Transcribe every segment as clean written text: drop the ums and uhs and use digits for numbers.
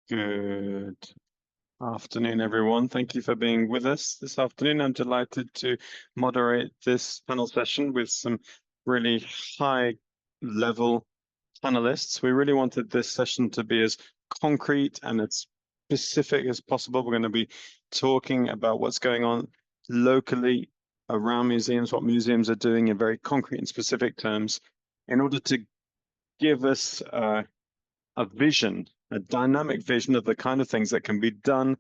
Good afternoon, everyone. Thank you for being with us this afternoon. I'm delighted to moderate this panel session with some really high-level panelists. We really wanted this session to be as concrete and as specific as possible. We're going to be talking about what's going on locally around museums, what museums are doing in very concrete and specific terms, in order to give us a vision, a dynamic vision of the kind of things that can be done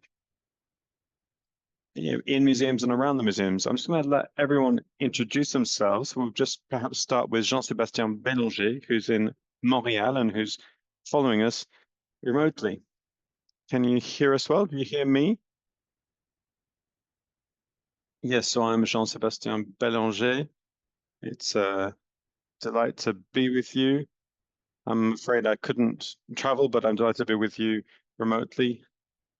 in museums and around the museums. I'm just going to let everyone introduce themselves. We'll just perhaps start with Jean-Sébastien Bélanger, who's in Montreal and who's following us remotely. Can you hear us well? Can you hear me? Yes, so I'm Jean-Sébastien Bélanger. It's a delight to be with you. I'm afraid I couldn't travel, but I'm delighted to be with you remotely.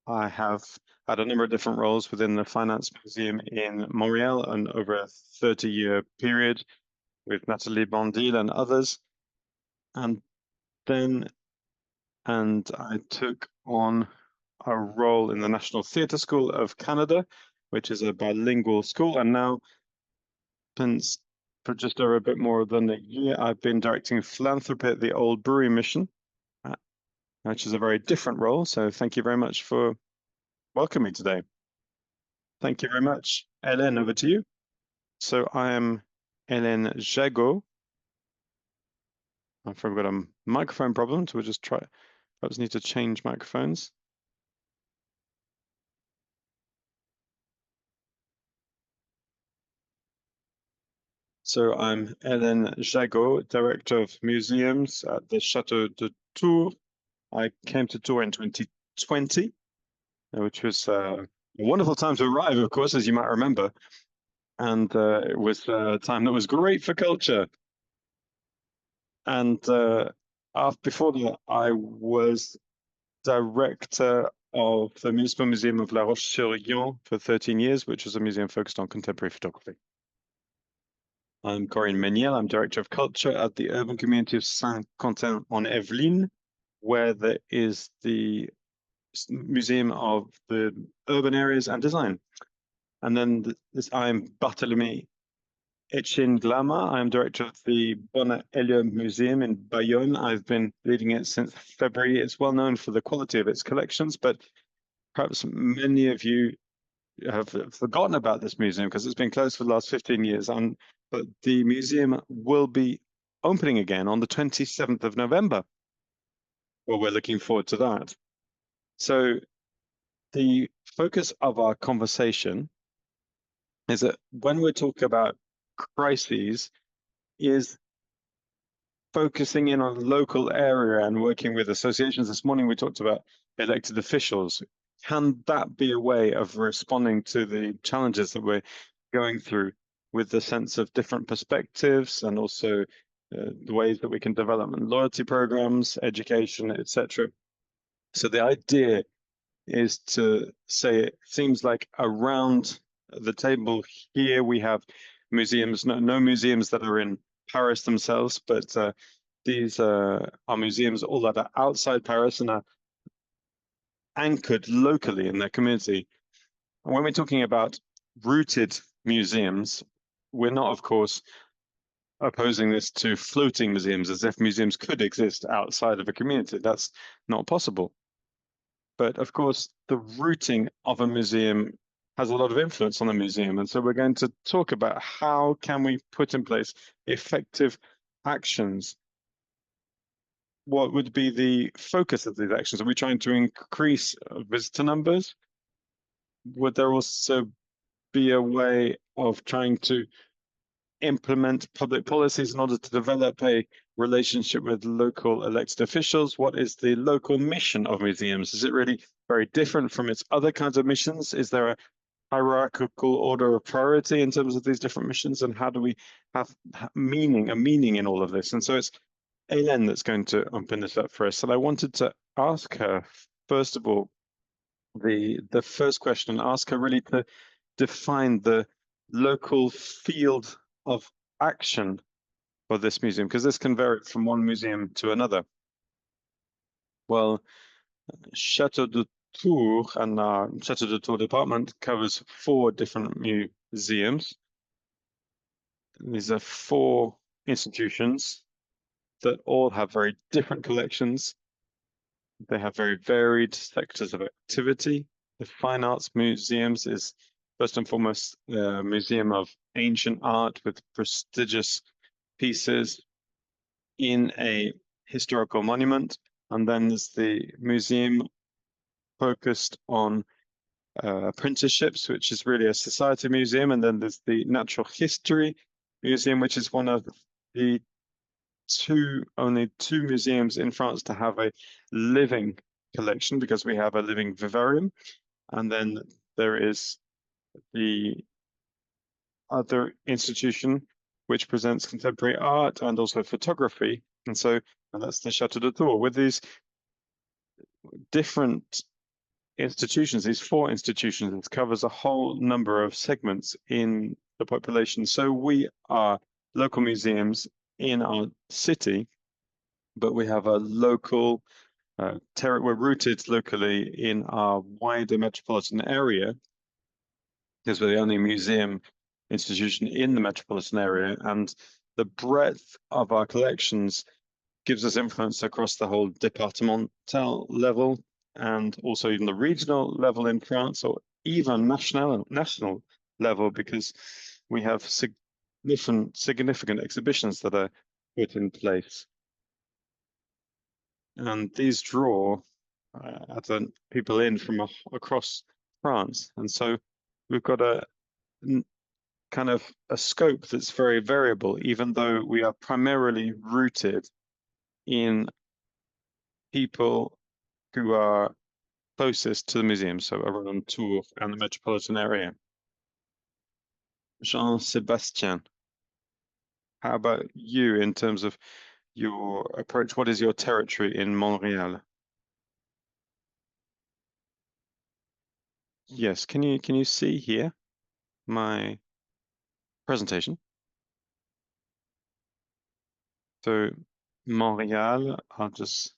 I have had a number of different roles within the Finance Museum in Montreal and over a 30-year period with Nathalie Bondil and others. And I took on a role in the National Theatre School of Canada, which is a bilingual school. And now, since for just over a bit more than a year, I've been directing philanthropy at the Old Brewery Mission, which is a very different role. So thank you very much for welcoming me today. Thank you very much. Hélène, over to you. So I am Hélène Jagot. I've got a microphone problem, so we'll just try. Perhaps need to change microphones. So I'm Hélène Jagot, Director of Museums at the Château de Tours. I came to Tours in 2020, which was a wonderful time to arrive, of course, as you might remember. And it was a time that was great for culture. And before that, I was director of the Municipal Museum of La Roche-sur-Yon for 13 years, which was a museum focused on contemporary photography. I'm Corinne Meyniel. I'm Director of Culture at the Urban Community of Saint-Quentin-en-Yvelines, where there is the Museum of the Urban Areas and Design. And then I'm Barthélémy Etchegoyen-Glama. I'm Director of the Bonnat-Helleu Museum in Bayonne. I've been leading it since February. It's well known for the quality of its collections, but perhaps many of you have forgotten about this museum because it's been closed for the last 15 years. But the museum will be opening again on the 27th of November. Well, we're looking forward to that. So the focus of our conversation is that when we talk about crises, is focusing in on the local area and working with associations. This morning we talked about elected officials. Can that be a way of responding to the challenges that we're going through with the sense of different perspectives and also the ways that we can develop loyalty programs, education, etc. So the idea is to say it seems like around the table here we have museums, no museums that are in Paris themselves, but these are museums all that are outside Paris and are anchored locally in their community. And when we're talking about rooted museums, we're not, of course, opposing this to floating museums as if museums could exist outside of a community. That's not possible. But of course, the rooting of a museum has a lot of influence on the museum. And so we're going to talk about how can we put in place effective actions. What would be the focus of these actions? Are we trying to increase visitor numbers? Would there also be a way of trying to implement public policies in order to develop a relationship with local elected officials? What is the local mission of museums? Is it really very different from its other kinds of missions? Is there a hierarchical order of priority in terms of these different missions? And how do we have a meaning in all of this? And so it's Hélène that's going to open this up for us. And I wanted to ask her, first of all, the first question, ask her really to define the local field of action for this museum, because this can vary from one museum to another. Well, Chateau de Tours and our Chateau de Tours department covers 4 different museums. These are 4 institutions that all have very different collections. They have very varied sectors of activity. The Fine Arts Museums is first and foremost a museum of ancient art with prestigious pieces in a historical monument. And then there's the museum focused on apprenticeships, which is really a society museum. And then there's the Natural History Museum, which is one of the only two museums in France to have a living collection, because we have a living vivarium. And then there is the other institution which presents contemporary art and also photography. And that's the Chateau de Tours. With these different institutions, these 4 institutions, it covers a whole number of segments in the population. So we are local museums in our city, but we have a local we're rooted locally in our wider metropolitan area, because we're the only museum institution in the metropolitan area, and the breadth of our collections gives us influence across the whole departemental level and also even the regional level in France, or even national level, because we have significant exhibitions that are put in place. And these draw people in from across France. And so we've got a kind of a scope that's very variable, even though we are primarily rooted in people who are closest to the museum, so around Tours and the metropolitan area. Jean-Sébastien, how about you in terms of your approach? What is your territory in Montreal? Yes, can you see here my presentation? So Montreal, I'll just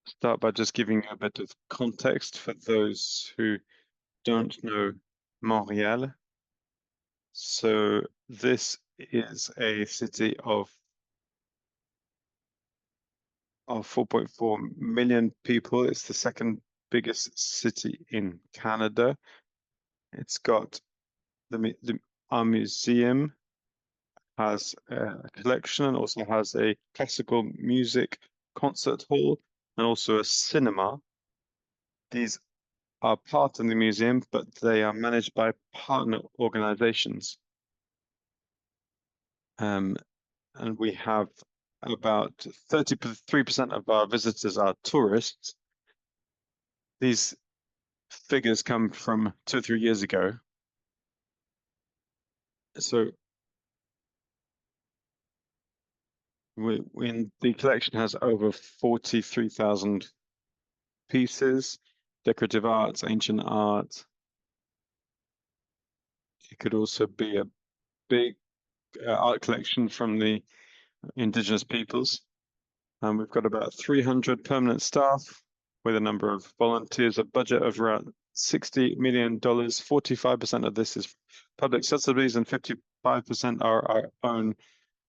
start by just giving you a bit of context for those who don't know Montreal. So this is a city of 4.4 million people. It's the second biggest city in Canada. It's got our museum has a collection and also has a classical music concert hall and also a cinema. These are part of the museum, but they are managed by partner organizations. And we have about 33% of our visitors are tourists. These figures come from 2 or 3 years ago. So when the collection has over 43,000 pieces, decorative arts, ancient art. It could also be a big art collection from the indigenous peoples. And we've got about 300 permanent staff with a number of volunteers, a budget of around $60 million. 45% of this is public subsidies and 55% are our own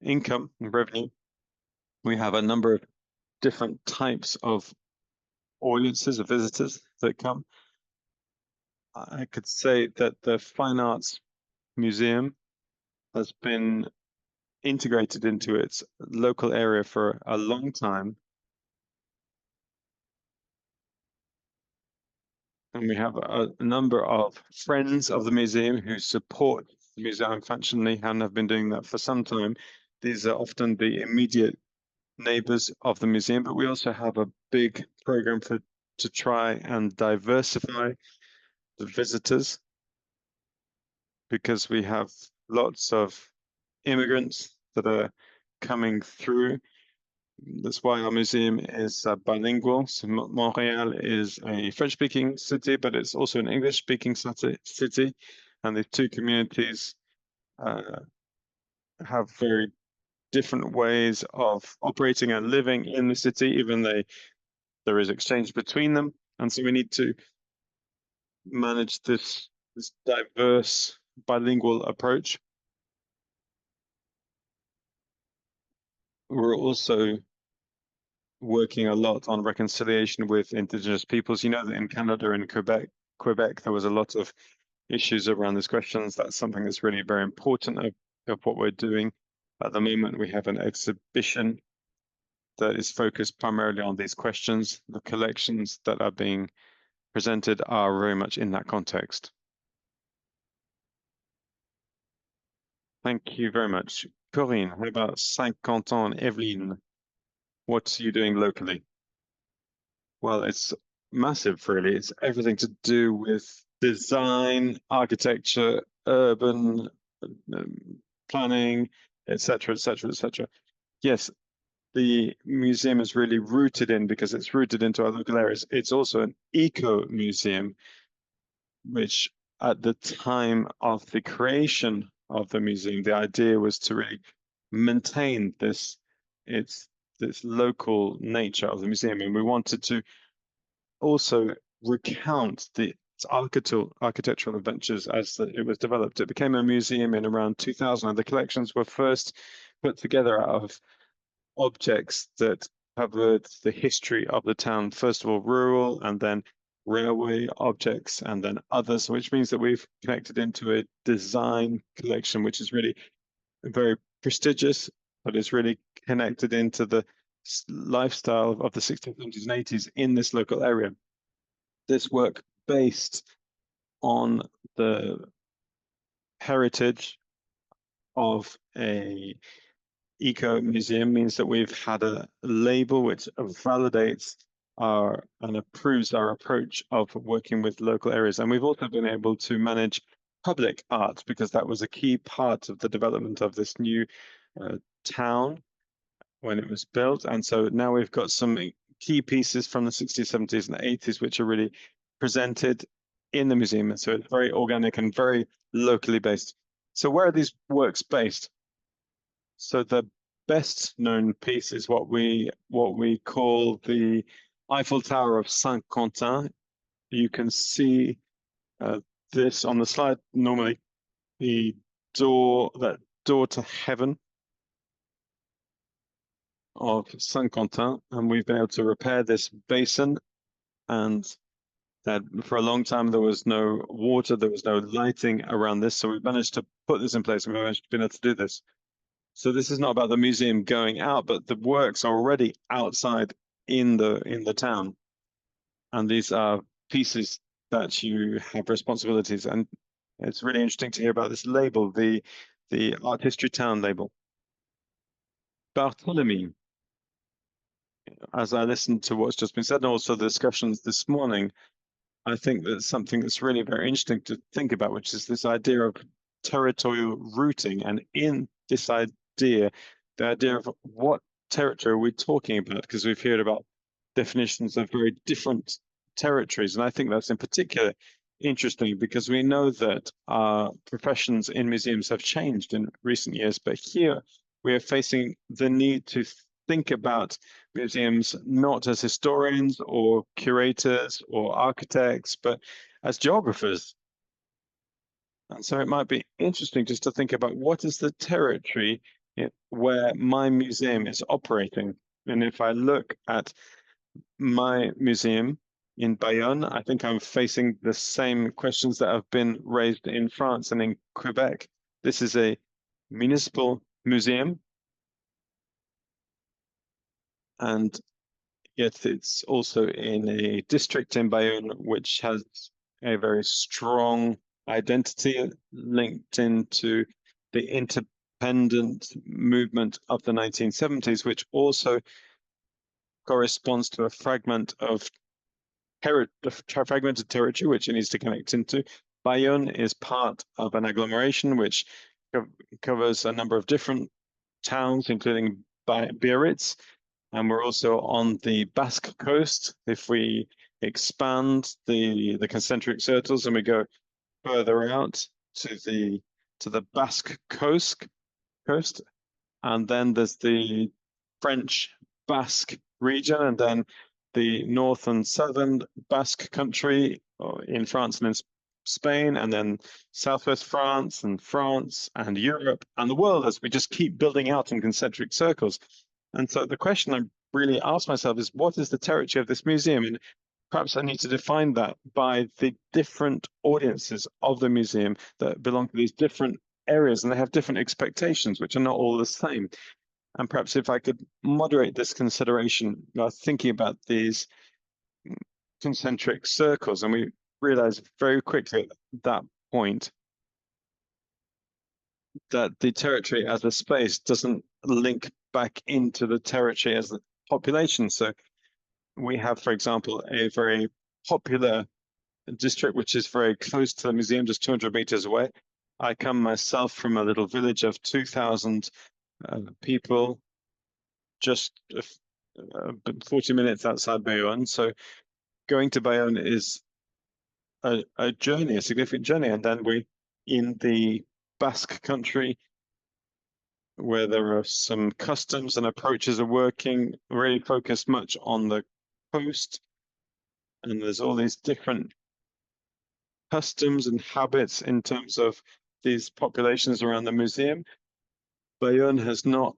income and revenue. We have a number of different types of audiences, of visitors that come. I could say that the Fine Arts Museum has been integrated into its local area for a long time. And we have a number of friends of the museum who support the museum functionally and have been doing that for some time. These are often the immediate neighbors of the museum, but we also have a big program to try and diversify the visitors, because we have lots of immigrants that are coming through. That's why our museum is bilingual. So Montreal is a French-speaking city, but it's also an English-speaking city. And the two communities have very different ways of operating and living in the city, even there is exchange between them. And so we need to manage this diverse bilingual approach. We're also working a lot on reconciliation with Indigenous peoples. You know that in Canada and Quebec, there was a lot of issues around these questions. That's something that's really very important of what we're doing. At the moment, we have an exhibition that is focused primarily on these questions. The collections that are being presented are very much in that context. Thank you very much. Corinne, how about Saint-Quentin-en-Yvelines? What are you doing locally? Well, it's massive, really. It's everything to do with design, architecture, urban planning, etc., etc., etc. Yes, the museum is really rooted in, because it's rooted into our local areas. It's also an eco-museum, which at the time of the creation of the museum, the idea was to really maintain this local nature of the museum. And we wanted to also recount the architectural adventures as it was developed. It became a museum in around 2000, and the collections were first put together out of objects that covered the history of the town, first of all rural, and then railway objects, and then others, which means that we've connected into a design collection, which is really very prestigious, but is really connected into the lifestyle of the 60s, 70s, and 80s in this local area. This work based on the heritage of a eco-museum means that we've had a label which validates and approves our approach of working with local areas. And we've also been able to manage public art, because that was a key part of the development of this new town when it was built. And so now we've got some key pieces from the 60s, 70s, and 80s, which are really presented in the museum. And so it's very organic and very locally based. So where are these works based? So the best known piece is what we call the Eiffel Tower of Saint-Quentin. You can see this on the slide. Normally, that door to heaven of Saint-Quentin, and we've been able to repair this basin, and that for a long time there was no water, there was no lighting around this, so we've managed to put this in place, and we've managed to be able to do this. So this is not about the museum going out, but the works are already outside in the town, and these are pieces that you have responsibilities. And it's really interesting to hear about this label, the Art History Town label. Barthélémy, as I listened to what's just been said, and also the discussions this morning, I think that's something that's really very interesting to think about, which is this idea of territorial rooting. And in this idea, the idea of what territory are we talking about? Because we've heard about definitions of very different territories. And I think that's in particular interesting, because we know that our professions in museums have changed in recent years. But here we are facing the need to think about museums not as historians or curators or architects, but as geographers. And so it might be interesting just to think about what is the territory where my museum is operating. And if I look at my museum in Bayonne, I think I'm facing the same questions that have been raised in France and in Quebec. This is a municipal museum, and yet it's also in a district in Bayonne which has a very strong identity linked into the independent movement of the 1970s, which also corresponds to a fragmented territory which it needs to connect into. Bayonne is part of an agglomeration which covers a number of different towns, including Biarritz, and we're also on the Basque coast. If we expand the concentric circles and we go further out to the Basque coast, and then there's the French Basque region, and then the north and southern Basque country in France and in Spain, and then southwest France and Europe and the world, as we just keep building out in concentric circles. And so the question I really ask myself is, what is the territory of this museum? And perhaps I need to define that by the different audiences of the museum that belong to these different areas, and they have different expectations, which are not all the same. And perhaps if I could moderate this consideration by thinking about these concentric circles, and we realize very quickly at that point that the territory as a space doesn't link back into the territory as the population. So we have, for example, a very popular district which is very close to the museum, just 200 meters away. I come myself from a little village of 2,000 people, just 40 minutes outside Bayonne. So going to Bayonne is a journey, a significant journey. And then we in the Basque country, where there are some customs and approaches are working, really focused much on the coast. And there's all these different customs and habits in terms of these populations around the museum. Bayonne has not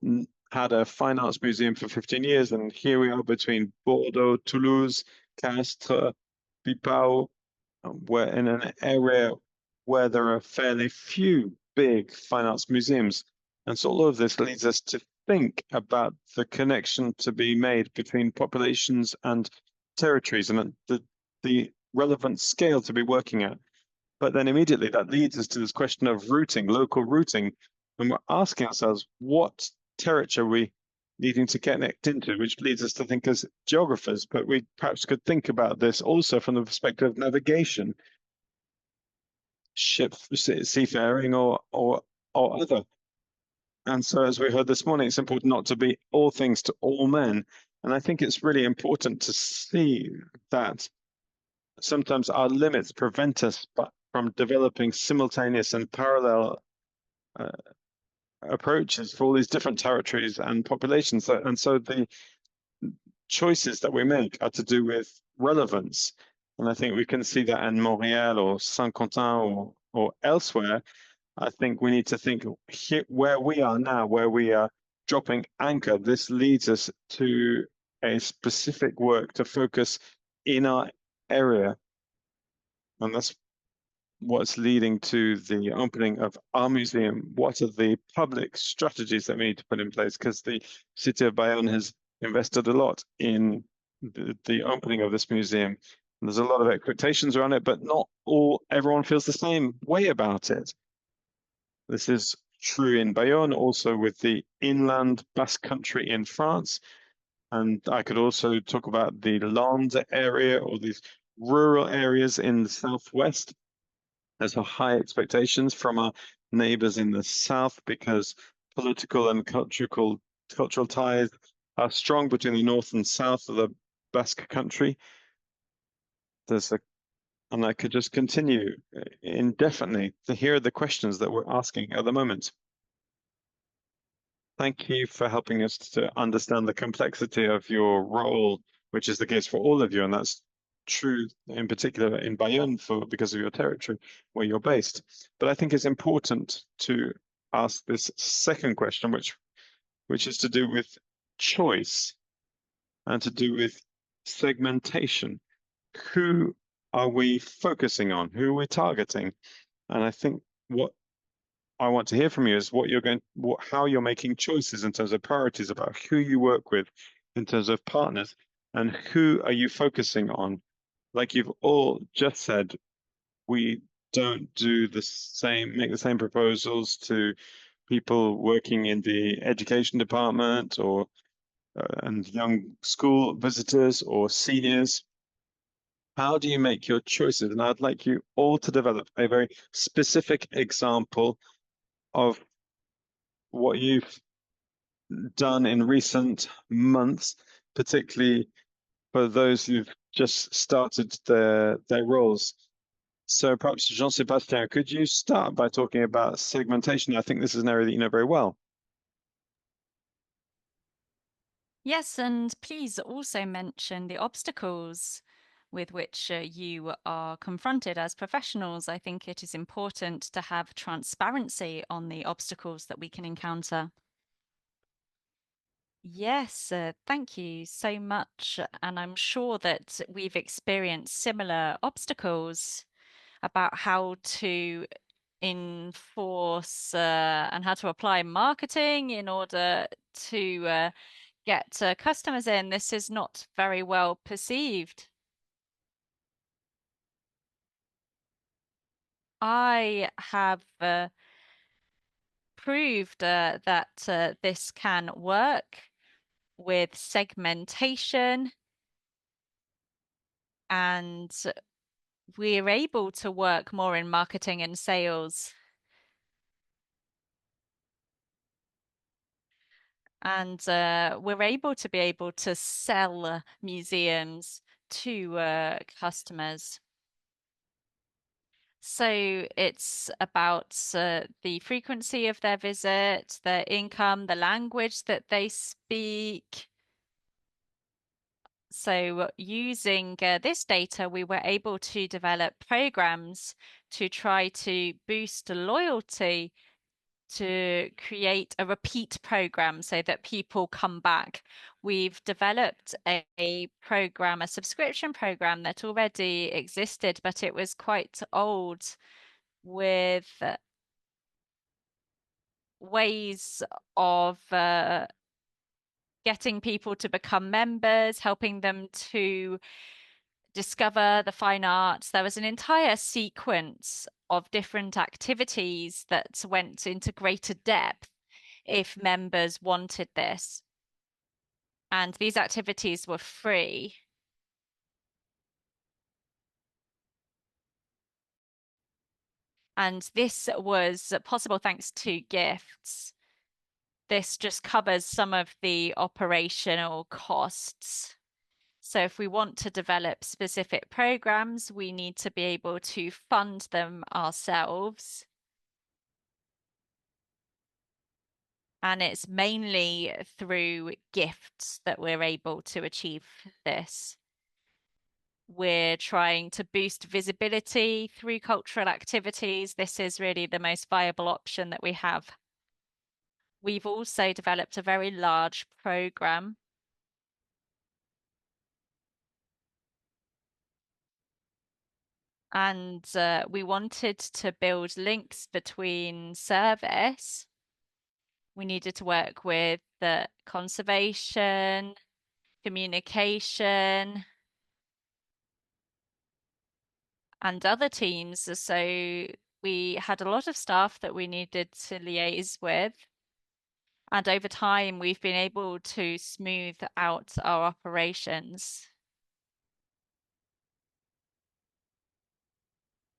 had a fine arts museum for 15 years, and here we are between Bordeaux, Toulouse, Castres, Bilbao. We're in an area where there are fairly few big fine arts museums. And so all of this leads us to think about the connection to be made between populations and territories, and the relevant scale to be working at. But then immediately that leads us to this question of routing, local routing. And we're asking ourselves, what territory are we needing to connect into, which leads us to think as geographers, but we perhaps could think about this also from the perspective of navigation, ship, seafaring, or other. And so, as we heard this morning, it's important not to be all things to all men. And I think it's really important to see that sometimes our limits prevent us from developing simultaneous and parallel approaches for all these different territories and populations. And so the choices that we make are to do with relevance. And I think we can see that in Montreal or Saint-Quentin or elsewhere. I think we need to think here, where we are now, where we are dropping anchor. This leads us to a specific work to focus in our area. And that's what's leading to the opening of our museum. What are the public strategies that we need to put in place? Because the city of Bayonne has invested a lot in the opening of this museum. And there's a lot of expectations around it, but not everyone feels the same way about it. This is true in Bayonne, also with the inland Basque country in France. And I could also talk about the Landes area or these rural areas in the southwest. There's high expectations from our neighbors in the south because political and cultural ties are strong between the north and south of the Basque country. And I could just continue indefinitely to hear the questions that we're asking at the moment. Thank you for helping us to understand the complexity of your role, which is the case for all of you, and that's true in particular in Bayonne because of your territory where you're based. But I think it's important to ask this second question, which is to do with choice and to do with segmentation. Who are we focusing on? Who are we targeting? And I think what I want to hear from you is how you're making choices in terms of priorities about who you work with, in terms of partners, and who are you focusing on? Like you've all just said, we don't make the same proposals to people working in the education department and young school visitors or seniors. How do you make your choices? And I'd like you all to develop a very specific example of what you've done in recent months, particularly for those who've just started their roles. So perhaps Jean-Sébastien, could you start by talking about segmentation? I think this is an area that you know very well. Yes, and please also mention the obstacles with which you are confronted as professionals. I think it is important to have transparency on the obstacles that we can encounter. Yes, thank you so much. And I'm sure that we've experienced similar obstacles about how to enforce and how to apply marketing in order to get customers in. This is not very well perceived. I have proved that this can work with segmentation, and we're able to work more in marketing and sales. And we're able to sell museums to customers. So it's about the frequency of their visit, their income, the language that they speak. So using this data, we were able to develop programs to try to boost loyalty, to create a repeat program so that people come back. We've developed a program, a subscription program that already existed, but it was quite old, with ways of getting people to become members, helping them to discover the fine arts. There was an entire sequence of different activities that went into greater depth if members wanted this. And these activities were free. And this was possible thanks to gifts. This just covers some of the operational costs. So if we want to develop specific programs, we need to be able to fund them ourselves. And it's mainly through gifts that we're able to achieve this. We're trying to boost visibility through cultural activities. This is really the most viable option that we have. We've also developed a very large program, and we wanted to build links between service. We needed to work with the conservation, communication, and other teams. So we had a lot of staff that we needed to liaise with. And over time, we've been able to smooth out our operations.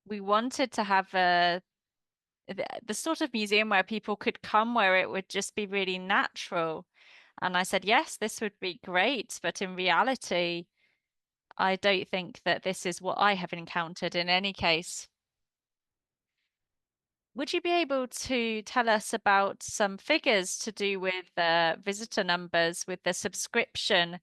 We wanted to have the sort of museum where people could come, where it would just be really natural. And I said, yes, this would be great. But in reality, I don't think that this is what I have encountered in any case. Would you be able to tell us about some figures to do with visitor numbers with the subscription?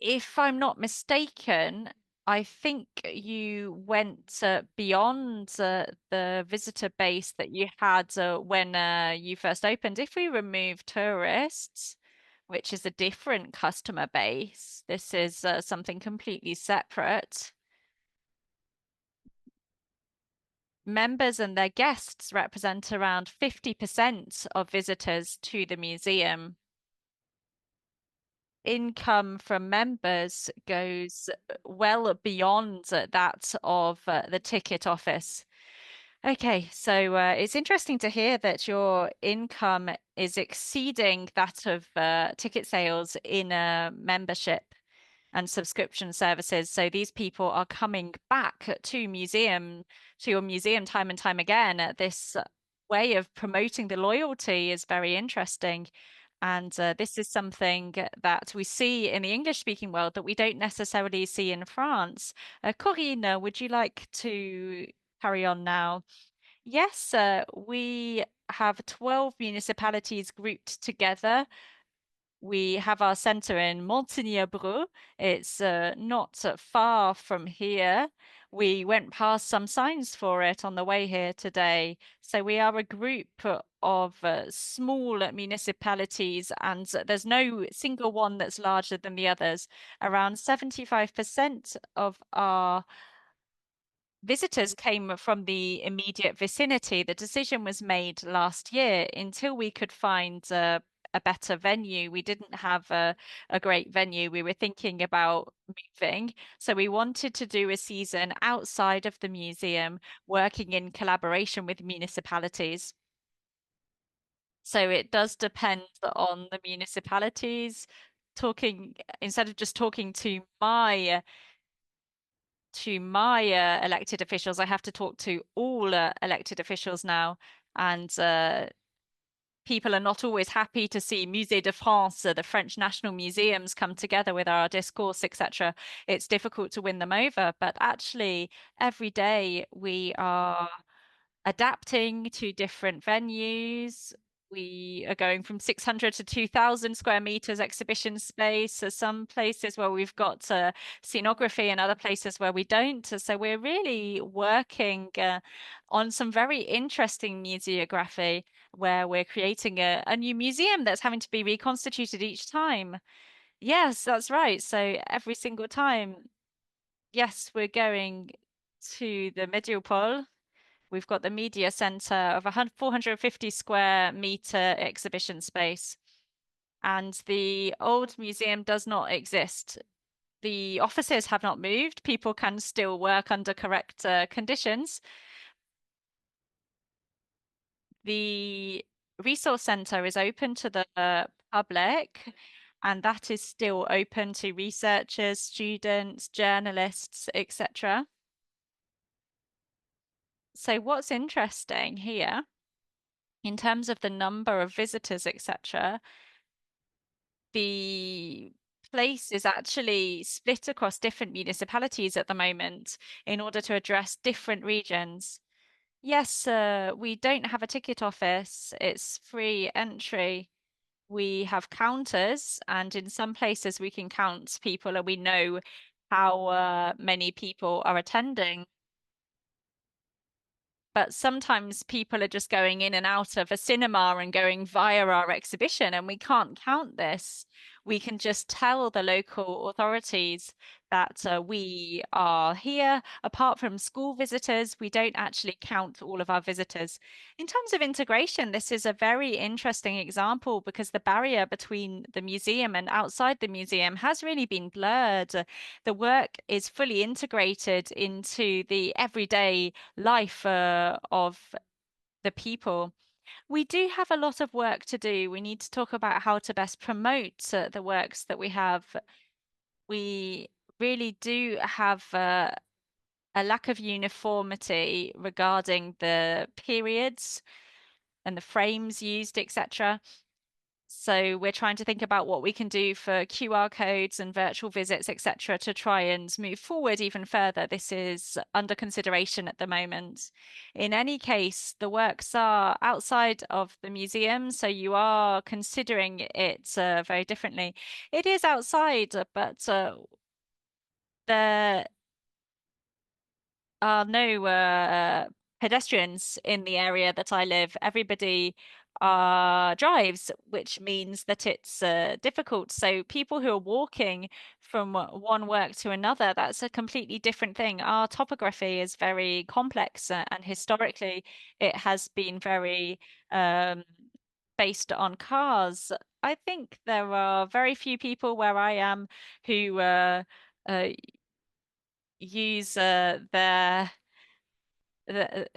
If I'm not mistaken, I think you went beyond the visitor base that you had when you first opened. If we remove tourists, which is a different customer base, this is something completely separate. Members and their guests represent around 50% of visitors to the museum. Income from members goes well beyond that of the ticket office. Okay, so it's interesting to hear that your income is exceeding that of ticket sales in a membership and subscription services. So these people are coming back to your museum time and time again. This way of promoting the loyalty is very interesting. And this is something that we see in the English-speaking world that we don't necessarily see in France. Corinne, would you like to carry on now? Yes, we have 12 municipalities grouped together We have our center in Montigny-Brou. It's not far from here. We went past some signs for it on the way here today. So we are a group of small municipalities, and there's no single one that's larger than the others. Around 75% of our visitors came from the immediate vicinity. The decision was made last year. Until we could find a better venue, we didn't have a great venue. We were thinking about moving. So we wanted to do a season outside of the museum, working in collaboration with municipalities. So it does depend on the municipalities. Talking instead of just talking to my elected officials, I have to talk to all elected officials now. And people are not always happy to see Musée de France, the French national museums, come together with our discourse, etc. It's difficult to win them over, but actually, every day we are adapting to different venues. We are going from 600 to 2,000 square meters exhibition space. So some places where we've got scenography and other places where we don't. So we're really working on some very interesting museography where we're creating a new museum that's having to be reconstituted each time. Yes, that's right. So every single time, yes, we're going to the Médiopole. We've got the media center of 450 square meter exhibition space. And the old museum does not exist. The offices have not moved. People can still work under correct conditions. The resource center is open to the public, and that is still open to researchers, students, journalists, etc. So what's interesting here, in terms of the number of visitors, etc., the place is actually split across different municipalities at the moment in order to address different regions. Yes, we don't have a ticket office. It's free entry. We have counters, and in some places we can count people and we know how many people are attending. But sometimes people are just going in and out of a cinema and going via our exhibition, and we can't count this. We can just tell the local authorities that we are here. Apart from school visitors, we don't actually count all of our visitors. In terms of integration, this is a very interesting example because the barrier between the museum and outside the museum has really been blurred. The work is fully integrated into the everyday life of the people. We do have a lot of work to do. We need to talk about how to best promote the works that we have. We really do have a lack of uniformity regarding the periods and the frames used, etc. So we're trying to think about what we can do for QR codes and virtual visits, etc., to try and move forward even further. This is under consideration at the moment. In any case, the works are outside of the museum, so you are considering it very differently. It is outside, but there are no pedestrians in the area that I live. Everybody drives, which means that it's difficult. So people who are walking from one work to another, that's a completely different thing. Our topography is very complex, and historically it has been very based on cars. I think there are very few people where I am who uh, use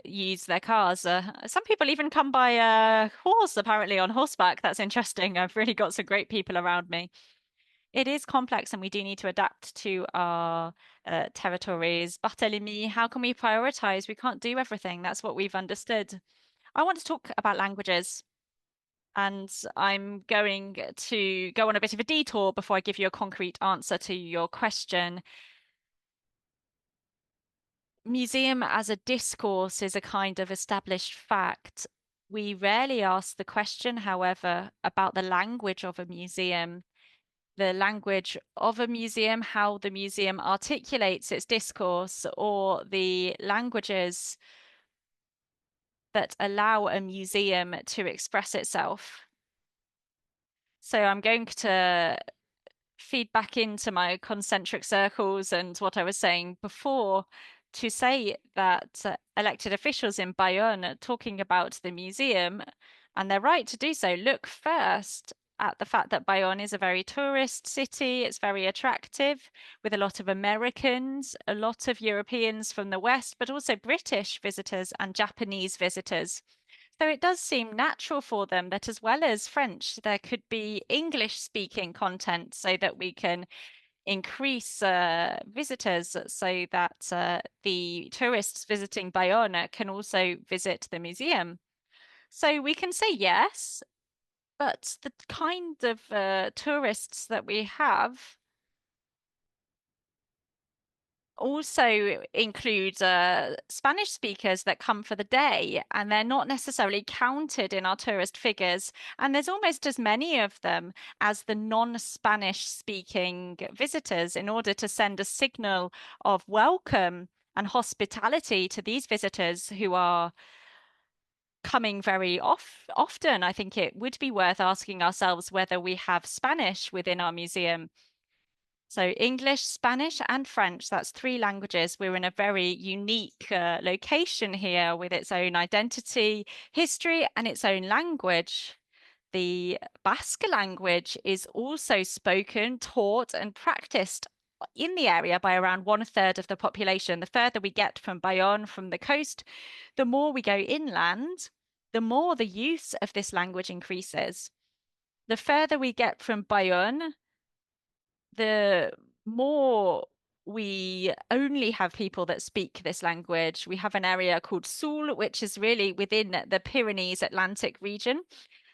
use their cars. Some people even come by a horse, apparently on horseback. That's interesting. I've really got some great people around me. It is complex, and we do need to adapt to our territories. Barthélémy, how can we prioritize? We can't do everything. That's what we've understood. I want to talk about languages. And I'm going to go on a bit of a detour before I give you a concrete answer to your question. Museum as a discourse is a kind of established fact. We rarely ask the question, however, about the language of a museum, the language of a museum, how the museum articulates its discourse, or the languages that allow a museum to express itself. So I'm going to feed back into my concentric circles and what I was saying before to say that elected officials in Bayonne are talking about the museum, and they're right to do so, look first at the fact that Bayonne is a very tourist city. It's very attractive with a lot of Americans, a lot of Europeans from the West, but also British visitors and Japanese visitors. So it does seem natural for them that as well as French, there could be English speaking content so that we can increase visitors so that the tourists visiting Bayonne can also visit the museum. So we can say yes, but the kind of tourists that we have also include Spanish speakers that come for the day, and they're not necessarily counted in our tourist figures. And there's almost as many of them as the non-Spanish speaking visitors in order to send a signal of welcome and hospitality to these visitors who are coming very often. I think it would be worth asking ourselves whether we have Spanish within our museum. So English, Spanish, and French, that's three languages. We're in a very unique location here with its own identity, history, and its own language. The Basque language is also spoken, taught, and practiced in the area by around 1/3 of the population. The further we get from Bayonne, from the coast, the more we go inland, the more the use of this language increases. The further we get from Bayonne, the more we only have people that speak this language. We have an area called Soule, which is really within the Pyrenees Atlantic region.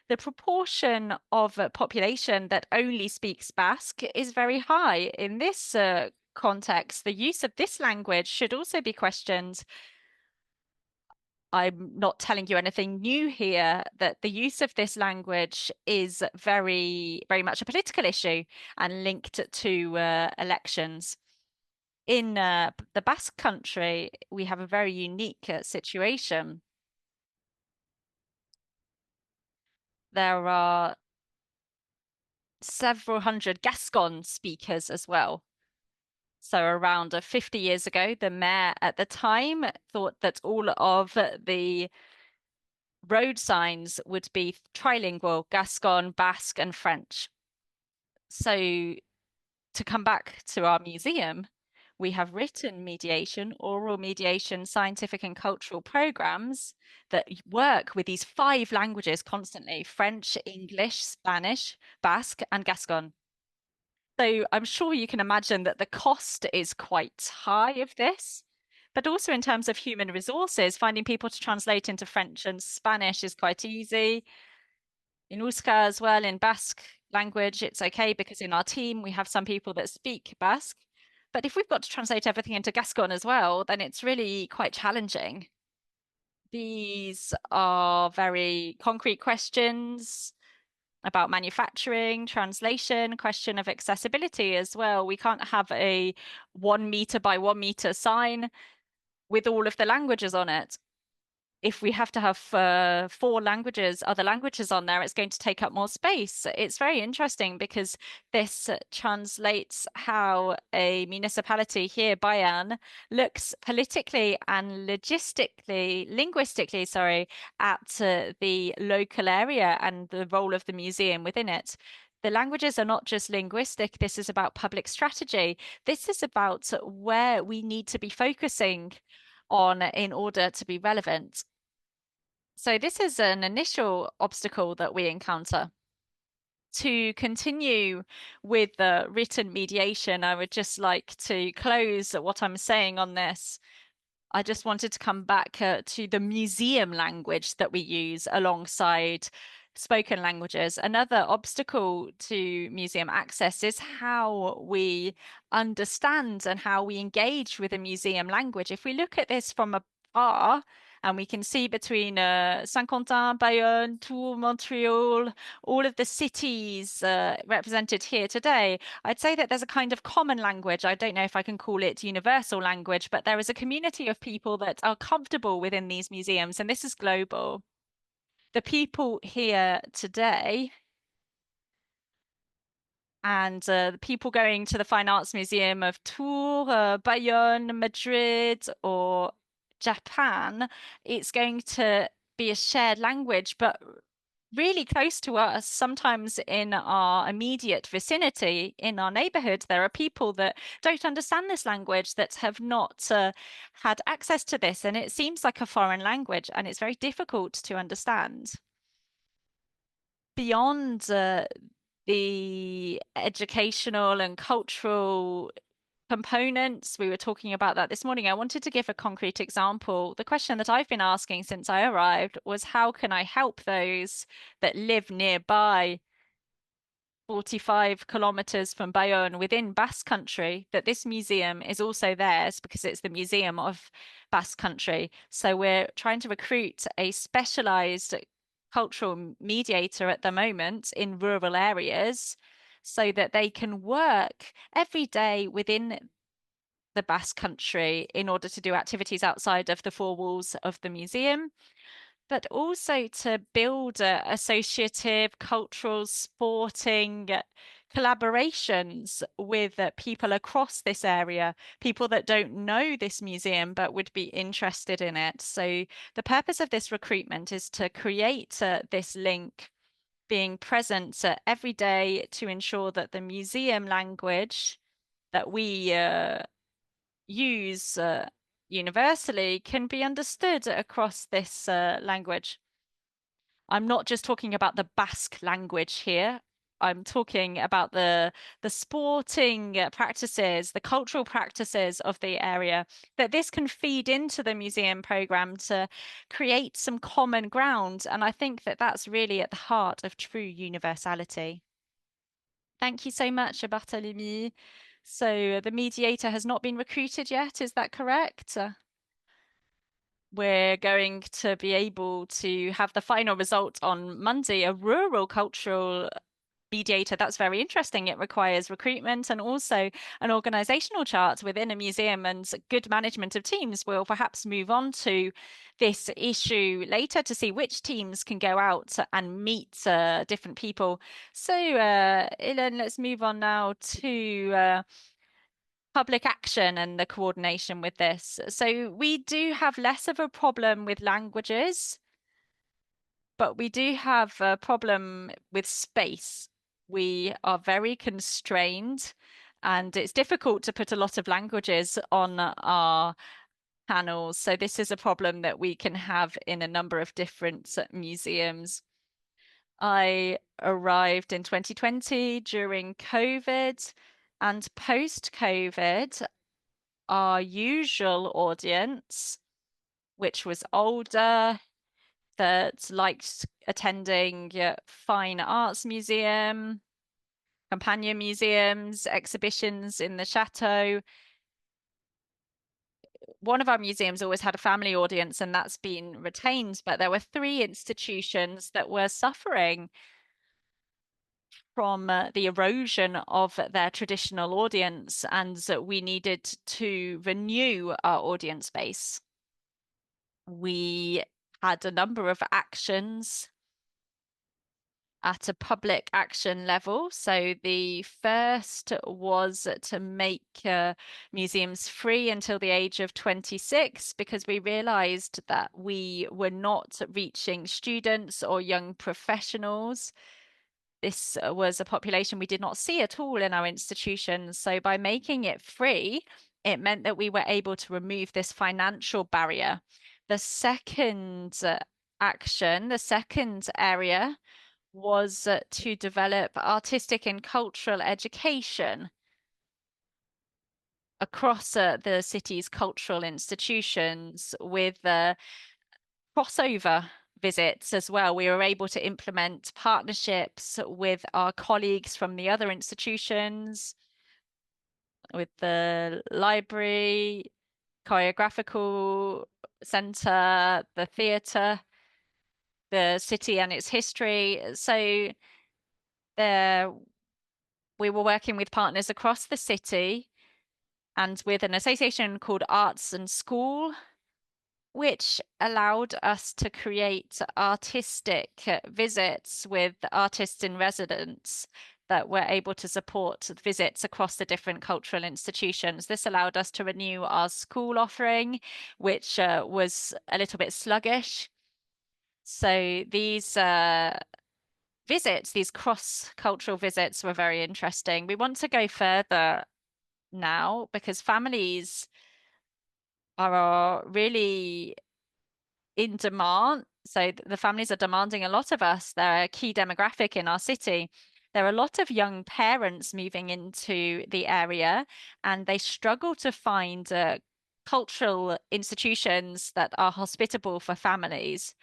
The proportion of population that only speaks Basque is very high. In this context, the use of this language should also be questioned. I'm not telling you anything new here, that the use of this language is very, very much a political issue and linked to elections. In the Basque Country, we have a very unique situation. There are several hundred Gascon speakers as well. So around 50 years ago, the mayor at the time thought that all of the road signs would be trilingual, Gascon, Basque, and French. So to come back to our museum, we have written mediation, oral mediation, scientific and cultural programs that work with these 5 languages constantly: French, English, Spanish, Basque, and Gascon. So I'm sure you can imagine that the cost is quite high of this, but also in terms of human resources, finding people to translate into French and Spanish is quite easy. In Euskara as well, in Basque language, it's okay because in our team we have some people that speak Basque. But if we've got to translate everything into Gascon as well, then it's really quite challenging. These are very concrete questions about manufacturing, translation, question of accessibility as well. We can't have a 1 meter by 1 meter sign with all of the languages on it. If we have to have 4 languages, other languages on there, it's going to take up more space. It's very interesting because this translates how a municipality here, Bayonne, looks politically and linguistically, sorry, at the local area and the role of the museum within it. The languages are not just linguistic. This is about public strategy. This is about where we need to be focusing on in order to be relevant. So this is an initial obstacle that we encounter. To continue with the written mediation, I would just like to close what I'm saying on this. I just wanted to come back to the museum language that we use alongside spoken languages. Another obstacle to museum access is how we understand and how we engage with a museum language. If we look at this from afar, And we can see between Saint-Quentin, Bayonne, Tours, Montreal, all of the cities represented here today. I'd say that there's a kind of common language. I don't know if I can call it universal language, but there is a community of people that are comfortable within these museums, and this is global. The people here today and the people going to the Fine Arts Museum of Tours, Bayonne, Madrid, or Japan, it's going to be a shared language, but really close to us, sometimes in our immediate vicinity, in our neighborhood, there are people that don't understand this language, that have not had access to this, and it seems like a foreign language, and it's very difficult to understand. Beyond the educational and cultural components, we were talking about that this morning. I wanted to give a concrete example. The question that I've been asking since I arrived was, how can I help those that live nearby 45 kilometers from Bayonne within Basque Country, that this museum is also theirs because it's the Museum of Basque Country. So we're trying to recruit a specialized cultural mediator at the moment in rural areas so that they can work every day within the Basque Country in order to do activities outside of the four walls of the museum, but also to build associative, cultural, sporting collaborations with people across this area, people that don't know this museum but would be interested in it. So the purpose of this recruitment is to create this link, being present every day to ensure that the museum language that we use universally can be understood across this language. I'm not just talking about the Basque language here. I'm talking about the sporting practices, the cultural practices of the area, that this can feed into the museum program to create some common ground. And I think that that's really at the heart of true universality. Thank you so much, Barthélémy. So the mediator has not been recruited yet, is that correct? We're going to be able to have the final result on Monday, a rural cultural mediator. That's very interesting. It requires recruitment and also an organizational chart within a museum and good management of teams. We'll perhaps move on to this issue later to see which teams can go out and meet different people. So, Hélène, let's move on now to public action and the coordination with this. So we do have less of a problem with languages, but we do have a problem with space. We are very constrained, and it's difficult to put a lot of languages on our panels. So this is a problem that we can have in a number of different museums. I arrived in 2020 during COVID, and post-COVID, our usual audience, which was older, that liked attending fine arts museum, companion museums, exhibitions in the chateau. One of our museums always had a family audience, and that's been retained, but there were 3 institutions that were suffering from the erosion of their traditional audience, and we needed to renew our audience base. We had a number of actions at a public action level. So the first was to make museums free until the age of 26, because we realized that we were not reaching students or young professionals. This was a population we did not see at all in our institutions. So by making it free, it meant that we were able to remove this financial barrier. The second action, the second area was to develop artistic and cultural education across the city's cultural institutions with crossover visits as well. We were able to implement partnerships with our colleagues from the other institutions, with the library, choreographical center, the theatre, the city and its history. So there, we were working with partners across the city and with an association called Arts and School, which allowed us to create artistic visits with artists in residence that were able to support visits across the different cultural institutions. This allowed us to renew our school offering, which was a little bit sluggish. So these visits, these cross-cultural visits were very interesting. We want to go further now because families are really in demand. So the families are demanding a lot of us. They're a key demographic in our city. There are a lot of young parents moving into the area, and they struggle to find cultural institutions that are hospitable for families.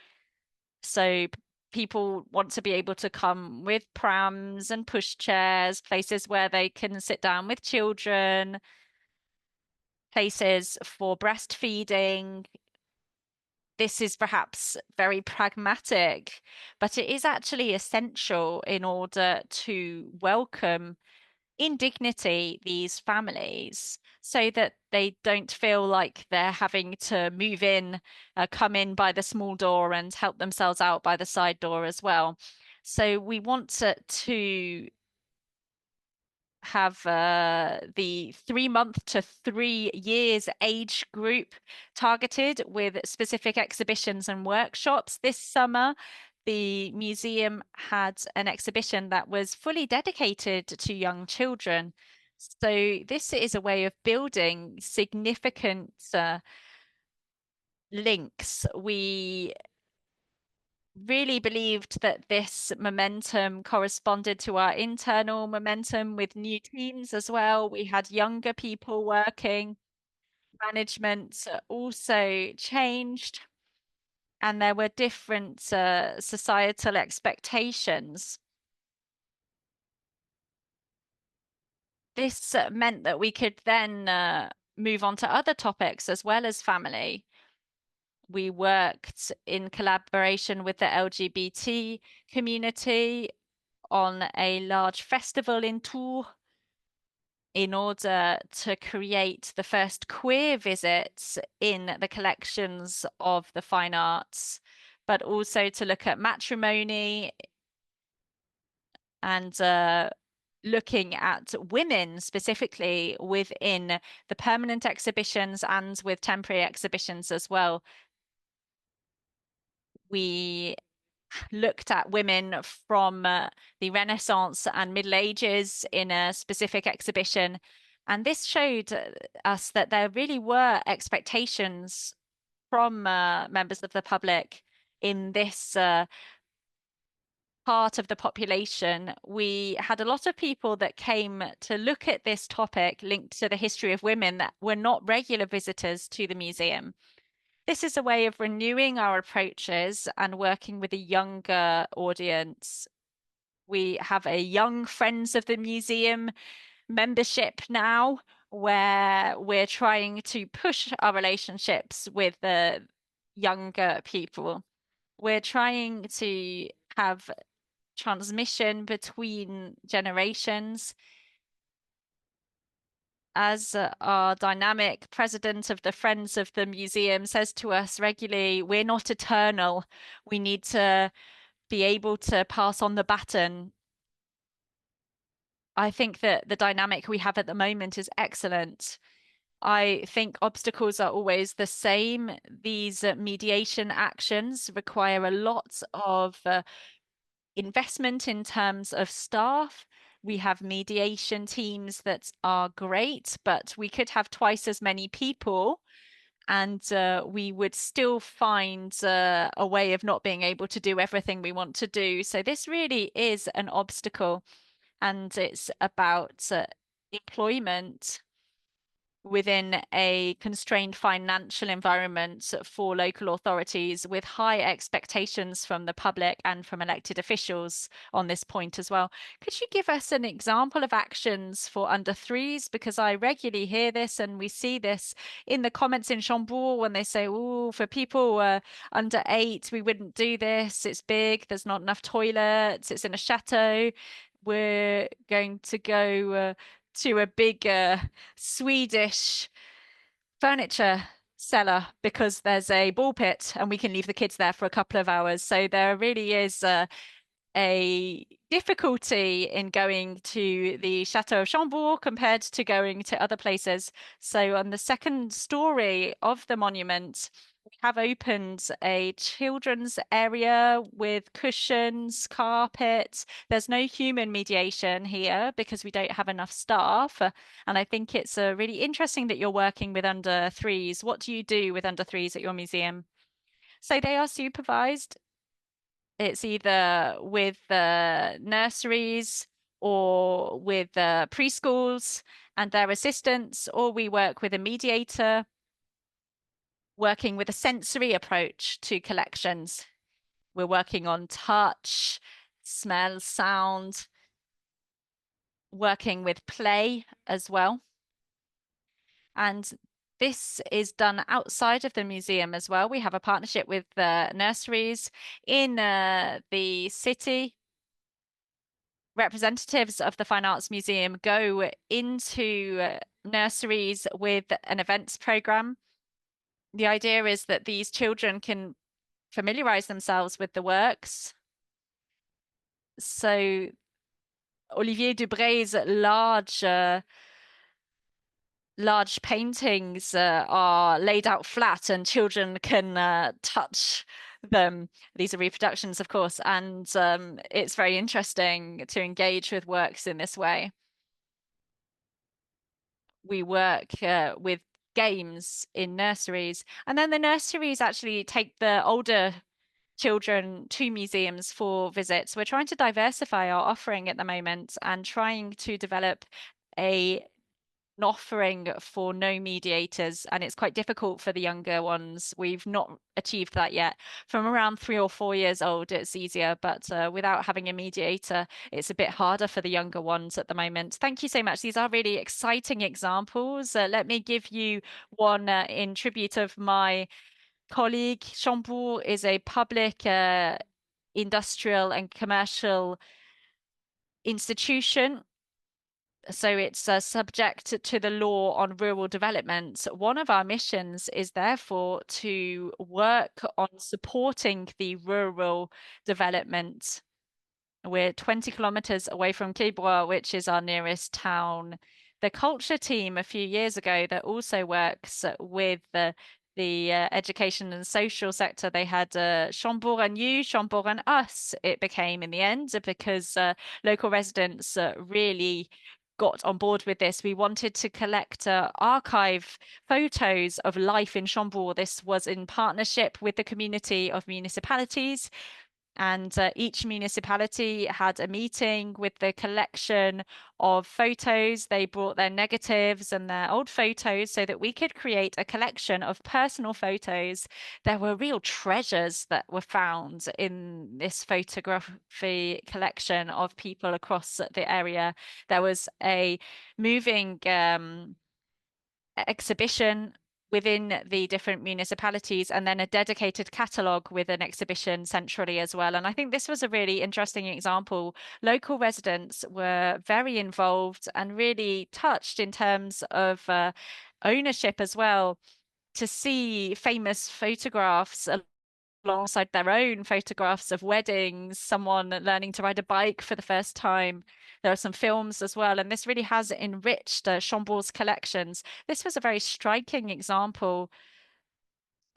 So people want to be able to come with prams and pushchairs, places where they can sit down with children, places for breastfeeding. This is perhaps very pragmatic, but it is actually essential in order to welcome in dignity these families so that they don't feel like they're having to move in, come in by the small door and help themselves out by the side door as well. So we want to have the 3 month to 3 years age group targeted with specific exhibitions and workshops. This summer, the museum had an exhibition that was fully dedicated to young children. So this is a way of building significant links. We really believed that this momentum corresponded to our internal momentum with new teams as well. We had younger people working. Management also changed, and there were different societal expectations. This meant that we could then move on to other topics as well as family. We worked in collaboration with the LGBT community on a large festival in Tours in order to create the first queer visits in the collections of the fine arts, but also to look at matrimony and looking at women specifically within the permanent exhibitions and with temporary exhibitions as well. We looked at women from the Renaissance and Middle Ages in a specific exhibition. And this showed us that there really were expectations from members of the public in this part of the population. We had a lot of people that came to look at this topic linked to the history of women that were not regular visitors to the museum. This is a way of renewing our approaches and working with a younger audience. We have a Young Friends of the Museum membership now, where we're trying to push our relationships with the younger people. We're trying to have transmission between generations. As our dynamic president of the Friends of the Museum says to us regularly, we're not eternal. We need to be able to pass on the baton. I think that the dynamic we have at the moment is excellent. I think obstacles are always the same. These mediation actions require a lot of investment in terms of staff. We have mediation teams that are great, but we could have twice as many people and we would still find a way of not being able to do everything we want to do. So this really is an obstacle, and it's about employment. within a constrained financial environment for local authorities with high expectations from the public and from elected officials on this point as well. Could you give us an example of actions for under threes? Because I regularly hear this and we see this in the comments in Chambord when they say, oh, for people under 8, we wouldn't do this. It's big. There's not enough toilets. It's in a chateau. We're going to go to a big Swedish furniture seller because there's a ball pit and we can leave the kids there for a couple of hours. So there really is a difficulty in going to the Chateau of Chambord compared to going to other places. So on the second story of the monument, we have opened a children's area with cushions, carpet. There's no human mediation here because we don't have enough staff. And I think it's really interesting that you're working with under threes. What do you do with under threes at your museum? So they are supervised. It's either with nurseries or with preschools and their assistants, or we work with a mediator working with a sensory approach to collections. We're working on touch, smell, sound, working with play as well. And this is done outside of the museum as well. We have a partnership with nurseries in the city. Representatives of the Fine Arts Museum go into nurseries with an events program. The idea is that these children can familiarize themselves with the works. So Olivier Dubray's large paintings are laid out flat and children can touch them. These are reproductions, of course, and it's very interesting to engage with works in this way. We work with games in nurseries, and then the nurseries actually take the older children to museums for visits. We're trying to diversify our offering at the moment and trying to develop an offering for no mediators, and it's quite difficult for the younger ones. We've not achieved that yet. From around 3 or 4 years old, it's easier, but without having a mediator, it's a bit harder for the younger ones at the moment. Thank you so much. These are really exciting examples. Let me give you one in tribute of my colleague. Chambord is a public industrial and commercial institution. So it's subject to the law on rural development. One of our missions is therefore to work on supporting the rural development. We're 20 kilometers away from Quiberon, which is our nearest town. The culture team a few years ago that also works with the education and social sector, they had Chambord and you, Chambord and us, it became in the end, because local residents really got on board with this. We wanted to collect archive photos of life in Chambord. This was in partnership with the community of municipalities. And each municipality had a meeting with the collection of photos. They brought their negatives and their old photos so that we could create a collection of personal photos. There were real treasures that were found in this photography collection of people across the area. There was a moving exhibition within the different municipalities, and then a dedicated catalogue with an exhibition centrally as well. And I think this was a really interesting example. Local residents were very involved and really touched in terms of ownership as well, to see famous photographs alongside their own photographs of weddings, someone learning to ride a bike for the first time. There are some films as well, and this really has enriched Chambord's collections. This was a very striking example,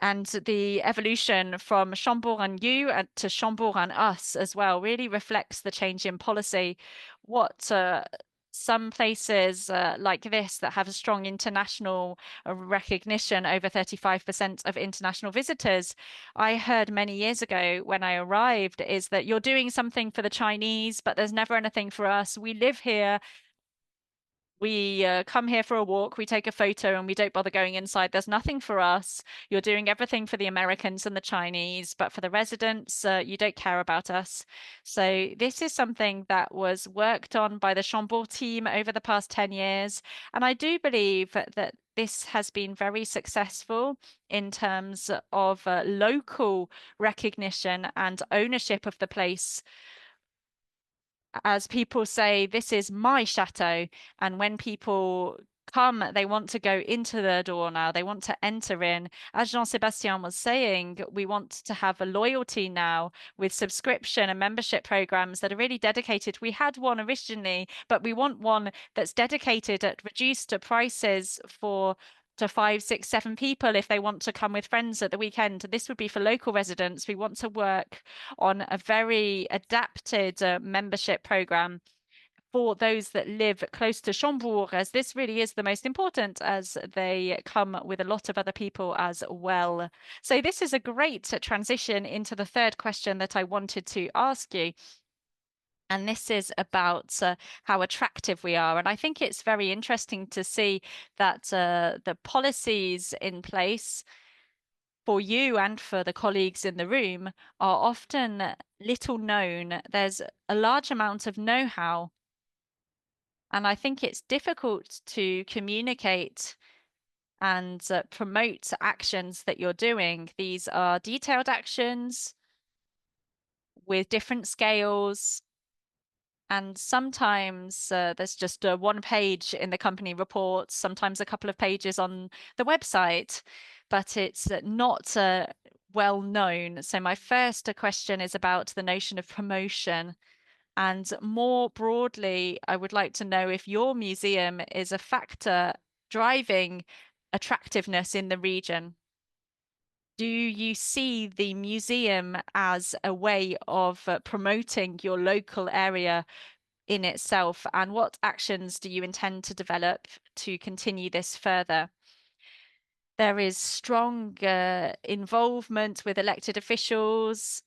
and the evolution from Chambord and you to Chambord and us as well really reflects the change in policy. What some places like this that have a strong international recognition, over 35% of international visitors. I heard many years ago when I arrived is that you're doing something for the Chinese, but there's never anything for us. We live here. We come here for a walk, we take a photo, and we don't bother going inside. There's nothing for us. You're doing everything for the Americans and the Chinese, but for the residents, you don't care about us. So this is something that was worked on by the Chambord team over the past 10 years. And I do believe that this has been very successful in terms of local recognition and ownership of the place. As people say, this is my chateau. And when people come, they want to go into the door now. They want to enter in. As Jean-Sébastien was saying, we want to have a loyalty now with subscription and membership programs that are really dedicated. We had one originally, but we want one that's dedicated at reduced prices for to 5, 6, 7 people if they want to come with friends at the weekend. This would be for local residents. We want to work on a very adapted membership program for those that live close to Chambord, as this really is the most important, as they come with a lot of other people as well. So this is a great transition into the third question that I wanted to ask you. And this is about how attractive we are. And I think it's very interesting to see that the policies in place for you and for the colleagues in the room are often little known. There's a large amount of know-how. And I think it's difficult to communicate and promote actions that you're doing. These are detailed actions with different scales. And sometimes there's just one page in the company reports, sometimes a couple of pages on the website, but it's not well known. So my first question is about the notion of promotion. And more broadly, I would like to know if your museum is a factor driving attractiveness in the region. Do you see the museum as a way of promoting your local area in itself? And what actions do you intend to develop to continue this further? There is strong involvement with elected officials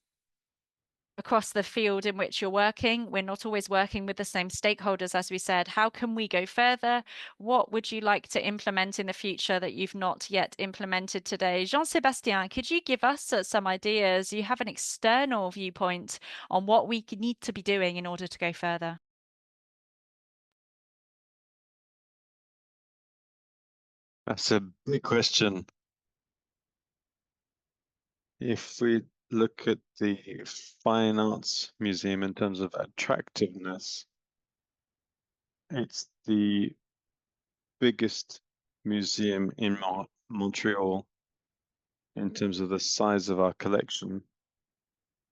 across the field in which you're working. We're not always working with the same stakeholders, as we said. How can we go further? What would you like to implement in the future that you've not yet implemented today? Jean-Sébastien, could you give us some ideas? You have an external viewpoint on what we need to be doing in order to go further. That's a big question. If we look at the Fine Arts Museum in terms of attractiveness, it's the biggest museum in Montreal in terms of the size of our collection.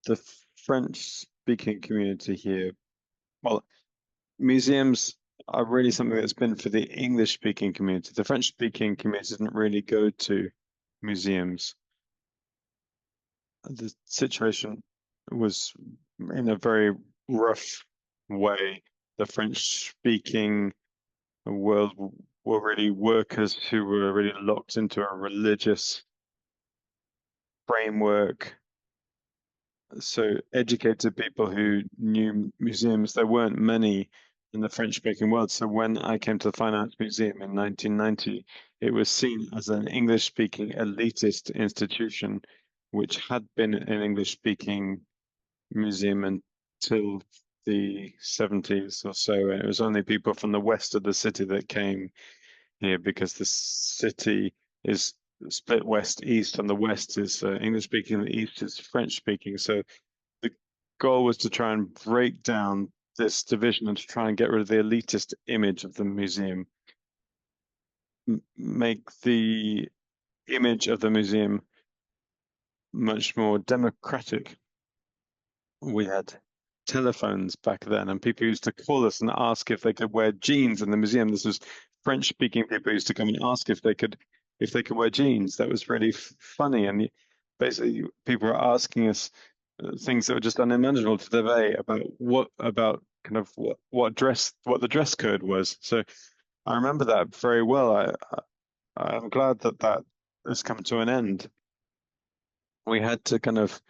The French-speaking community here, well, museums are really something that's been for the English-speaking community. The French-speaking community didn't really go to museums. The situation was in a very rough way. The French-speaking world were really workers who were really locked into a religious framework. So educated people who knew museums, there weren't many in the French-speaking world. So when I came to the Fine Arts Museum in 1990, it was seen as an English-speaking elitist institution, which had been an English-speaking museum until the 70s or so. And it was only people from the west of the city that came here because the city is split west-east, and the west is English-speaking, the east is French-speaking. So the goal was to try and break down this division and to try and get rid of the elitist image of the museum, make the image of the museum much more democratic. We had telephones back then, and people used to call us and ask if they could wear jeans in the museum. This was French-speaking people used to come and ask if they could wear jeans. That was really funny, and basically people were asking us things that were just unimaginable today about what the dress code was. So I remember that very well. I'm glad that has come to an end. We had to kind of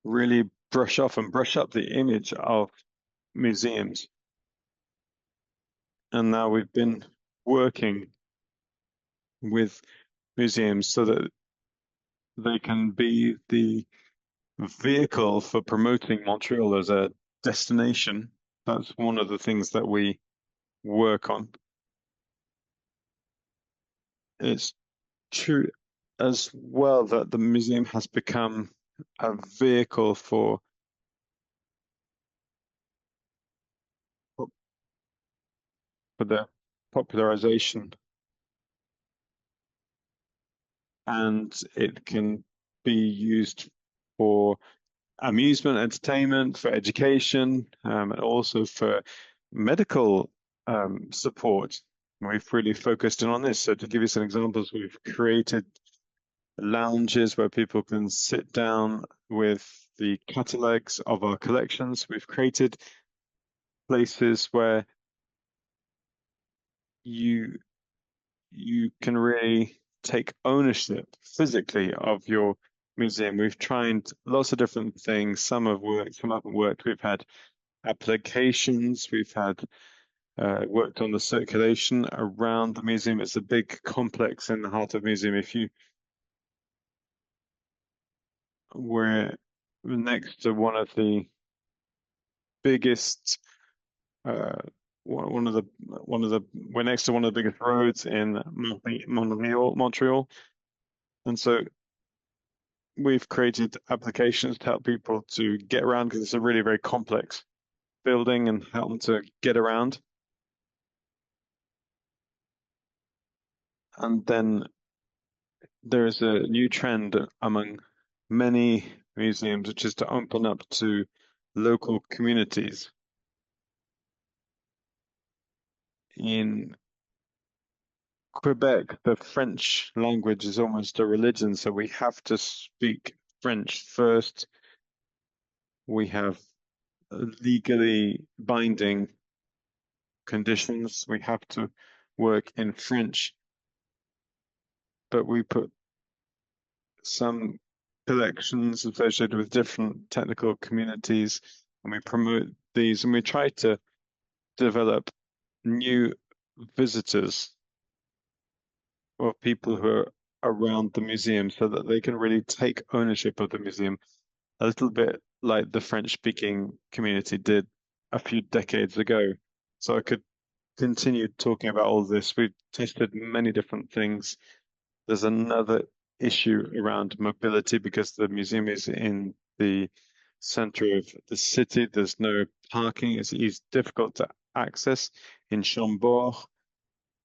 really brush off and brush up the image of museums. And now we've been working with museums so that they can be the vehicle for promoting Montreal as a destination. That's one of the things that we work on. It's true as well that the museum has become a vehicle for the popularization, and it can be used for amusement, entertainment, for education, and also for medical support. We've really focused in on this. So to give you some examples, we've created lounges where people can sit down with the catalogues of our collections. We've created places where you can really take ownership physically of your museum. We've tried lots of different things. Some have worked, some haven't worked. We've had applications, we've had worked on the circulation around the museum. It's a big complex in the heart of the museum. If you were next to one of the biggest we're next to one of the biggest roads in Montreal, and so we've created applications to help people to get around because it's a really very complex building and help them to get around. And then there is a new trend among many museums, which is to open up to local communities. In Quebec, the French language is almost a religion, so we have to speak French first. We have legally binding conditions. We have to work in French, but we put some collections associated with different technical communities, and we promote these, and we try to develop new visitors or people who are around the museum so that they can really take ownership of the museum, a little bit like the French-speaking community did a few decades ago. So I could continue talking about all this. We've tested many different things. There's another issue around mobility because the museum is in the center of the city. There's no parking. It's difficult to access. In Chambord,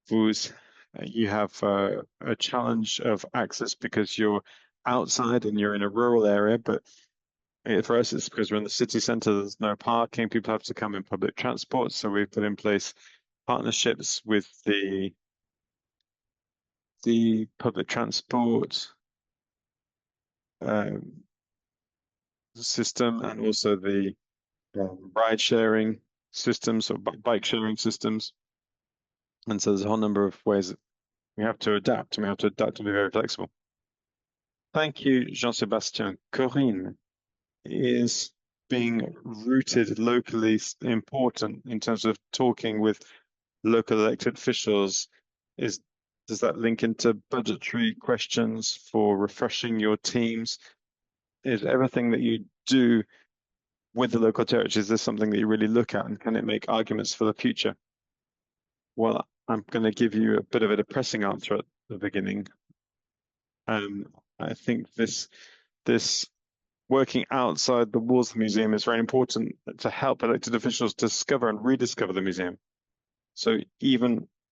you have a challenge of access because you're outside and you're in a rural area, but for us, it's because we're in the city center, there's no parking. People have to come in public transport. So we've put in place partnerships with the public transport system and also the ride sharing systems or bike sharing systems. And so there's a whole number of ways that we have to adapt, and we have to adapt and be very flexible. Thank you, Jean-Sébastien. Corinne, is being rooted locally important in terms of talking with local elected officials? Does that link into budgetary questions for refreshing your teams? Is everything that you do with the local territories, is this something that you really look at, and can it make arguments for the future? Well, I'm going to give you a bit of a depressing answer at the beginning. I think this working outside the walls of the museum is very important to help elected officials discover and rediscover the museum. So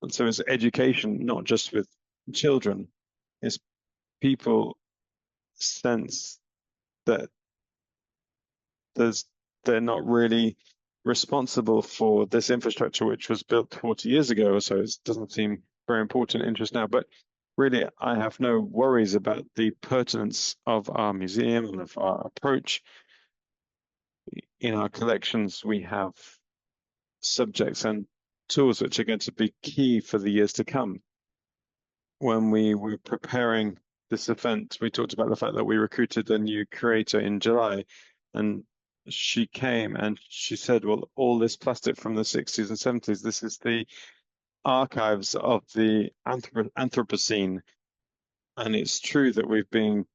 it's education, not just with children, it's people sense that they're not really responsible for this infrastructure, which was built 40 years ago or so. It doesn't seem very important interest now, but really, I have no worries about the pertinence of our museum and of our approach. In our collections, we have subjects and tools which are going to be key for the years to come. When we were preparing this event, we talked about the fact that we recruited a new curator in July, and she came and she said, well, all this plastic from the 60s and 70s, this is the archives of the Anthropocene. And it's true that we've been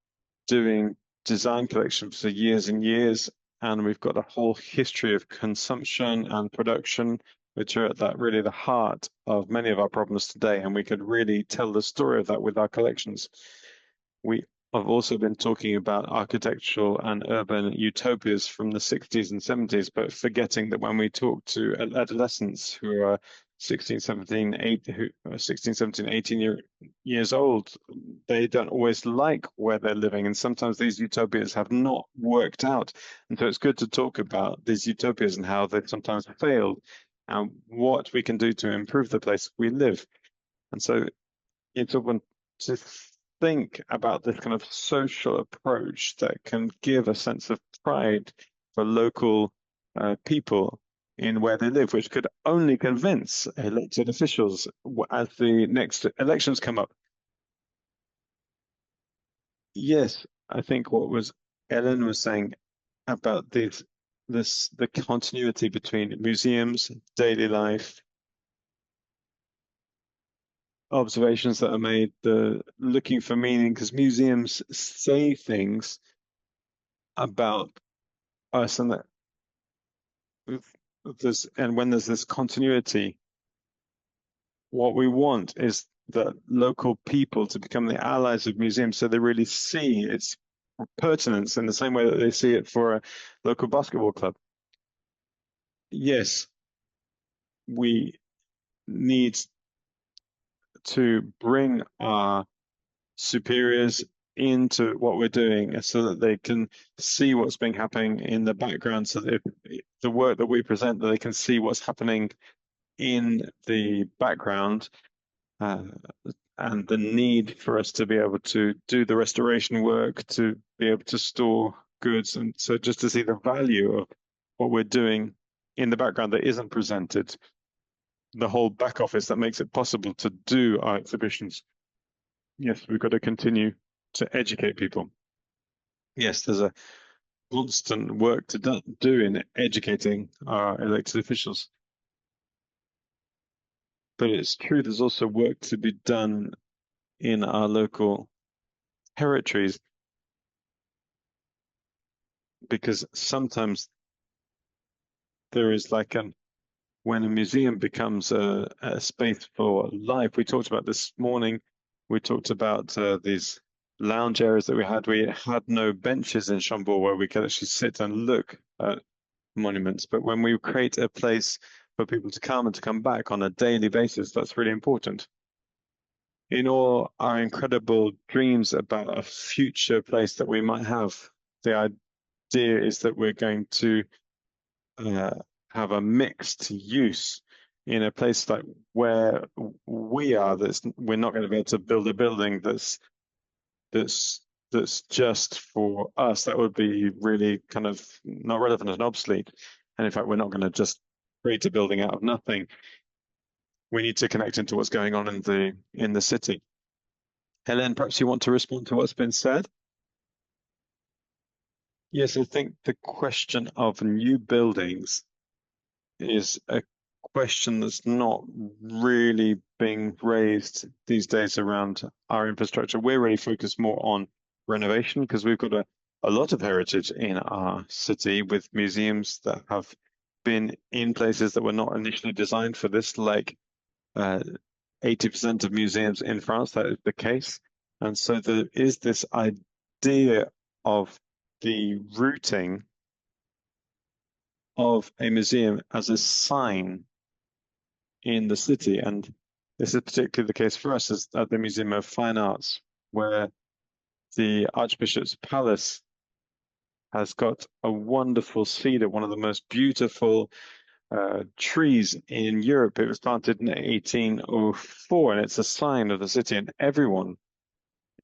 doing design collections for years and years, and we've got a whole history of consumption and production, which are at that really the heart of many of our problems today. And we could really tell the story of that with our collections. We have also been talking about architectural and urban utopias from the 60s and 70s, but forgetting that when we talk to adolescents who are 16, 17, 18 years old, they don't always like where they're living. And sometimes these utopias have not worked out. And so it's good to talk about these utopias and how they've sometimes failed and what we can do to improve the place we live. And so it's open to think about this kind of social approach that can give a sense of pride for local people in where they live, which could only convince elected officials as the next elections come up. Yes, I think what was Hélène was saying about the continuity between museums, daily life, observations that are made, the looking for meaning, because museums say things about us, and that when there's this continuity, what we want is the local people to become the allies of museums, so they really see its pertinence in the same way that they see it for a local basketball club. Yes, we need to bring our superiors into what we're doing so that they can see what's been happening in the background, so that the work that we present, that they can see what's happening in the background, and the need for us to be able to do the restoration work, to be able to store goods, and so just to see the value of what we're doing in the background that isn't presented, the whole back office that makes it possible to do our exhibitions. Yes, we've got to continue to educate people. Yes, there's a constant work to do in educating our elected officials. But it's true, there's also work to be done in our local territories, because sometimes there is when a museum becomes a space for life. We talked about this morning, we talked about these lounge areas that we had. We had no benches in Chambord where we could actually sit and look at monuments. But when we create a place for people to come and to come back on a daily basis, that's really important. In all our incredible dreams about a future place that we might have, the idea is that we're going to have a mixed use in a place like where we are. We're not going to be able to build a building that's just for us. That would be really kind of not relevant and obsolete. And in fact, we're not going to just create a building out of nothing. We need to connect into what's going on in the city. Hélène, perhaps you want to respond to what's been said? Yes, I think the question of new buildings is a question that's not really being raised these days around our infrastructure. We're really focused more on renovation because we've got a lot of heritage in our city with museums that have been in places that were not initially designed for this, like 80% of museums in France, that is the case. And so there is this idea of the routing of a museum as a sign in the city. And this is particularly the case for us at the Museum of Fine Arts, where the Archbishop's Palace has got a wonderful cedar, one of the most beautiful trees in Europe. It was planted in 1804, and it's a sign of the city, and everyone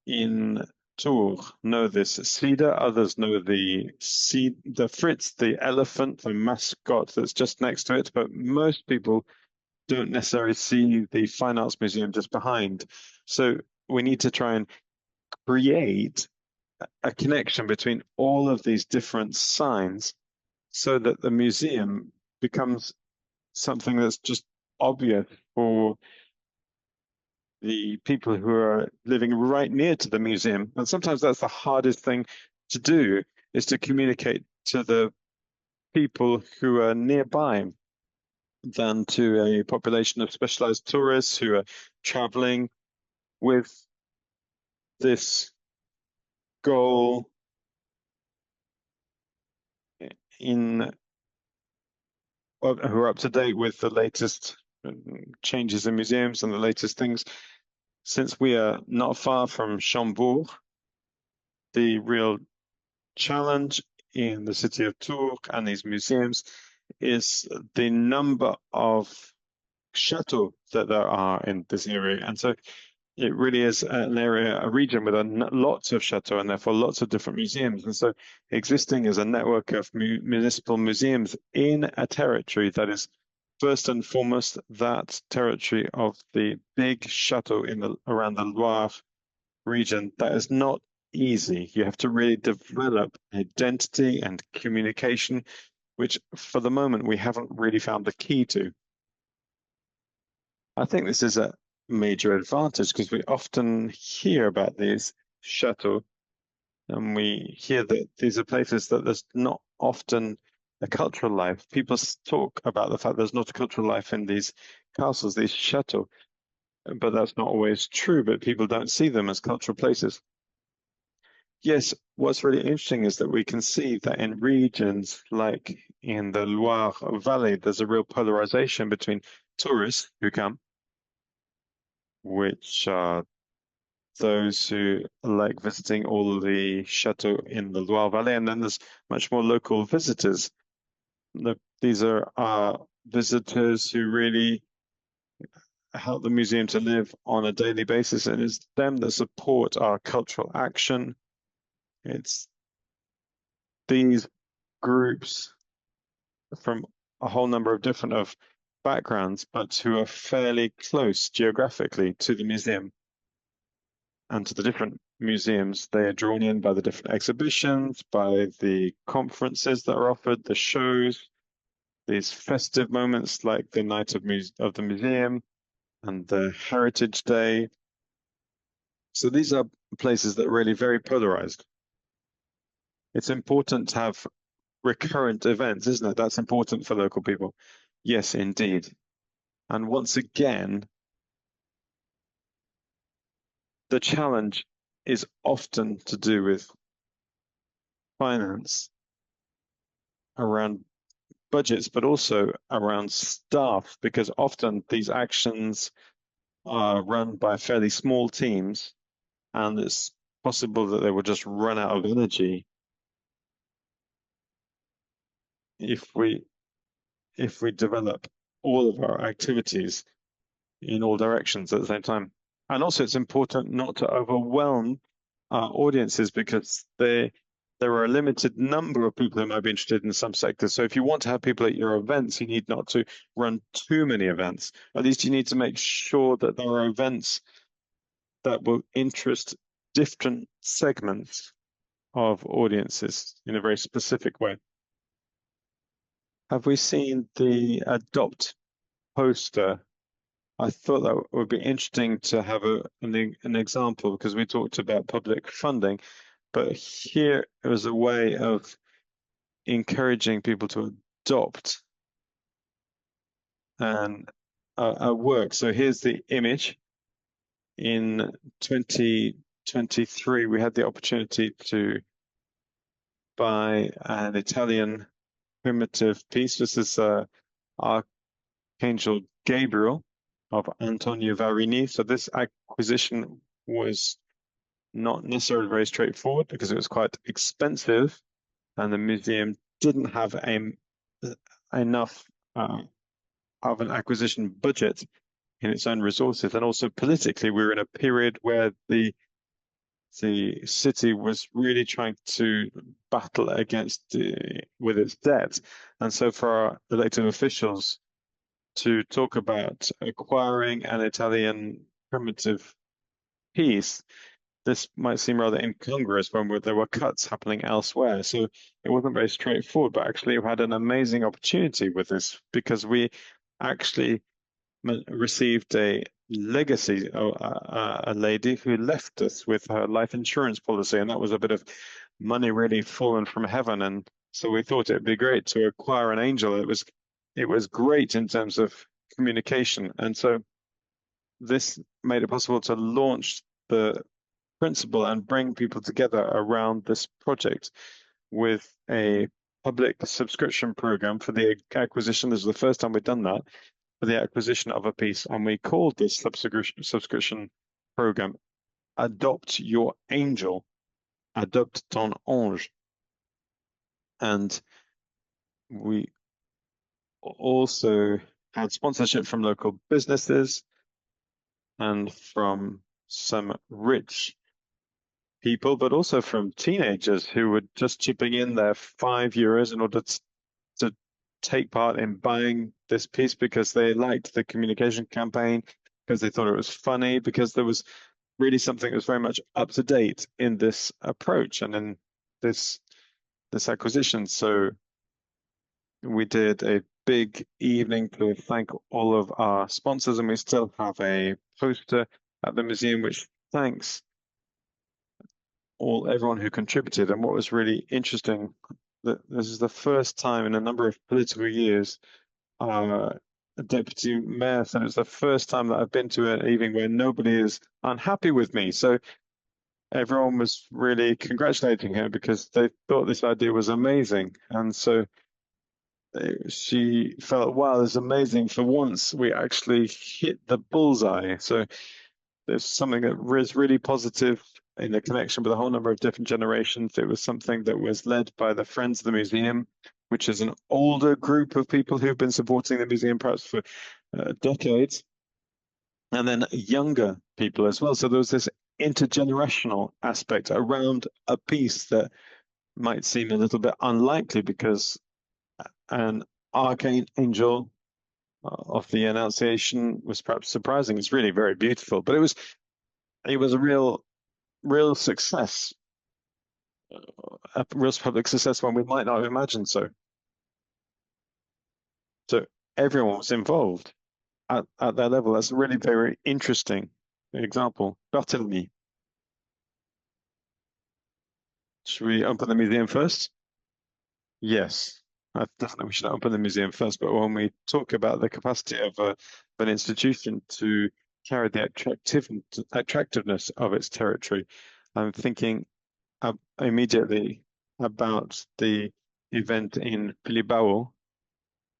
in Tours know this cedar. Others know the Fritz, the elephant, the mascot that's just next to it, but most people don't necessarily see the Fine Arts Museum just behind. So we need to try and create a connection between all of these different signs so that the museum becomes something that's just obvious for the people who are living right near to the museum. And sometimes that's the hardest thing to do, is to communicate to the people who are nearby than to a population of specialized tourists who are traveling with this goal who are up to date with the latest changes in museums and the latest things. Since we are not far from Chambord, the real challenge in the city of Tours and these museums is the number of chateaux that there are in this area. And so it really is an area, a region with lots of chateaux and therefore lots of different museums. And so existing as a network of municipal museums in a territory that is first and foremost that territory of the big chateau around the Loire region, that is not easy. You have to really develop identity and communication, which for the moment we haven't really found the key to. I think this is a major advantage because we often hear about these chateaux and we hear that these are places that there's not often a cultural life. People talk about the fact there's not a cultural life in these castles, these chateaux, but that's not always true, but people don't see them as cultural places. Yes, what's really interesting is that we can see that in regions like in the Loire Valley, there's a real polarization between tourists who come, which are those who like visiting all the chateaux in the Loire Valley, and then there's much more local visitors. These are visitors who really help the museum to live on a daily basis, and it's them that support our cultural action. It's these groups from a whole number of different backgrounds, but who are fairly close geographically to the museum and to the different museums. They are drawn in by the different exhibitions, by the conferences that are offered, the shows, these festive moments like the night of the museum and the Heritage Day. So these are places that are really very polarized. It's important to have recurrent events, isn't it? That's important for local people. Yes, indeed. And once again, the challenge is often to do with finance around budgets, but also around staff, because often these actions are run by fairly small teams, and it's possible that they will just run out of energy if we develop all of our activities in all directions at the same time. And also it's important not to overwhelm our audiences because there are a limited number of people who might be interested in some sectors. So if you want to have people at your events, you need not to run too many events. At least you need to make sure that there are events that will interest different segments of audiences in a very specific way. Have we seen the Adopt poster? I thought that would be interesting to have an example because we talked about public funding, but here it was a way of encouraging people to adopt a work. So here's the image. In 2023, we had the opportunity to buy an Italian primitive piece. This is Archangel Gabriel of Antonio Varini. So this acquisition was not necessarily very straightforward because it was quite expensive and the museum didn't have enough of an acquisition budget in its own resources. And also politically, we were in a period where the city was really trying to battle with its debt. And so for our elected officials to talk about acquiring an Italian primitive piece, this might seem rather incongruous when there were cuts happening elsewhere. So it wasn't very straightforward, but actually we had an amazing opportunity with this because we actually received a legacy, a lady who left us with her life insurance policy, and that was a bit of money really fallen from heaven. And so we thought it'd be great to acquire an angel. It was great in terms of communication, and so this made it possible to launch the principle and bring people together around this project with a public subscription program for the acquisition. This is the first time we've done that, for the acquisition of a piece, and we called this subscription program Adopt Your Angel, Adopt Ton Ange. And we also had sponsorship from local businesses and from some rich people, but also from teenagers who were just chipping in their €5 in order to take part in buying this piece because they liked the communication campaign, because they thought it was funny, because there was really something that was very much up to date in this approach and in this acquisition. So we did a big evening to thank all of our sponsors, and we still have a poster at the museum which thanks everyone who contributed. And what was really interesting, that this is the first time in a number of political years, a deputy mayor said it's the first time that I've been to an evening where nobody is unhappy with me. So everyone was really congratulating her because they thought this idea was amazing. And so she felt, wow, this is amazing. For once, we actually hit the bullseye. So there's something that was really positive in the connection with a whole number of different generations. It was something that was led by the Friends of the Museum, which is an older group of people who've been supporting the museum perhaps for decades, and then younger people as well. So there was this intergenerational aspect around a piece that might seem a little bit unlikely because an archangel of the Annunciation was perhaps surprising. It's really very beautiful, but it was a real success, a real public success when we might not have imagined so. So everyone was involved at that level. That's a really very interesting example. Barthélémy. Should we open the museum first? Yes, definitely we should open the museum first. But when we talk about the capacity of an institution to carry the attractiveness of its territory, I'm thinking immediately about the event in Bilbao,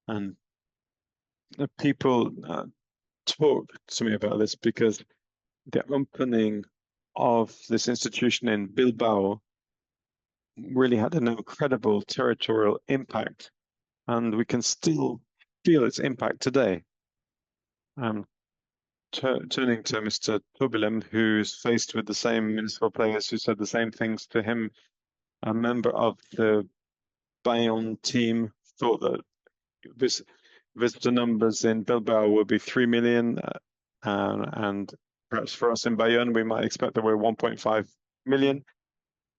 and people talk to me about this because the opening of this institution in Bilbao really had an incredible territorial impact, and we can still feel its impact today. Turning to Mr. Toubilem, who's faced with the same municipal players who said the same things to him, a member of the Bayonne team thought that visitor numbers in Bilbao will be 3 million, and perhaps for us in Bayonne, we might expect that we're 1.5 million.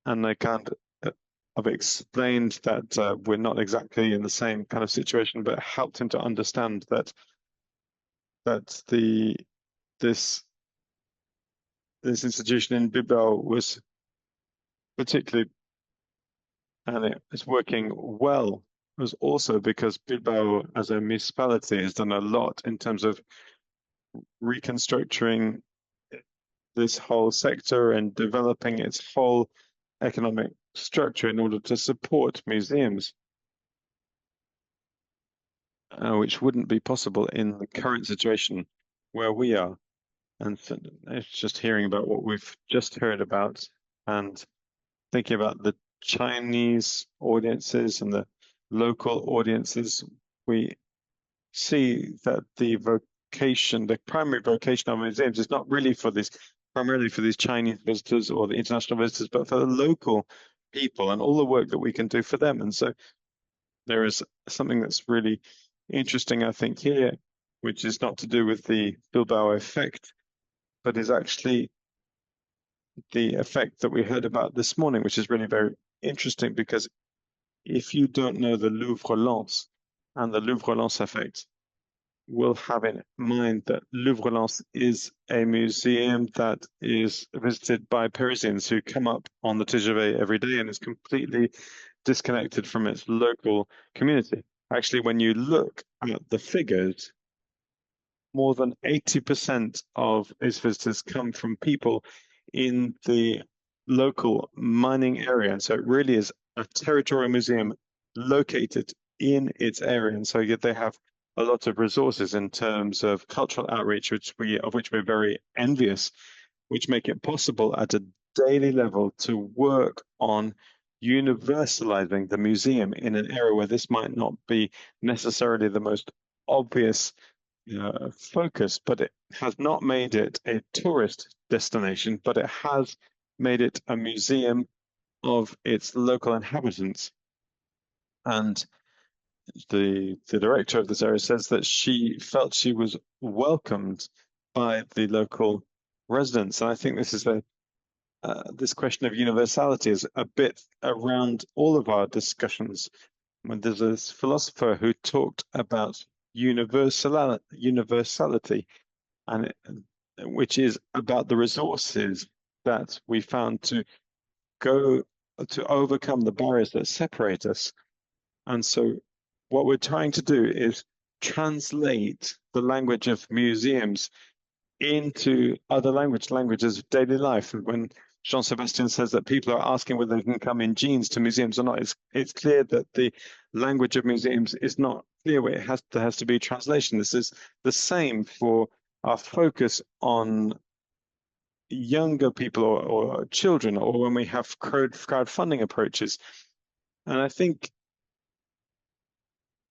And I can't have explained that we're not exactly in the same kind of situation, but helped him to understand that this institution in Bilbao was particularly, and it is working well, was also because Bilbao as a municipality has done a lot in terms of reconstructing this whole sector and developing its whole economic structure in order to support museums, which wouldn't be possible in the current situation where we are. And so it's just hearing about what we've just heard about and thinking about the Chinese audiences and the local audiences, we see that the primary vocation of museums is not really primarily for these Chinese visitors or the international visitors, but for the local people and all the work that we can do for them. And so there is something that's really interesting, I think, here, which is not to do with the Bilbao effect, but is actually the effect that we heard about this morning, which is really very interesting, because if you don't know the Louvre Lens and the Louvre Lens effect, will have in mind that Louvre-Lens is a museum that is visited by Parisians who come up on the TGV every day and is completely disconnected from its local community. Actually, when you look at the figures, more than 80% of its visitors come from people in the local mining area. And so it really is a territorial museum located in its area. And so they have a lot of resources in terms of cultural outreach, of which we're very envious, which make it possible at a daily level to work on universalizing the museum in an area where this might not be necessarily the most obvious focus, but it has not made it a tourist destination, but it has made it a museum of its local inhabitants. And the director of this area says that she felt she was welcomed by the local residents. And I think this is this question of universality is a bit around all of our discussions. When there's a philosopher who talked about universality, and which is about the resources that we found to overcome the barriers that separate us. And so what we're trying to do is translate the language of museums into other languages of daily life. And when Jean-Sébastien says that people are asking whether they can come in jeans to museums or not, it's clear that the language of museums is not clear. It has to be translation. This is the same for our focus on younger people or children, or when we have crowdfunding approaches. And I think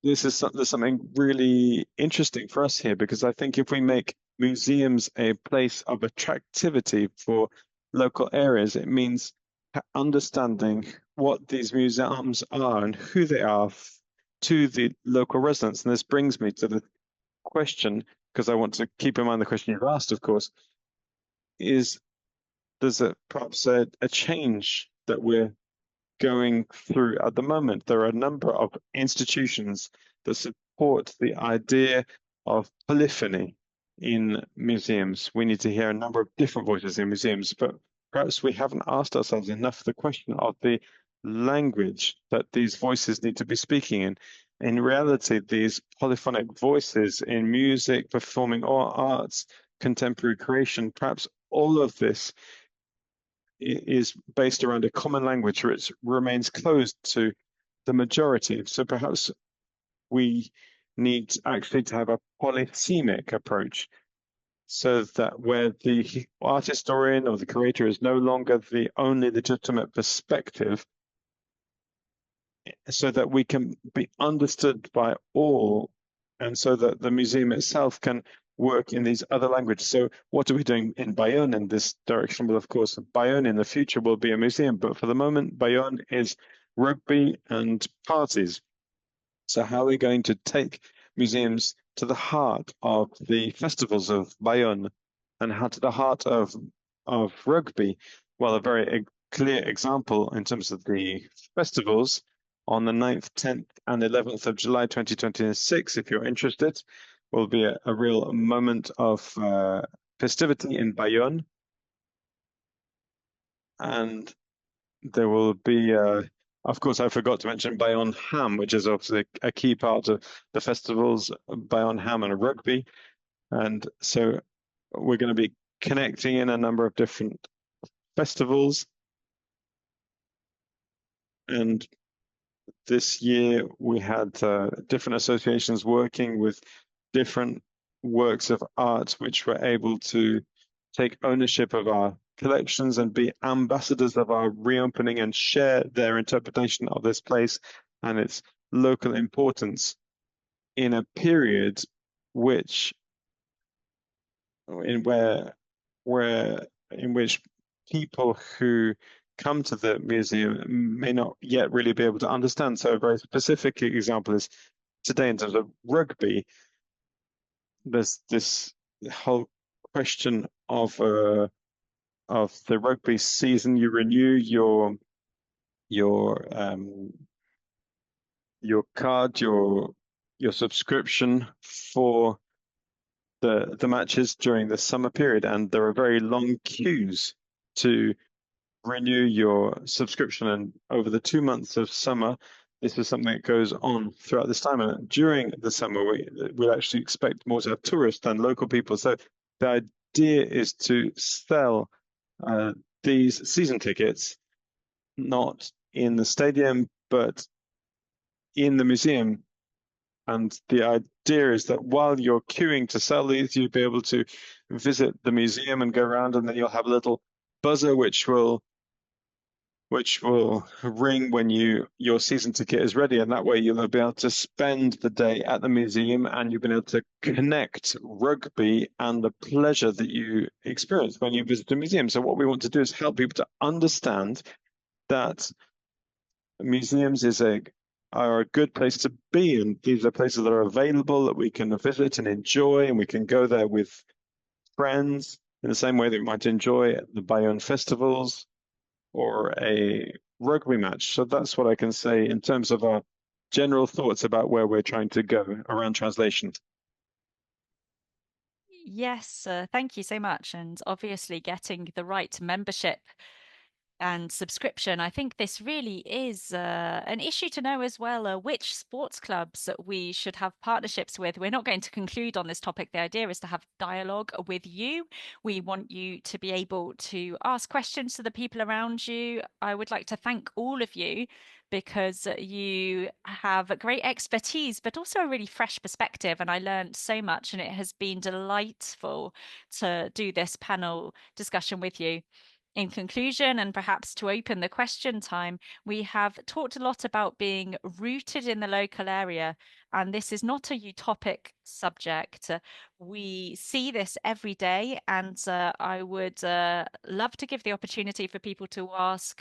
there's something really interesting for us here, because I think if we make museums a place of attractivity for local areas, it means understanding what these museums are and who they are to the local residents. And this brings me to the question, because I want to keep in mind the question you've asked, of course, is there's perhaps a change that we're going through at the moment. There are a number of institutions that support the idea of polyphony in museums. We need to hear a number of different voices in museums, but perhaps we haven't asked ourselves enough the question of the language that these voices need to be speaking in. In reality, these polyphonic voices in music, performing arts, contemporary creation, perhaps all of this is based around a common language which remains closed to the majority. So perhaps we need actually to have a polysemic approach, so that where the art historian or the curator is no longer the only legitimate perspective, so that we can be understood by all, and so that the museum itself can work in these other languages. So what are we doing in Bayonne in this direction? Well, of course, Bayonne in the future will be a museum, but for the moment, Bayonne is rugby and parties. So how are we going to take museums to the heart of the festivals of Bayonne and to the heart of rugby? Well, a very clear example in terms of the festivals on the 9th, 10th and 11th of July 2026, if you're interested, will be a real moment of festivity in Bayonne. And there will be, of course, I forgot to mention Bayonne Ham, which is obviously a key part of the festivals, Bayonne Ham and rugby. And so we're going to be connecting in a number of different festivals. And this year we had different associations working with different works of art, which were able to take ownership of our collections and be ambassadors of our reopening and share their interpretation of this place and its local importance in a period in which people who come to the museum may not yet really be able to understand. So a very specific example is today in terms of rugby. There's this whole question of the rugby season. You renew your card, your subscription for the matches during the summer period, and there are very long queues to renew your subscription. And over the 2 months of summer, this is something that goes on throughout this time. And during the summer, we actually expect more to have tourists than local people. So the idea is to sell these season tickets, not in the stadium, but in the museum. And the idea is that while you're queuing to sell these, you'll be able to visit the museum and go around, and then you'll have a little buzzer which will ring when your season ticket is ready, and that way you'll be able to spend the day at the museum, and you'll be able to connect rugby and the pleasure that you experience when you visit the museum. So what we want to do is help people to understand that museums are a good place to be, and these are places that are available that we can visit and enjoy, and we can go there with friends in the same way that we might enjoy the Bayonne festivals or a rugby match. So that's what I can say in terms of our general thoughts about where we're trying to go around translation. Yes, thank you so much. And obviously getting the right membership and subscription. I think this really is an issue to know as well, which sports clubs we should have partnerships with. We're not going to conclude on this topic. The idea is to have dialogue with you. We want you to be able to ask questions to the people around you. I would like to thank all of you because you have great expertise, but also a really fresh perspective. And I learned so much, and it has been delightful to do this panel discussion with you. In conclusion, and perhaps to open the question time, we have talked a lot about being rooted in the local area, and this is not a utopic subject. We see this every day, and I would love to give the opportunity for people to ask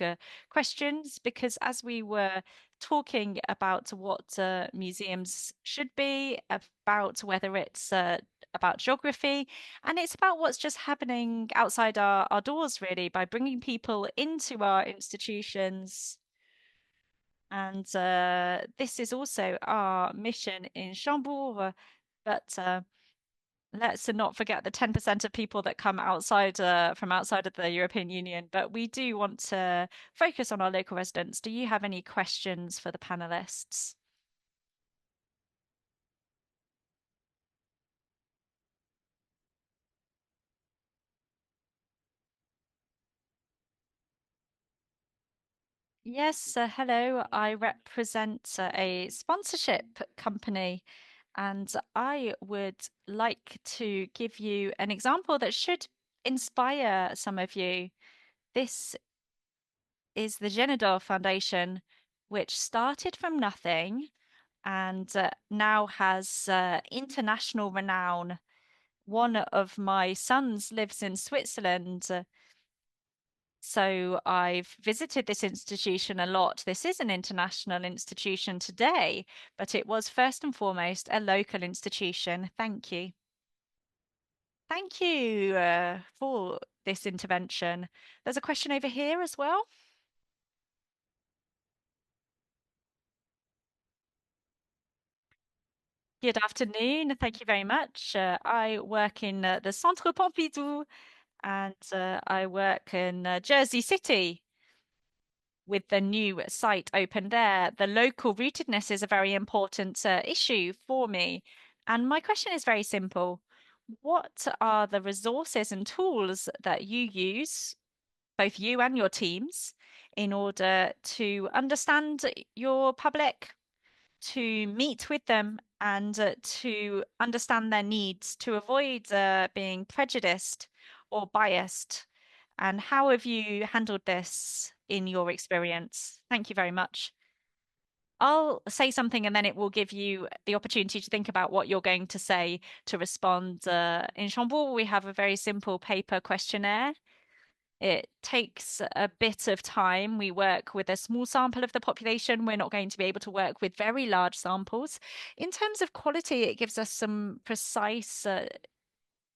questions, because as we were talking about what museums should be, about whether it's about geography, and it's about what's just happening outside our doors, really, by bringing people into our institutions. And this is also our mission in Chambord. But let's not forget the 10% of people that come outside from outside of the European Union. But we do want to focus on our local residents. Do you have any questions for the panelists? Yes, hello. I represent a sponsorship company, and I would like to give you an example that should inspire some of you. This is the Genador Foundation, which started from nothing and now has international renown. One of my sons lives in Switzerland. So I've visited this institution a lot. This is an international institution today, but it was first and foremost a local institution. Thank you. Thank you for this intervention. There's a question over here as well. Good afternoon. Thank you very much. I work in the Centre Pompidou, and I work in Jersey City with the new site open there. The local rootedness is a very important issue for me. And my question is very simple. What are the resources and tools that you use, both you and your teams, in order to understand your public, to meet with them, and to understand their needs, to avoid being prejudiced or biased? And how have you handled this in your experience? Thank you very much. I'll say something and then it will give you the opportunity to think about what you're going to say to respond. In Chambord, we have a very simple paper questionnaire. It takes a bit of time. We work with a small sample of the population. We're not going to be able to work with very large samples. In terms of quality, it gives us some precise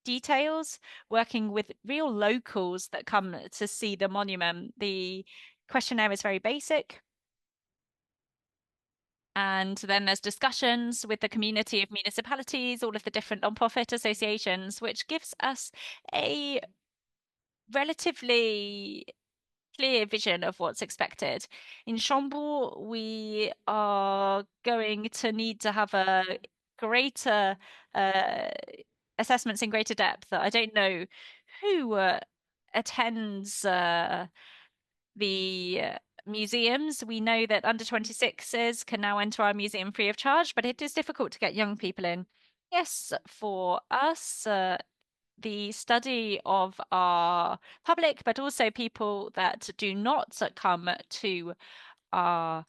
details, working with real locals that come to see the monument. The questionnaire is very basic, And then there's discussions with the community of municipalities, all of the different nonprofit associations, which gives us a relatively clear vision of what's expected. In Chambord, we are going to need to have a greater assessments in greater depth. I don't know who attends the museums. We know that under 26s can now enter our museum free of charge, but it is difficult to get young people in. Yes, for us, the study of our public, but also people that do not come to our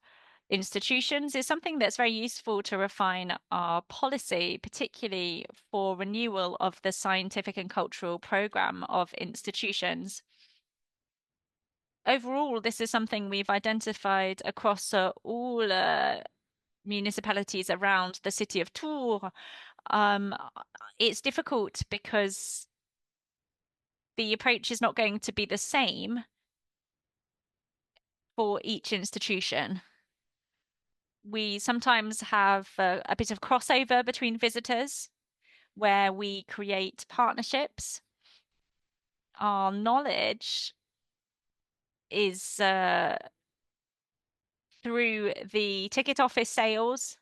institutions is something that's very useful to refine our policy, particularly for renewal of the scientific and cultural program of institutions. Overall, this is something we've identified across all municipalities around the city of Tours. It's difficult because the approach is not going to be the same for each institution. We sometimes have a bit of crossover between visitors where we create partnerships. Our knowledge is through the ticket office sales.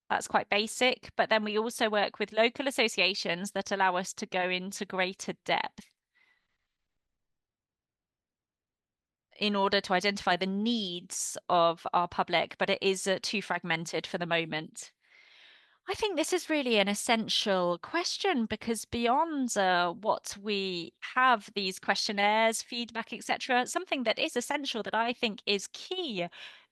That's quite basic, but then we also work with local associations that allow us to go into greater depth in order to identify the needs of our public, but it is too fragmented for the moment. I think this is really an essential question because beyond what we have, these questionnaires, feedback, etc., something that is essential that I think is key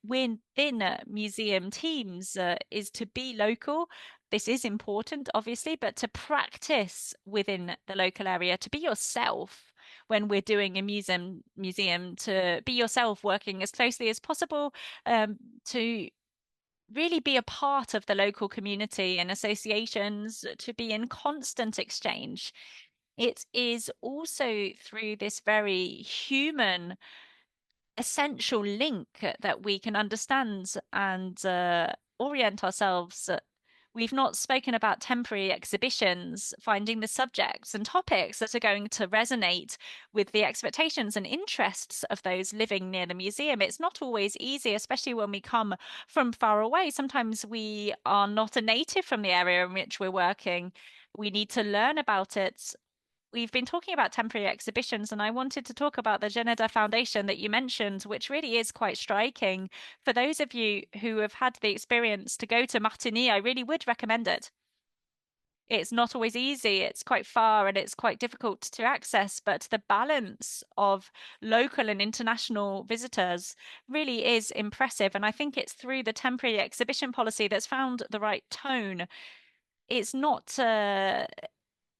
within museum teams is to be local. This is important, obviously, but to practice within the local area, to be yourself when we're doing a museum, to be yourself, working as closely as possible, to really be a part of the local community and associations, to be in constant exchange. It is also through this very human, essential link that we can understand and orient ourselves. We've not spoken about temporary exhibitions, finding the subjects and topics that are going to resonate with the expectations and interests of those living near the museum. It's not always easy, especially when we come from far away. Sometimes we are not a native from the area in which we're working. We need to learn about it. We've been talking about temporary exhibitions, and I wanted to talk about the Geneda Foundation that you mentioned, which really is quite striking. For those of you who have had the experience to go to Martigny, I really would recommend it. It's not always easy, it's quite far and it's quite difficult to access, but the balance of local and international visitors really is impressive. And I think it's through the temporary exhibition policy that's found the right tone. It's not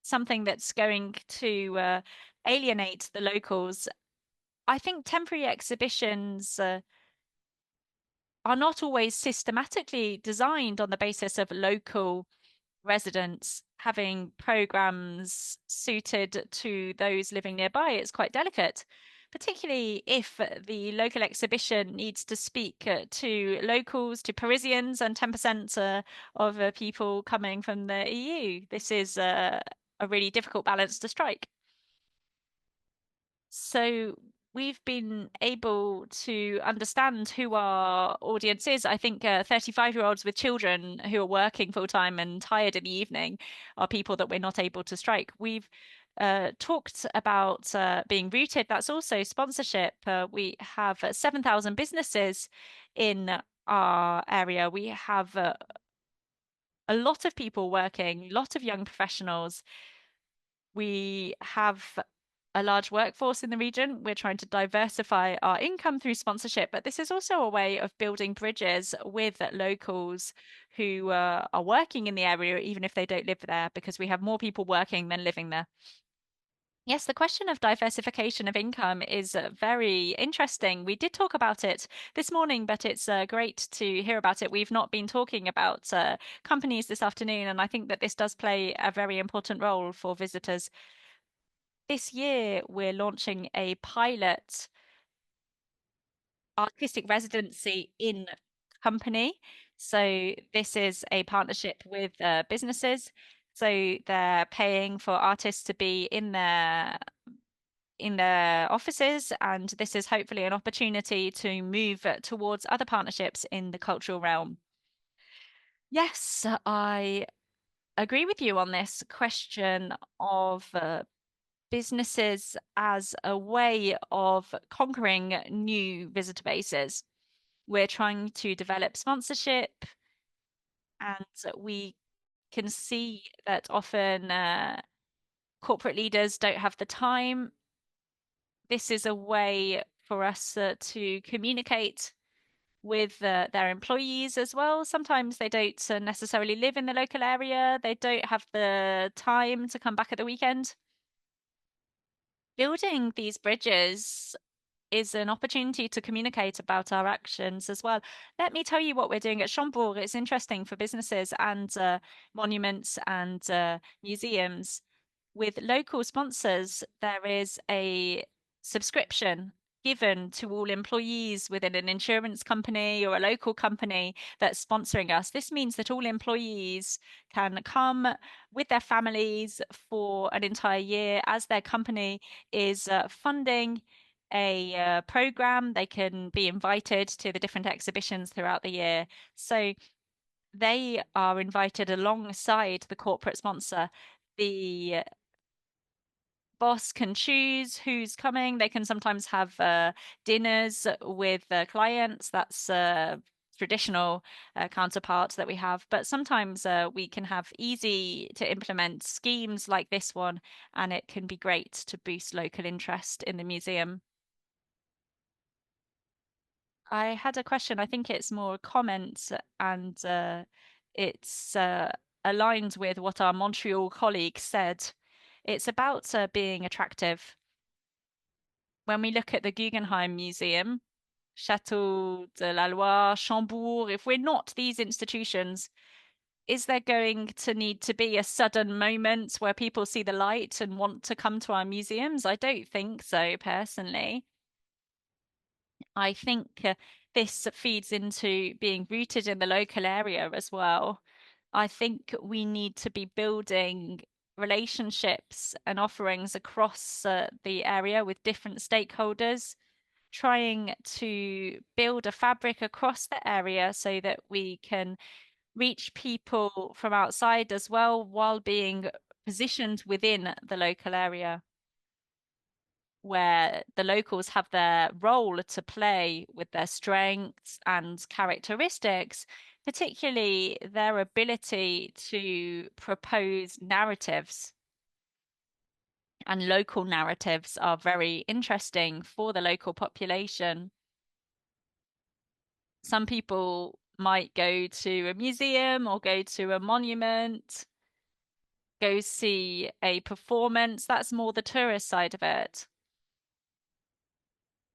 something that's going to alienate the locals. I think temporary exhibitions are not always systematically designed on the basis of local residents having programs suited to those living nearby. It's quite delicate, particularly if the local exhibition needs to speak to locals, to Parisians, and 10% of people coming from the EU. This is a really difficult balance to strike. So we've been able to understand who our audience is. I think 35-year-olds with children who are working full time and tired in the evening are people that we're not able to strike. We've talked about being rooted. That's also sponsorship. We have 7,000 businesses in our area. We have a lot of people working, a lot of young professionals. We have a large workforce in the region. We're trying to diversify our income through sponsorship, but this is also a way of building bridges with locals who are working in the area, even if they don't live there, because we have more people working than living there. Yes, the question of diversification of income is very interesting. We did talk about it this morning, but it's great to hear about it. We've not been talking about companies this afternoon, and I think that this does play a very important role for visitors. This year, we're launching a pilot artistic residency in company. So this is a partnership with businesses. So they're paying for artists to be in their offices, and this is hopefully an opportunity to move towards other partnerships in the cultural realm. Yes, I agree with you on this question of businesses as a way of conquering new visitor bases. We're trying to develop sponsorship, and we can see that often corporate leaders don't have the time. This is a way for us to communicate with their employees as well. Sometimes they don't necessarily live in the local area. They don't have the time to come back at the weekend. Building these bridges is an opportunity to communicate about our actions as well. Let me tell you what we're doing at Chambord. It's interesting for businesses and monuments and museums. With local sponsors, there is a subscription given to all employees within an insurance company or a local company that's sponsoring us. This means that all employees can come with their families for an entire year as their company is funding a program. They can be invited to the different exhibitions throughout the year. So they are invited alongside the corporate sponsor. The boss can choose who's coming. They can sometimes have dinners with clients. That's a traditional counterpart that we have. But sometimes we can have easy to implement schemes like this one, and it can be great to boost local interest in the museum. I had a question. I think it's more a comment, and it's aligned with what our Montreal colleague said. It's about being attractive. When we look at the Guggenheim Museum, Chateau de la Loire, Chambord, if we're not these institutions, is there going to need to be a sudden moment where people see the light and want to come to our museums? I don't think so, personally. I think this feeds into being rooted in the local area as well. I think we need to be building relationships and offerings across the area with different stakeholders, trying to build a fabric across the area so that we can reach people from outside as well while being positioned within the local area, where the locals have their role to play with their strengths and characteristics, particularly their ability to propose narratives. And local narratives are very interesting for the local population. Some people might go to a museum or go to a monument, go see a performance. That's more the tourist side of it.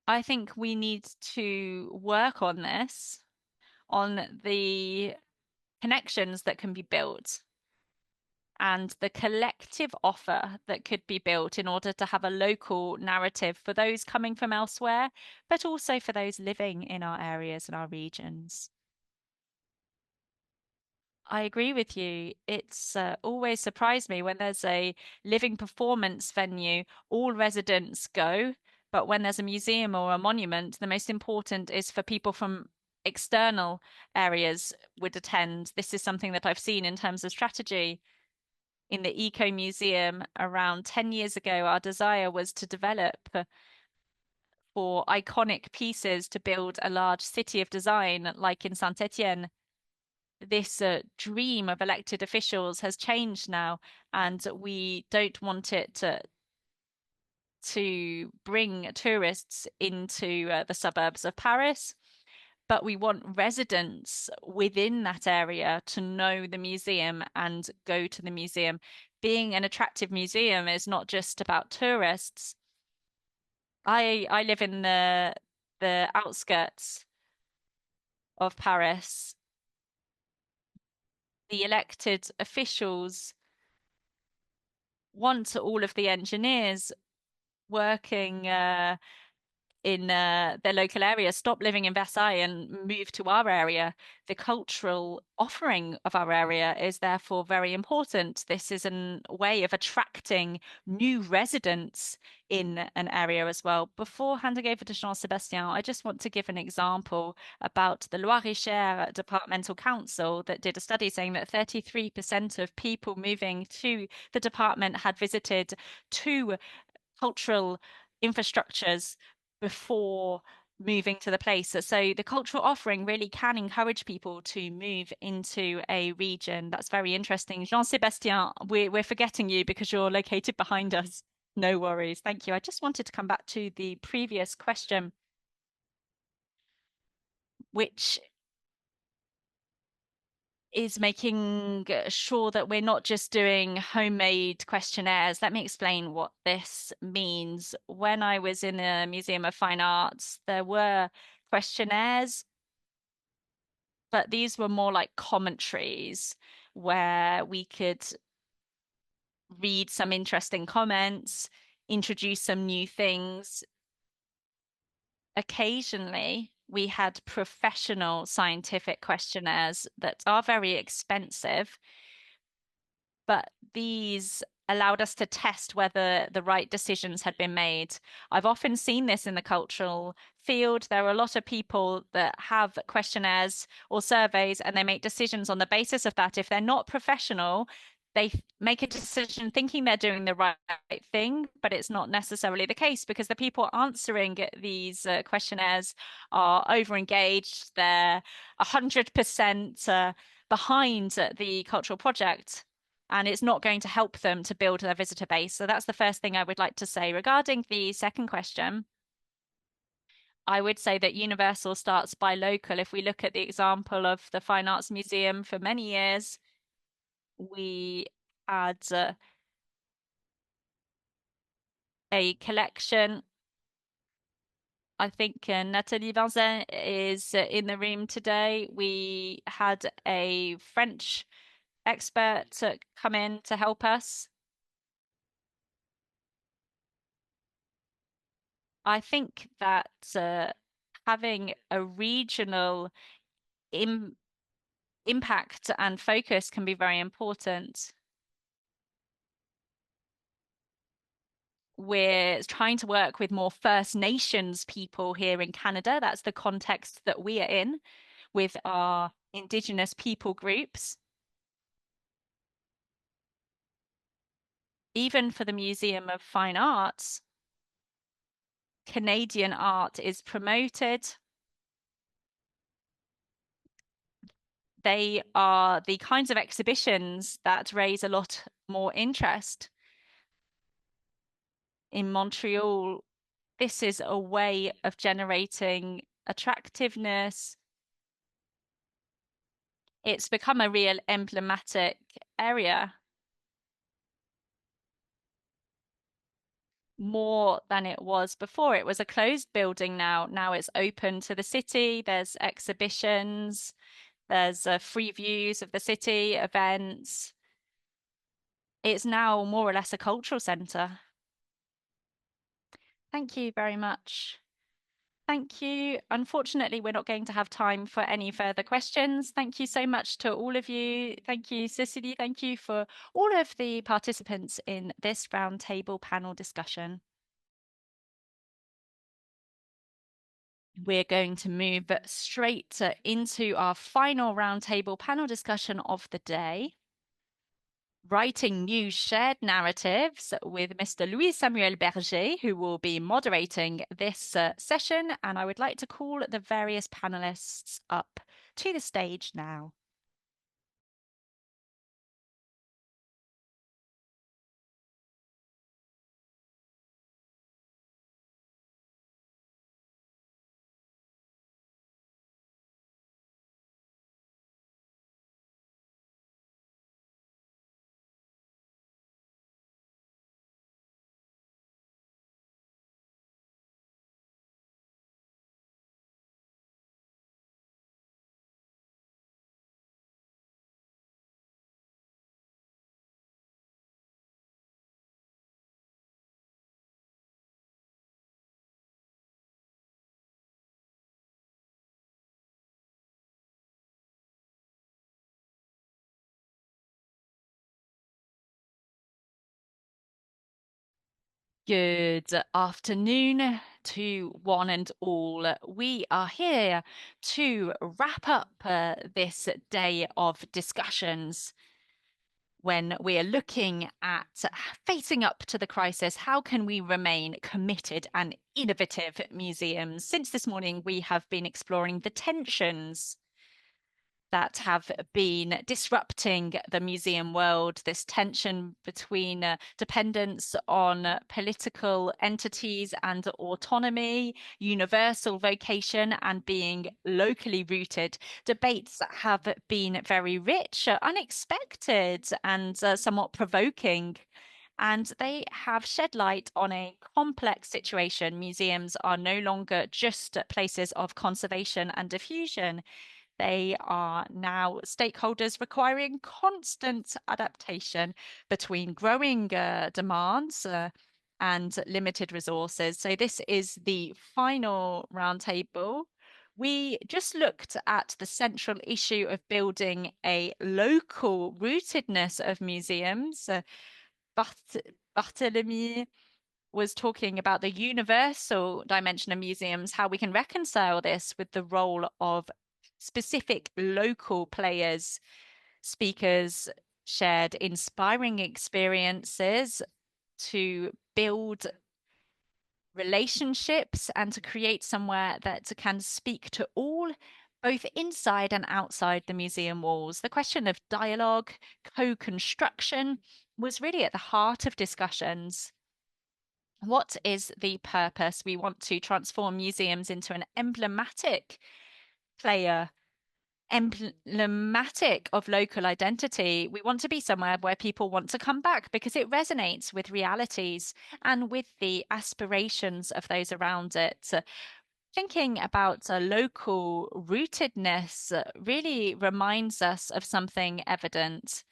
I think we need to work on this, on the connections that can be built and the collective offer that could be built in order to have a local narrative for those coming from elsewhere, but also for those living in our areas and our regions. I agree with you. It's always surprised me when there's a living performance venue, all residents go, but when there's a museum or a monument, the most important is for people from external areas would attend. This is something that I've seen in terms of strategy. In the Eco Museum around 10 years ago, our desire was to develop for iconic pieces to build a large city of design like in Saint-Etienne. This dream of elected officials has changed now, and we don't want it to bring tourists into the suburbs of Paris, but we want residents within that area to know the museum and go to the museum. Being an attractive museum is not just about tourists. I live in the outskirts of Paris. The elected officials want all of the engineers working in their local area stop living in Versailles and move to our area. The cultural offering of our area is therefore very important. This is a way of attracting new residents in an area as well. Before handing over to Jean-Sébastien, I just want to give an example about the Loir-et-Cher Departmental Council that did a study saying that 33% of people moving to the department had visited two cultural infrastructures before moving to the place. So the cultural offering really can encourage people to move into a region. That's very interesting. Jean-Sébastien, we're forgetting you because you're located behind us. No worries. Thank you. I just wanted to come back to the previous question, which is making sure that we're not just doing homemade questionnaires. Let me explain what this means. When I was in a Museum of Fine Arts, there were questionnaires, but these were more like commentaries where we could read some interesting comments, introduce some new things. Occasionally, we had professional scientific questionnaires that are very expensive, but these allowed us to test whether the right decisions had been made. I've often seen this in the cultural field. There are a lot of people that have questionnaires or surveys and they make decisions on the basis of that. If they're not professional, they make a decision thinking they're doing the right thing, but it's not necessarily the case because the people answering these questionnaires are overengaged. They're 100% behind the cultural project, and it's not going to help them to build their visitor base. So that's the first thing I would like to say. Regarding the second question, I would say that universal starts by local. If we look at the example of the Fine Arts Museum, for many years, we had a collection. I think Nathalie Vincent is in the room today. We had a French expert come in to help us. I think that having a regional impact and focus can be very important. We're trying to work with more First Nations people here in Canada. That's the context that we are in with our Indigenous people groups. Even for the Museum of Fine Arts, Canadian art is promoted. They are the kinds of exhibitions that raise a lot more interest. In Montreal, this is a way of generating attractiveness. It's become a real emblematic area, more than it was before. It was a closed building now. Now it's open to the city. There's exhibitions, there's free views of the city, events. It's now more or less a cultural centre. Thank you very much. Thank you. Unfortunately, we're not going to have time for any further questions. Thank you so much to all of you. Thank you, Cécilie. Thank you for all of the participants in this roundtable panel discussion. We're going to move straight into our final roundtable panel discussion of the day. Writing new shared narratives with Mr. Louis-Samuel Berger, who will be moderating this session. And I would like to call the various panelists up to the stage now. Good afternoon to one and all. We are here to wrap up this day of discussions when we are looking at facing up to the crisis. How can we remain committed and innovative museums? Since this morning, we have been exploring the tensions that have been disrupting the museum world, this tension between dependence on political entities and autonomy, universal vocation, and being locally rooted. Debates that have been very rich, unexpected, and somewhat provoking. And they have shed light on a complex situation. Museums are no longer just places of conservation and diffusion. They are now stakeholders requiring constant adaptation between growing demands and limited resources. So this is the final roundtable. We just looked at the central issue of building a local rootedness of museums. Barthélémy was talking about the universal dimension of museums, how we can reconcile this with the role of specific local players. Speakers shared inspiring experiences to build relationships and to create somewhere that can speak to all, both inside and outside the museum walls. The question of dialogue, co-construction was really at the heart of discussions. What is the purpose? We want to transform museums into an emblematic player, emblematic of local identity. We want to be somewhere where people want to come back because it resonates with realities and with the aspirations of those around it. Thinking about local rootedness really reminds us of something evident.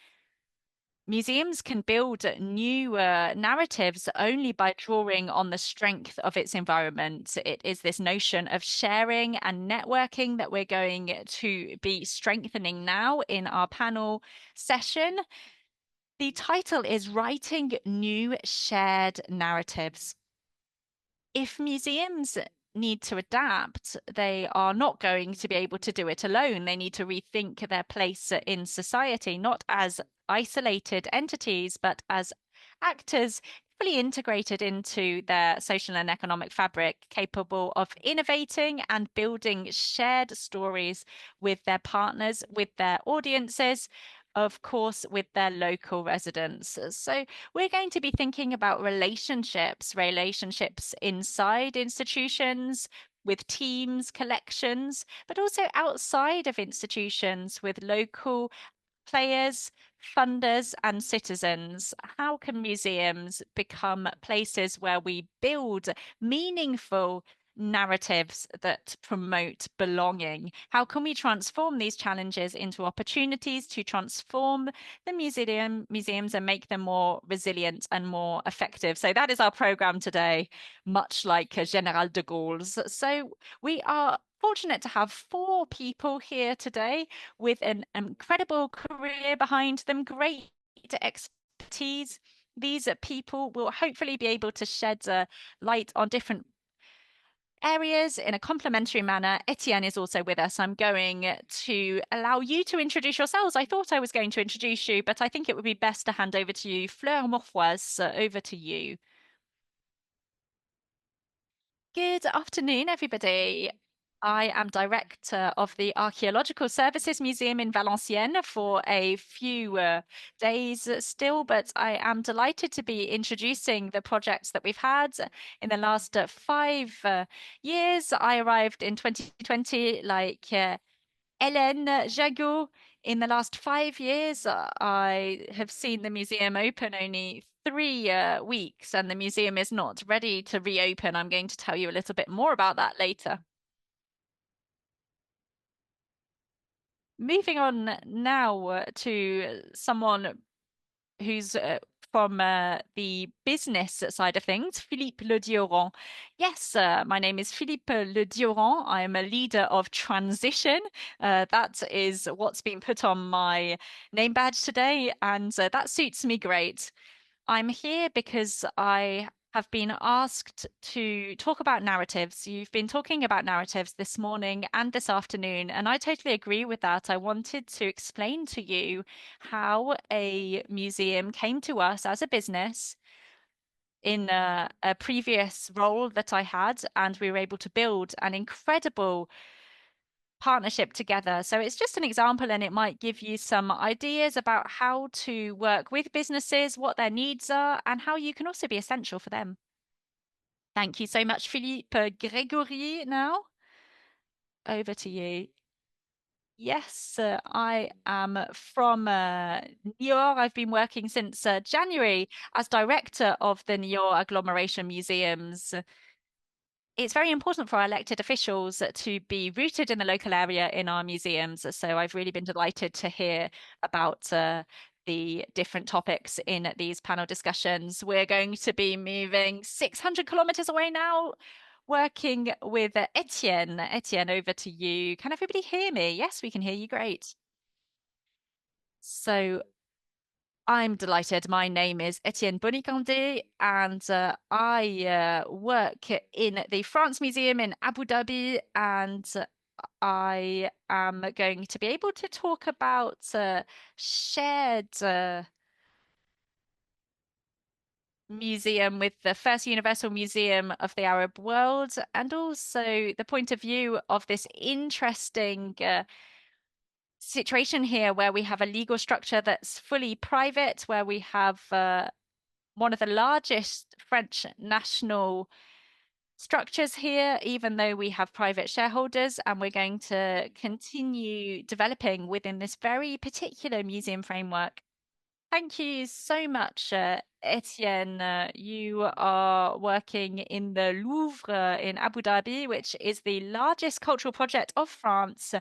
Museums can build new narratives only by drawing on the strength of its environment. It is this notion of sharing and networking that we're going to be strengthening now in our panel session. The title is Writing New Shared Narratives. If museums need to adapt, they are not going to be able to do it alone. They need to rethink their place in society, not as isolated entities, but as actors fully integrated into their social and economic fabric, capable of innovating and building shared stories with their partners, with their audiences, of course, with their local residents. So we're going to be thinking about relationships inside institutions, with teams, collections, but also outside of institutions with local players, funders, and citizens. How can museums become places where we build meaningful narratives that promote belonging? How can we transform these challenges into opportunities to transform the museums and make them more resilient and more effective? So that is our program today, much like General de Gaulle's. So we are fortunate to have 4 people here today with an incredible career behind them, great expertise. These people will hopefully be able to shed light on different areas in a complementary manner. Etienne is also with us. I'm going to allow you to introduce yourselves. I thought I was going to introduce you, but I think it would be best to hand over to you. Fleur, Morfoisse, over to you. Good afternoon, everybody. I am director of the Archaeological Services Museum in Valenciennes for a few days still, but I am delighted to be introducing the projects that we've had in the last 5 years. I arrived in 2020 like Hélène, Jagot. In the last 5 years, I have seen the museum open only 3 weeks, and the museum is not ready to reopen. I'm going to tell you a little bit more about that later. Moving on now to someone who's from the business side of things, Philippe Le Diouron. Yes, my name is Philippe Le Diouron. I'm a leader of transition. That is what's been put on my name badge today, and that suits me great. I'm here because I have been asked to talk about narratives. You've been talking about narratives this morning and this afternoon, and I totally agree with that. I wanted to explain to you how a museum came to us as a business in a previous role that I had, and we were able to build an incredible partnership together. So it's just an example, and it might give you some ideas about how to work with businesses, what their needs are, and how you can also be essential for them. Thank you so much, Philippe. Gregory, now over to you. Yes, I am from Niort. I've been working since January as director of the Niort Agglomeration Museums. It's very important for our elected officials to be rooted in the local area in our museums. So I've really been delighted to hear about the different topics in these panel discussions. We're going to be moving 600 kilometers away now, working with Etienne. Etienne, over to you. Can everybody hear me? Yes, we can hear you. Great. So I'm delighted. My name is Etienne Bonnet-Candé, and I work in the France Museum in Abu Dhabi, and I am going to be able to talk about shared museum with the first Universal Museum of the Arab world, and also the point of view of this interesting situation here where we have a legal structure that's fully private, where we have one of the largest French national structures here, even though we have private shareholders, and we're going to continue developing within this very particular museum framework. Thank you so much, Etienne. You are working in the Louvre in Abu Dhabi, which is the largest cultural project of France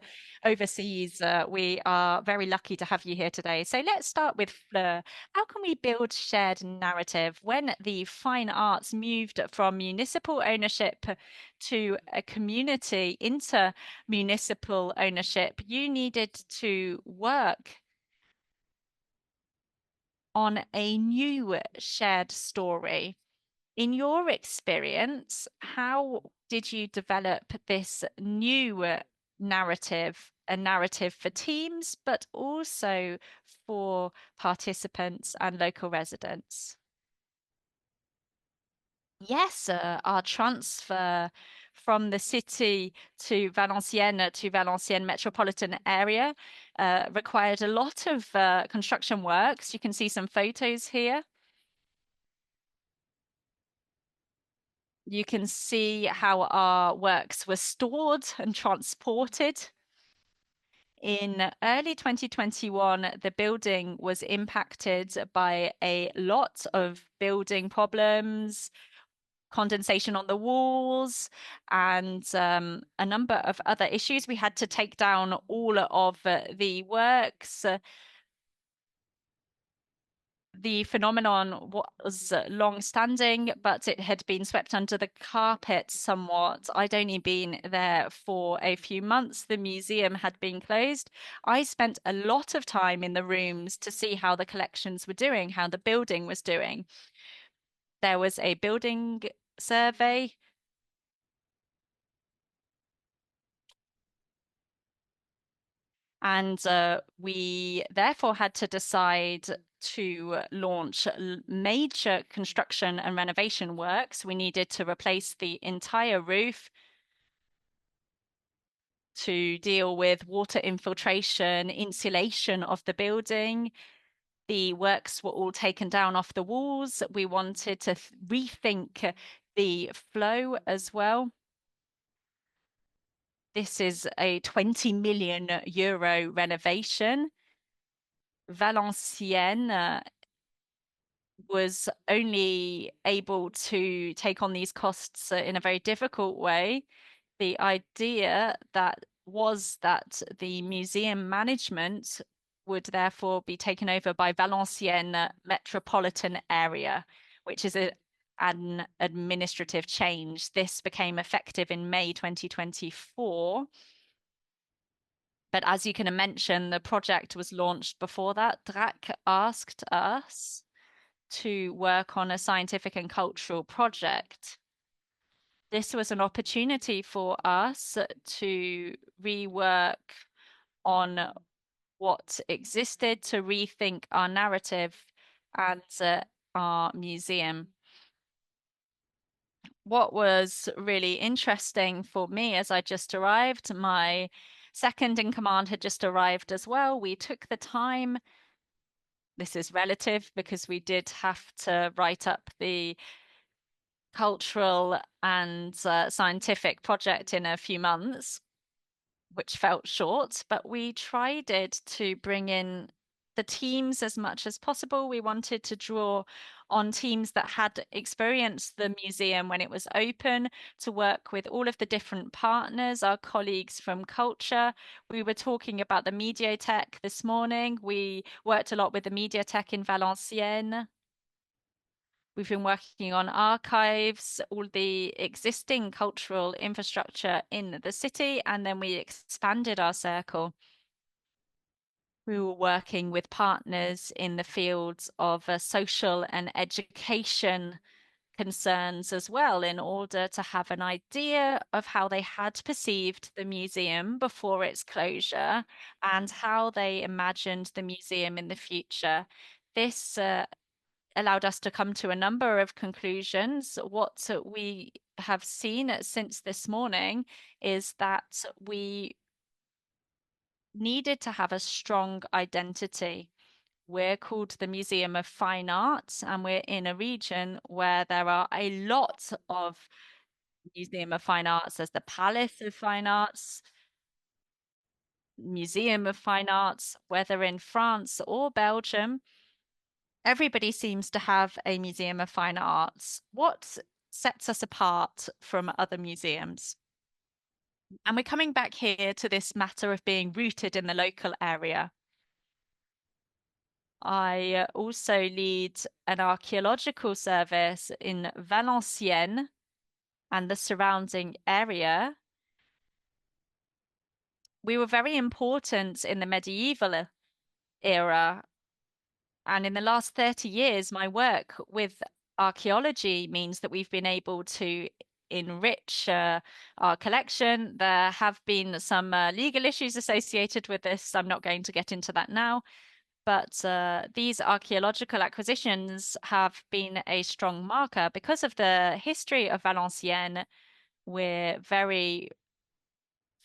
overseas. We are very lucky to have you here today. So let's start with Fleur. How can we build shared narrative when the fine arts moved from municipal ownership to a community inter-municipal ownership? You needed to work on a new shared story. In your experience, how did you develop this new narrative, a narrative for teams, but also for participants and local residents? Yes, our transfer from the city to Valenciennes metropolitan area required a lot of construction works. You can see some photos here. You can see how our works were stored and transported. In early 2021, the building was impacted by a lot of building problems, condensation on the walls, and a number of other issues. We had to take down all of the works. The phenomenon was long-standing, but it had been swept under the carpet somewhat. I'd only been there for a few months. The museum had been closed. I spent a lot of time in the rooms to see how the collections were doing, how the building was doing. There was a building survey. And we therefore had to decide to launch major construction and renovation works. We needed to replace the entire roof to deal with water infiltration, insulation of the building. The works were all taken down off the walls. We wanted to rethink the flow as well. This is a 20 million euro renovation. Valenciennes was only able to take on these costs in a very difficult way. The idea that was that the museum management would therefore be taken over by Valenciennes metropolitan area, which is an administrative change. This became effective in May 2024. But as you can mention, the project was launched before that. DRAC asked us to work on a scientific and cultural project. This was an opportunity for us to rework on what existed, to rethink our narrative and our museum. What was really interesting for me as I just arrived, my second in command had just arrived as well. We took the time, this is relative because we did have to write up the cultural and scientific project in a few months, which felt short, but we tried to bring in the teams as much as possible. We wanted to draw on teams that had experienced the museum when it was open, to work with all of the different partners, our colleagues from culture. We were talking about the Mediathèque this morning. We worked a lot with the Mediathèque in Valenciennes. We've been working on archives, all the existing cultural infrastructure in the city, and then we expanded our circle. We were working with partners in the fields of social and education concerns as well, in order to have an idea of how they had perceived the museum before its closure and how they imagined the museum in the future. This allowed us to come to a number of conclusions. What we have seen since this morning is that we needed to have a strong identity. We're called the Museum of Fine Arts, and we're in a region where there are a lot of Museum of Fine Arts. There's the Palace of Fine Arts, Museum of Fine Arts, whether in France or Belgium. Everybody seems to have a Museum of Fine Arts. What sets us apart from other museums? And we're coming back here to this matter of being rooted in the local area. I also lead an archaeological service in Valenciennes and the surrounding area. We were very important in the medieval era. And in the last 30 years, my work with archaeology means that we've been able to enrich our collection. There have been some legal issues associated with this. I'm not going to get into that now. But these archaeological acquisitions have been a strong marker. Because of the history of Valenciennes, we're very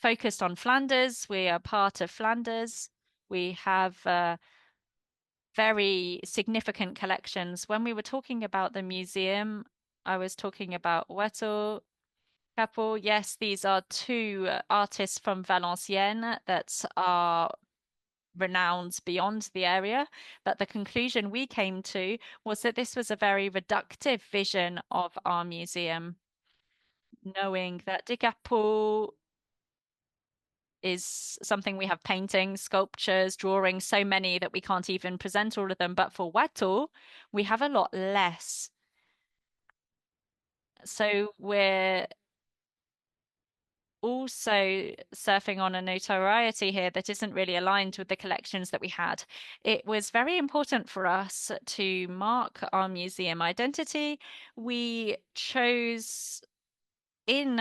focused on Flanders. We are part of Flanders. We have very significant collections. When we were talking about the museum, I was talking about Watteau, Capel. Yes, these are two artists from Valenciennes that are renowned beyond the area. But the conclusion we came to was that this was a very reductive vision of our museum, knowing that De Capel is something we have paintings, sculptures, drawings, so many that we can't even present all of them. But for Watteau, we have a lot less. So we're also surfing on a notoriety here that isn't really aligned with the collections that we had. It was very important for us to mark our museum identity. We chose in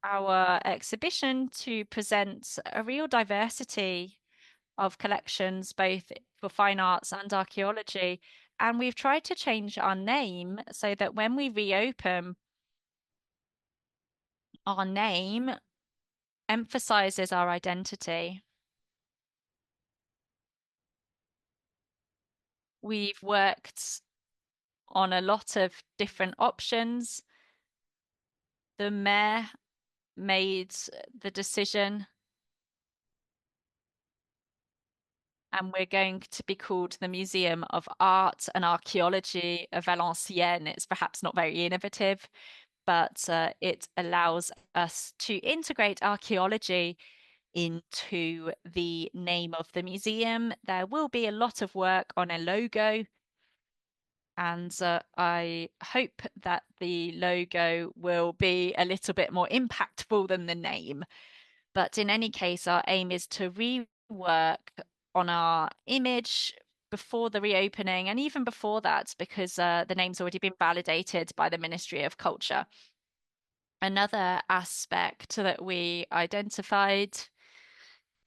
our exhibition to present a real diversity of collections, both for fine arts and archaeology. And we've tried to change our name so that when we reopen, our name emphasizes our identity. We've worked on a lot of different options. The mayor made the decision, and we're going to be called the Museum of Art and Archaeology of Valenciennes. It's perhaps not very innovative, but it allows us to integrate archaeology into the name of the museum. There will be a lot of work on a logo, and I hope that the logo will be a little bit more impactful than the name. But in any case, our aim is to rework on our image before the reopening, and even before that, because the name's already been validated by the Ministry of Culture. Another aspect that we identified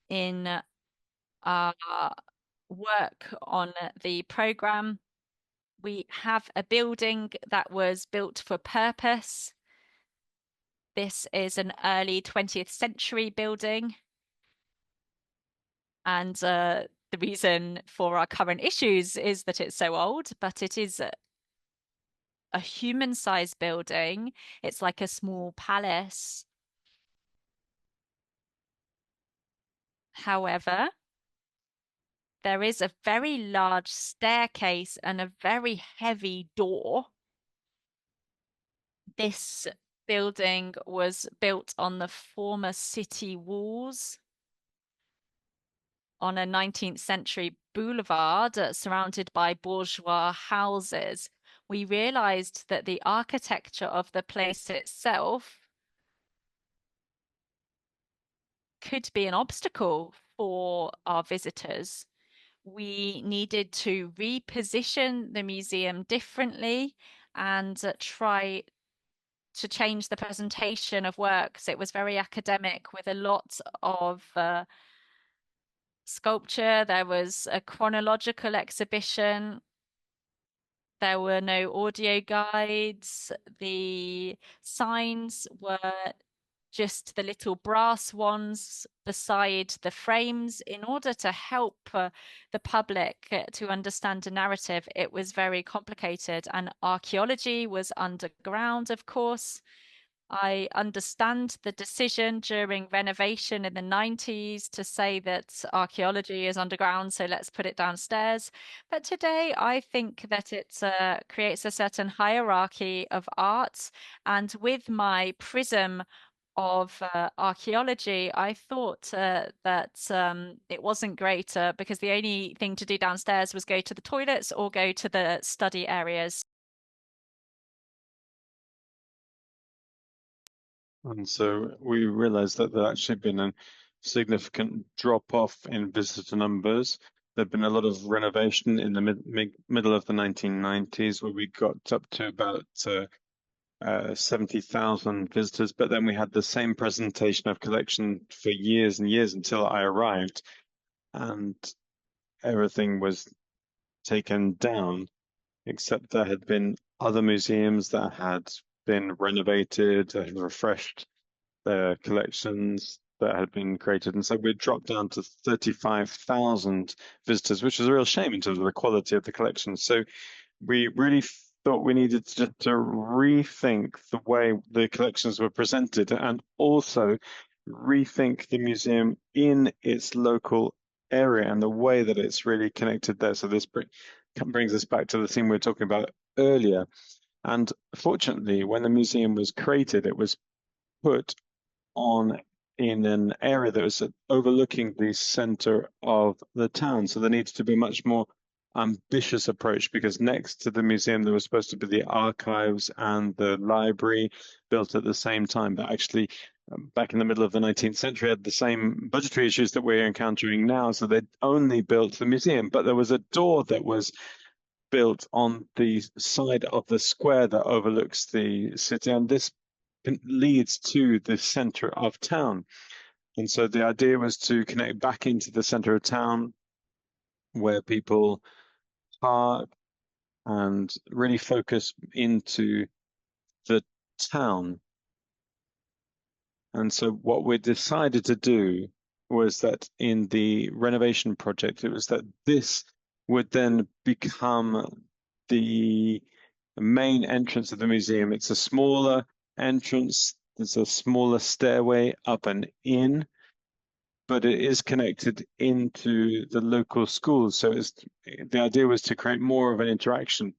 in our work on the program, we have a building that was built for purpose. This is an early 20th century building. And the reason for our current issues is that it's so old, but it is a human-sized building. It's like a small palace. However, there is a very large staircase and a very heavy door. This building was built on the former city walls on a 19th century boulevard surrounded by bourgeois houses. We realized that the architecture of the place itself could be an obstacle for our visitors. We needed to reposition the museum differently and try to change the presentation of works. It was very academic with a lot of sculpture. There was a chronological exhibition. There were no audio guides. The signs were just the little brass ones beside the frames in order to help the public to understand a narrative. It was very complicated, and archaeology was underground, of course. I understand the decision during renovation in the 90s to say that archaeology is underground, so let's put it downstairs. But today, I think that it creates a certain hierarchy of art. And with my prism of archaeology, I thought that it wasn't great because the only thing to do downstairs was go to the toilets or go to the study areas. And so we realized that there actually been a significant drop off in visitor numbers. There'd been a lot of renovation in the middle of the 1990s, where we got up to about 70,000 visitors. But then we had the same presentation of collection for years and years until I arrived, and everything was taken down, except there had been other museums that had been renovated and refreshed their collections that had been created. And so we dropped down to 35,000 visitors, which was a real shame in terms of the quality of the collection. So we really thought we needed to rethink the way the collections were presented and also rethink the museum in its local area and the way that it's really connected there. So this brings us back to the theme we were talking about earlier. And fortunately, when the museum was created, it was put on in an area that was overlooking the center of the town. So there needed to be a much more ambitious approach, because next to the museum there was supposed to be the archives and the library built at the same time, but actually back in the middle of the 19th century had the same budgetary issues that we're encountering now. So they'd only built the museum, but there was a door that was built on the side of the square that overlooks the city, and this leads to the center of town. And so the idea was to connect back into the center of town where people park and really focus into the town. And so what we decided to do was that in the renovation project, it was that this would then become the main entrance of the museum. It's a smaller entrance. There's a smaller stairway up and in, but it is connected into the local schools. So the idea was to create more of an interaction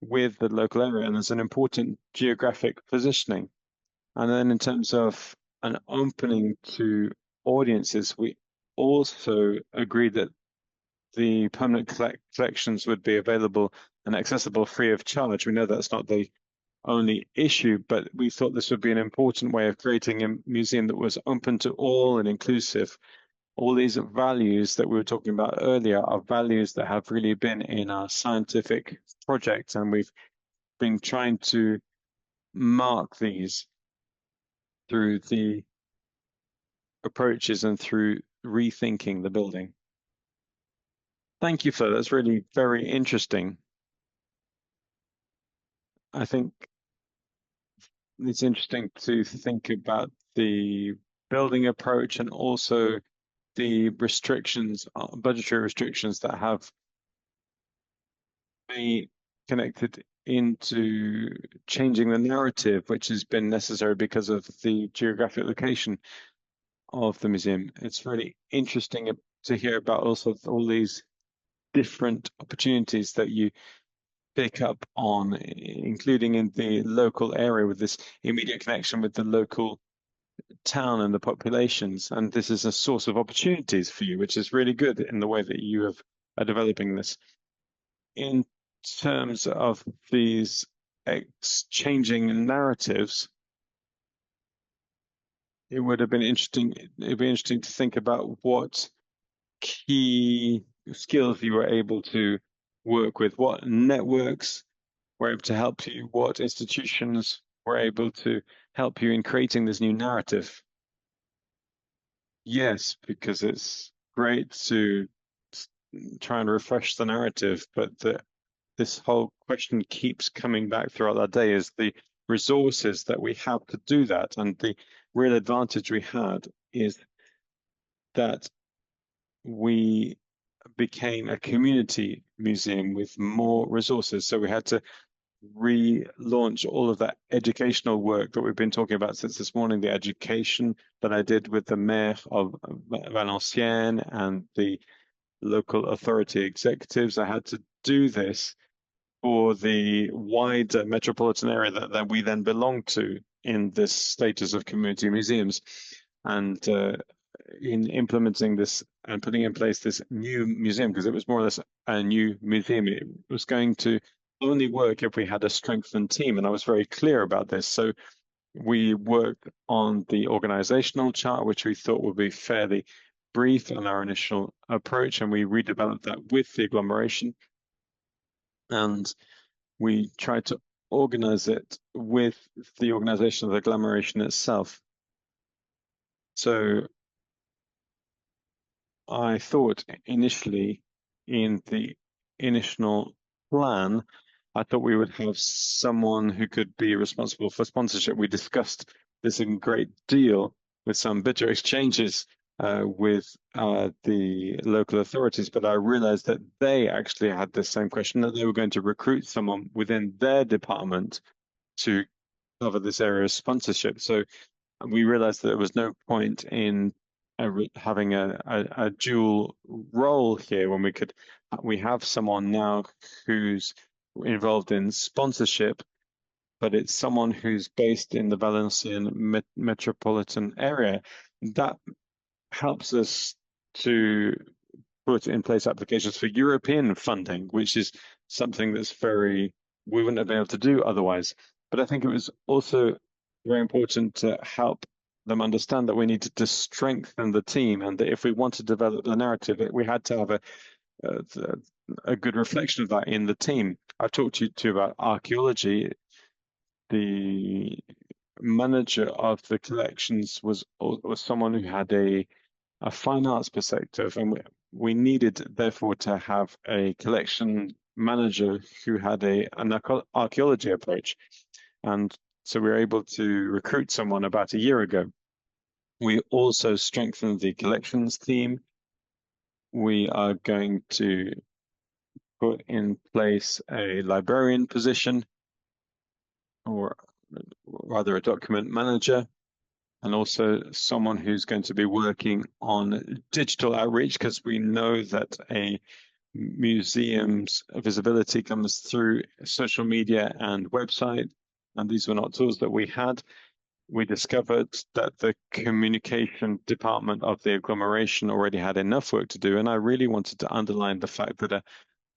with the local area, and there's an important geographic positioning. And then in terms of an opening to audiences, we also agreed that the permanent collections would be available and accessible free of charge. We know that's not the only issue, but we thought this would be an important way of creating a museum that was open to all and inclusive all these values that we were talking about earlier are values that have really been in our scientific projects, and we've been trying to mark these through the approaches and through rethinking the building. Thank you, Fleur. That's really very interesting. I think it's interesting to think about the building approach and also the restrictions, budgetary restrictions that have been connected into changing the narrative, which has been necessary because of the geographic location of the museum. It's really interesting to hear about also all these different opportunities that you pick up on, including in the local area with this immediate connection with the local town and the populations. And this is a source of opportunities for you, which is really good in the way that you are developing this. In terms of these changing narratives, it would have been interesting. It'd be interesting to think about what key skills you were able to work with, what networks were able to help you, what institutions were able to help you in creating this new narrative. Yes, because it's great to try and refresh the narrative, but this whole question keeps coming back throughout that day, is the resources that we have to do that. And the real advantage we had is that we became a community museum with more resources. So we had to relaunch all of that educational work that we've been talking about since this morning, the education that I did with the mayor of Valenciennes and the local authority executives. I had to do this for the wider metropolitan area that we then belong to in this status of community museums. And in implementing this and putting in place this new museum, because it was more or less a new museum, it was going to only work if we had a strengthened team. And I was very clear about this. So we worked on the organizational chart, which we thought would be fairly brief on our initial approach, and we redeveloped that with the agglomeration. And we tried to organize it with the organization of the agglomeration itself. So I thought initially in the initial plan, I thought we would have someone who could be responsible for sponsorship. We discussed this in great deal with some bitter exchanges with the local authorities, but I realized that they actually had the same question, that they were going to recruit someone within their department to cover this area of sponsorship. So we realized that there was no point in having a dual role here when we have someone now who's involved in sponsorship, but it's someone who's based in the Valenciennes metropolitan area. That helps us to put in place applications for European funding, which is something that's we wouldn't have been able to do otherwise. But I think it was also very important to help them understand that we needed to strengthen the team, and that if we want to develop the narrative, we had to have a good reflection of that in the team. I've talked to you about archaeology. The manager of the collections was someone who had a fine arts perspective, and we needed therefore to have a collection manager who had an archaeology approach. And so we were able to recruit someone about a year ago. We also strengthened the collections team. We are going to put in place a librarian position, or rather a document manager, and also someone who's going to be working on digital outreach, because we know that a museum's visibility comes through social media and website, and these were not tools that we had. We discovered that the communication department of the agglomeration already had enough work to do, and I really wanted to underline the fact that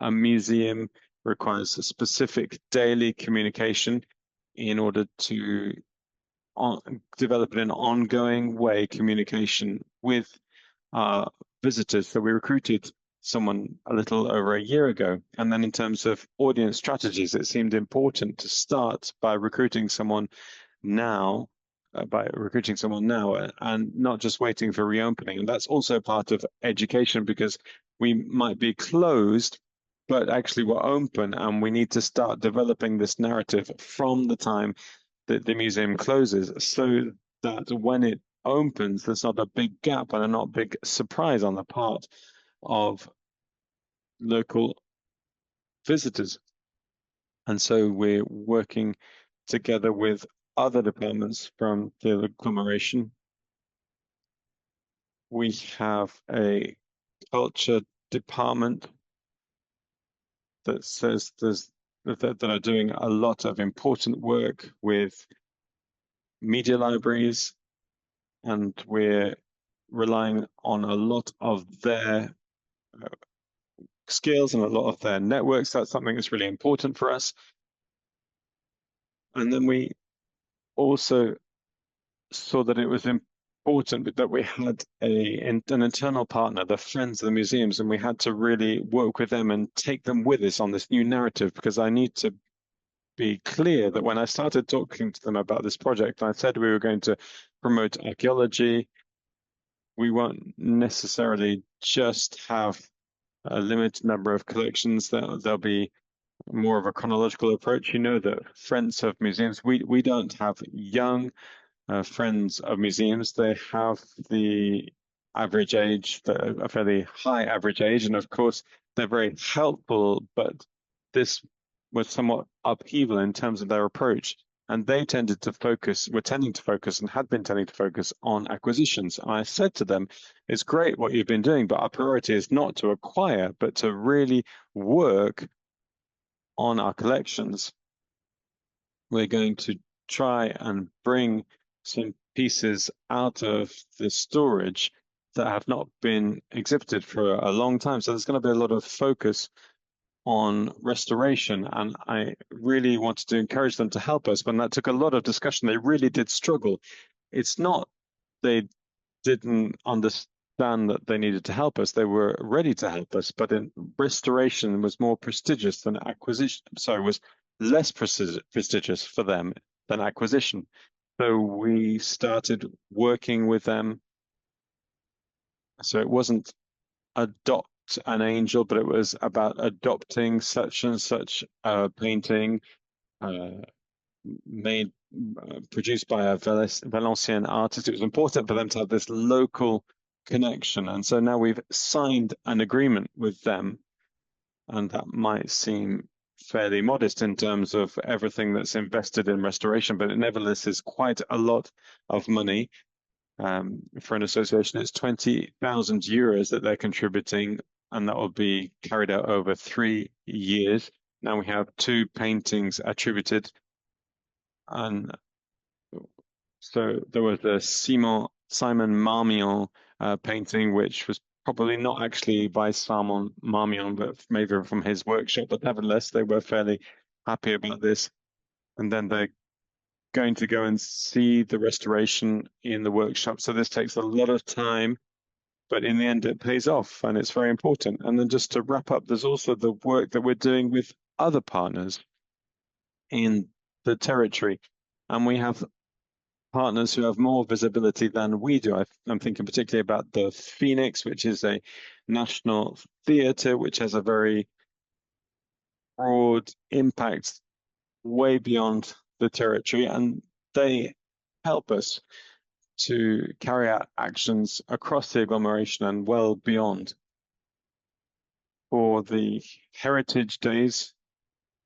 a museum requires a specific daily communication in order to develop in an ongoing way communication with our visitors. So we recruited someone a little over a year ago. And then in terms of audience strategies, it seemed important to start by recruiting someone now, and not just waiting for reopening. And that's also part of education, because we might be closed, but actually we're open, and we need to start developing this narrative from the time that the museum closes, so that when it opens, there's not a big gap and a not big surprise on the part of local visitors. And so we're working together with other departments from the agglomeration. We have a culture department that says that are doing a lot of important work with media libraries, and we're relying on a lot of their skills and a lot of their networks. That's something that's really important for us. And then we also saw that it was important that we had an internal partner, the Friends of the Museums, and we had to really work with them and take them with us on this new narrative, because I need to be clear that when I started talking to them about this project, I said we were going to promote archaeology. We won't necessarily just have a limited number of collections. There'll be more of a chronological approach. You know that Friends of Museums, we don't have young Friends of Museums. They have the average age, a fairly high average age, and of course they're very helpful, but this was somewhat upheaval in terms of their approach. And they were tending to focus and had been tending to focus on acquisitions. And I said to them, it's great what you've been doing, but our priority is not to acquire, but to really work on our collections. We're going to try and bring some pieces out of the storage that have not been exhibited for a long time. So there's going to be a lot of focus on restoration, and I really wanted to encourage them to help us, but that took a lot of discussion. They really did struggle. It's not they didn't understand that they needed to help us. They were ready to help us, but restoration was more prestigious than acquisition. So it was less prestigious for them than acquisition. So we started working with them. So it wasn't adopt an angel, but it was about adopting such and such a painting produced by a Valenciennes artist. It was important for them to have this local connection. And so now we've signed an agreement with them, and that might seem fairly modest in terms of everything that's invested in restoration, but it nevertheless is quite a lot of money. For an association, it's 20,000 euros that they're contributing, and that will be carried out over 3 years. Now we have 2 paintings attributed, and so there was the Simon Marmion painting, which was probably not actually by Simon Marmion, but maybe from his workshop. But nevertheless, they were fairly happy about this. And then they're going to go and see the restoration in the workshop. So this takes a lot of time, but in the end it pays off, and it's very important. And then just to wrap up, there's also the work that we're doing with other partners in the territory. And we have partners who have more visibility than we do. I'm thinking particularly about the Phoenix, which is a national theatre, which has a very broad impact way beyond the territory, and they help us to carry out actions across the agglomeration and well beyond. For the Heritage Days,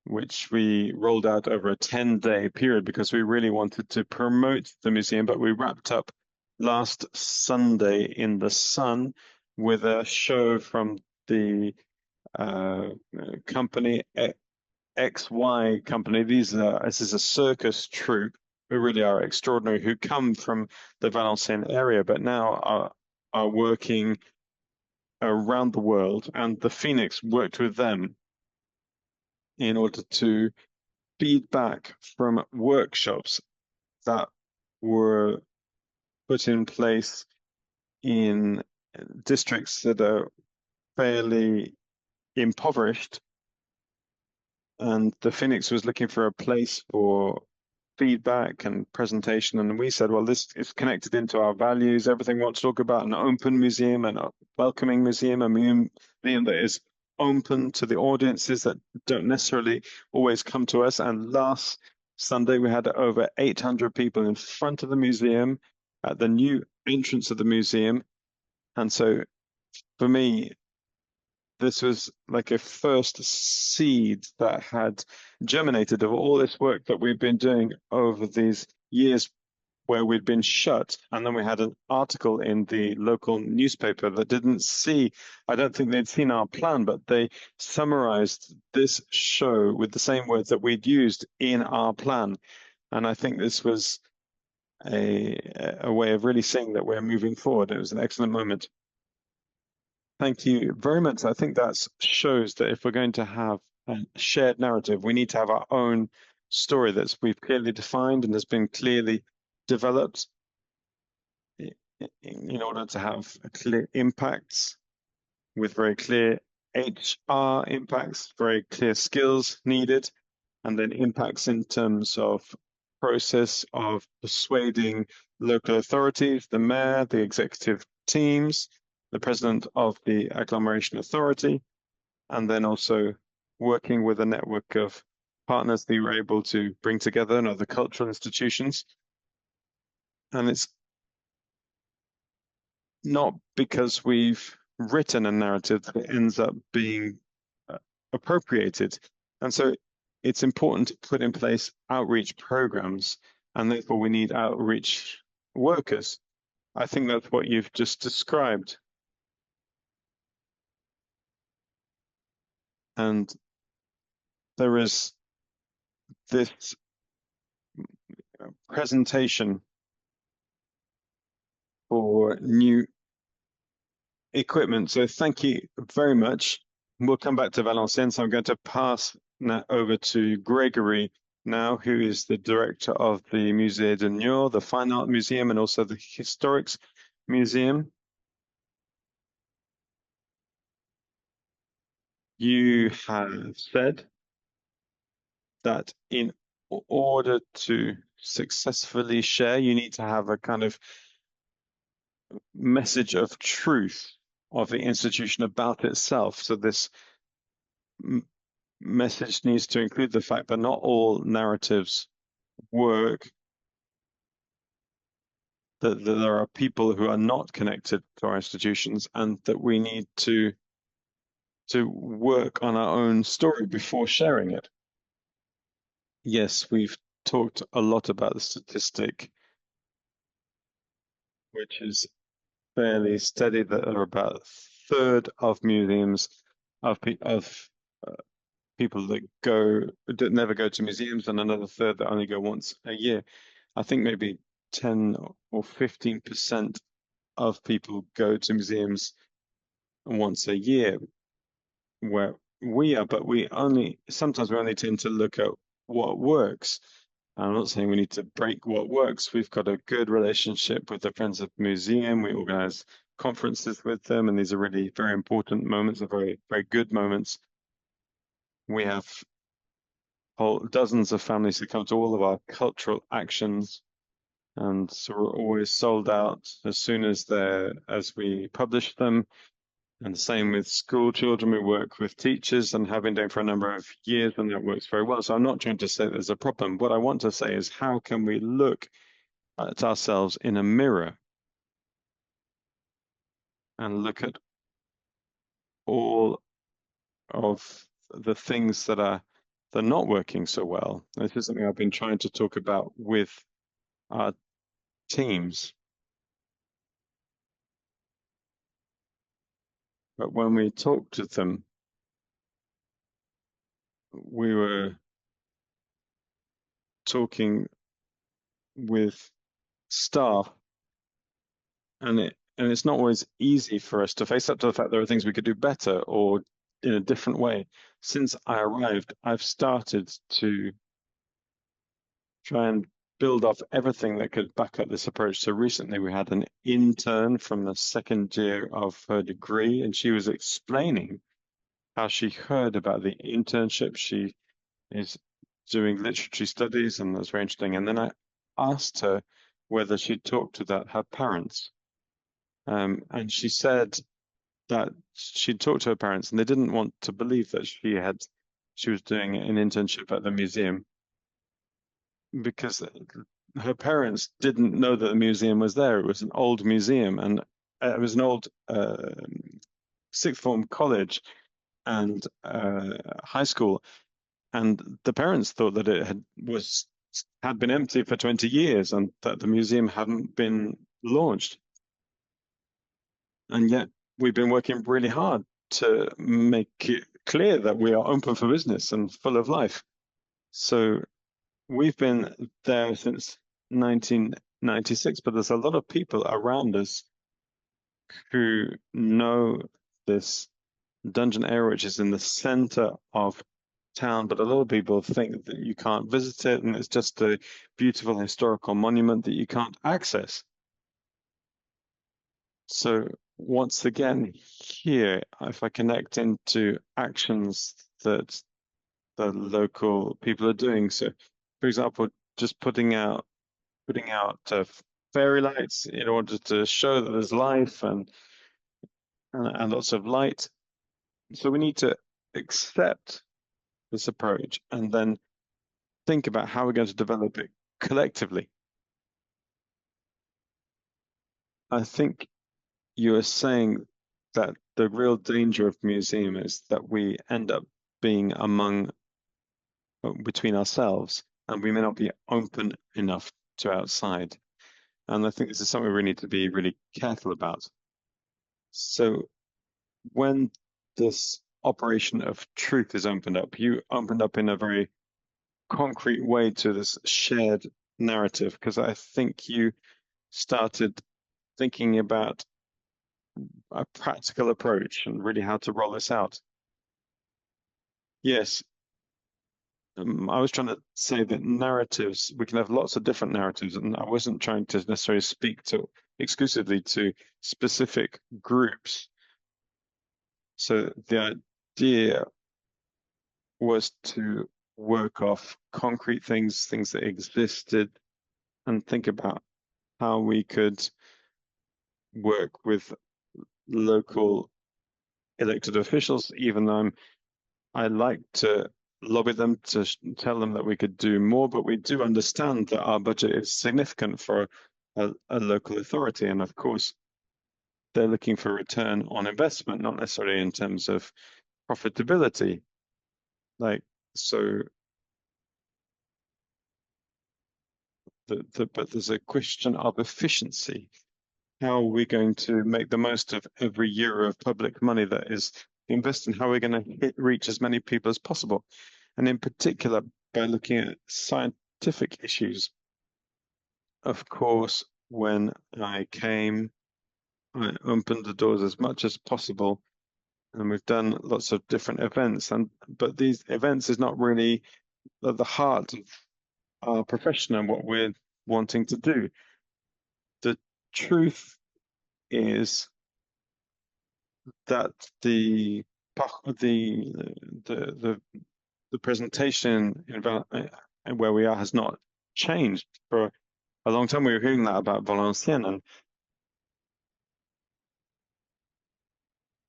which we rolled out over a 10-day period because we really wanted to promote the museum, but we wrapped up last Sunday in the sun with a show from the company XY company. This is a circus troupe who really are extraordinary, who come from the Valenciennes area, but now are working around the world. And the Phoenix worked with them in order to feedback from workshops that were put in place in districts that are fairly impoverished, and the Phoenix was looking for a place for feedback and presentation, and we said, well, this is connected into our values. Everything we want to talk about an open museum and a welcoming museum, a museum that is open to the audiences that don't necessarily always come to us. And last Sunday we had over 800 people in front of the museum at the new entrance of the museum. And so for me, this was like a first seed that had germinated of all this work that we've been doing over these years where we'd been shut. And then we had an article in the local newspaper that didn't see, I don't think they'd seen our plan, but they summarized this show with the same words that we'd used in our plan. And I think this was a way of really saying that we're moving forward. It was an excellent moment. Thank you very much. I think that shows that if we're going to have a shared narrative, we need to have our own story that we've clearly defined and has been clearly developed in order to have clear impacts with very clear HR impacts, very clear skills needed, and then impacts in terms of process of persuading local authorities, the mayor, the executive teams, the president of the agglomeration authority, and then also working with a network of partners that you were able to bring together and other cultural institutions. And it's not because we've written a narrative that it ends up being appropriated. And so it's important to put in place outreach programs, and therefore we need outreach workers. I think that's what you've just described. And there is this presentation for new equipment. So thank you very much. We'll come back to Valenciennes. So I'm going to pass now over to Gregory now, who is the director of the Musée de Niort, the Fine Art Museum, and also the Historics Museum. You have said that in order to successfully share, you need to have a kind of message of truth of the institution about itself. So this message needs to include the fact that not all narratives work, that there are people who are not connected to our institutions, and that we need to work on our own story before sharing it. Yes, we've talked a lot about the statistic, which is fairly steady, that there are about a third of museums of people that never go to museums, and another third that only go once a year. I think maybe 10 or 15% of people go to museums once a year where we are, but sometimes we only tend to look at what works. I'm not saying we need to break what works. We've got a good relationship with the Friends of the Museum. We organize conferences with them, and these are really very important moments, are very, very good moments. We have dozens of families who come to all of our cultural actions, and so we're always sold out as soon as we publish them. And the same with school children. We work with teachers and have been doing for a number of years, and that works very well. So I'm not trying to say there's a problem. What I want to say is, how can we look at ourselves in a mirror and look at all of the things that are not working so well? This is something I've been trying to talk about with our teams. But when we talked to them, we were talking with staff, and it's not always easy for us to face up to the fact there are things we could do better or in a different way. Since I arrived, I've started to try and build off everything that could back up this approach. So recently we had an intern from the second year of her degree, and she was explaining how she heard about the internship. She is doing literature studies, and that's very interesting. And then I asked her whether she'd talked to her parents. And she said that she'd talked to her parents and they didn't want to believe that she was doing an internship at the museum, because her parents didn't know that the museum was there. It was an old museum, and it was an old sixth form college and high school, and the parents thought that it had been empty for 20 years and that the museum hadn't been launched. And yet we've been working really hard to make it clear that we are open for business and full of life. So we've been there since 1996, but there's a lot of people around us who know this dungeon area, which is in the center of town, but a lot of people think that you can't visit it and it's just a beautiful historical monument that you can't access. So once again, here, if I connect into actions that the local people are doing, so for example, just putting out fairy lights in order to show that there's life and lots of light. So we need to accept this approach and then think about how we're going to develop it collectively. I think you are saying that the real danger of museum is that we end up being between ourselves, and we may not be open enough to outside. And I think this is something we need to be really careful about. So when this operation of truth is opened up, you opened up in a very concrete way to this shared narrative, because I think you started thinking about a practical approach and really how to roll this out. Yes, I was trying to say that narratives, we can have lots of different narratives, and I wasn't trying to necessarily speak exclusively to specific groups. So the idea was to work off concrete things that existed, and think about how we could work with local elected officials, even though I like to lobby them to tell them that we could do more, but we do understand that our budget is significant for a local authority. And of course, they're looking for return on investment, not necessarily in terms of profitability. But there's a question of efficiency. How are we going to make the most of every euro of public money that is invested? How are we going to reach as many people as possible? And in particular, by looking at scientific issues. Of course, when I came, I opened the doors as much as possible, and we've done lots of different events. But these events is not really at the heart of our profession and what we're wanting to do. The truth is that the presentation in where we are has not changed for a long time. We were hearing that about Valenciennes, and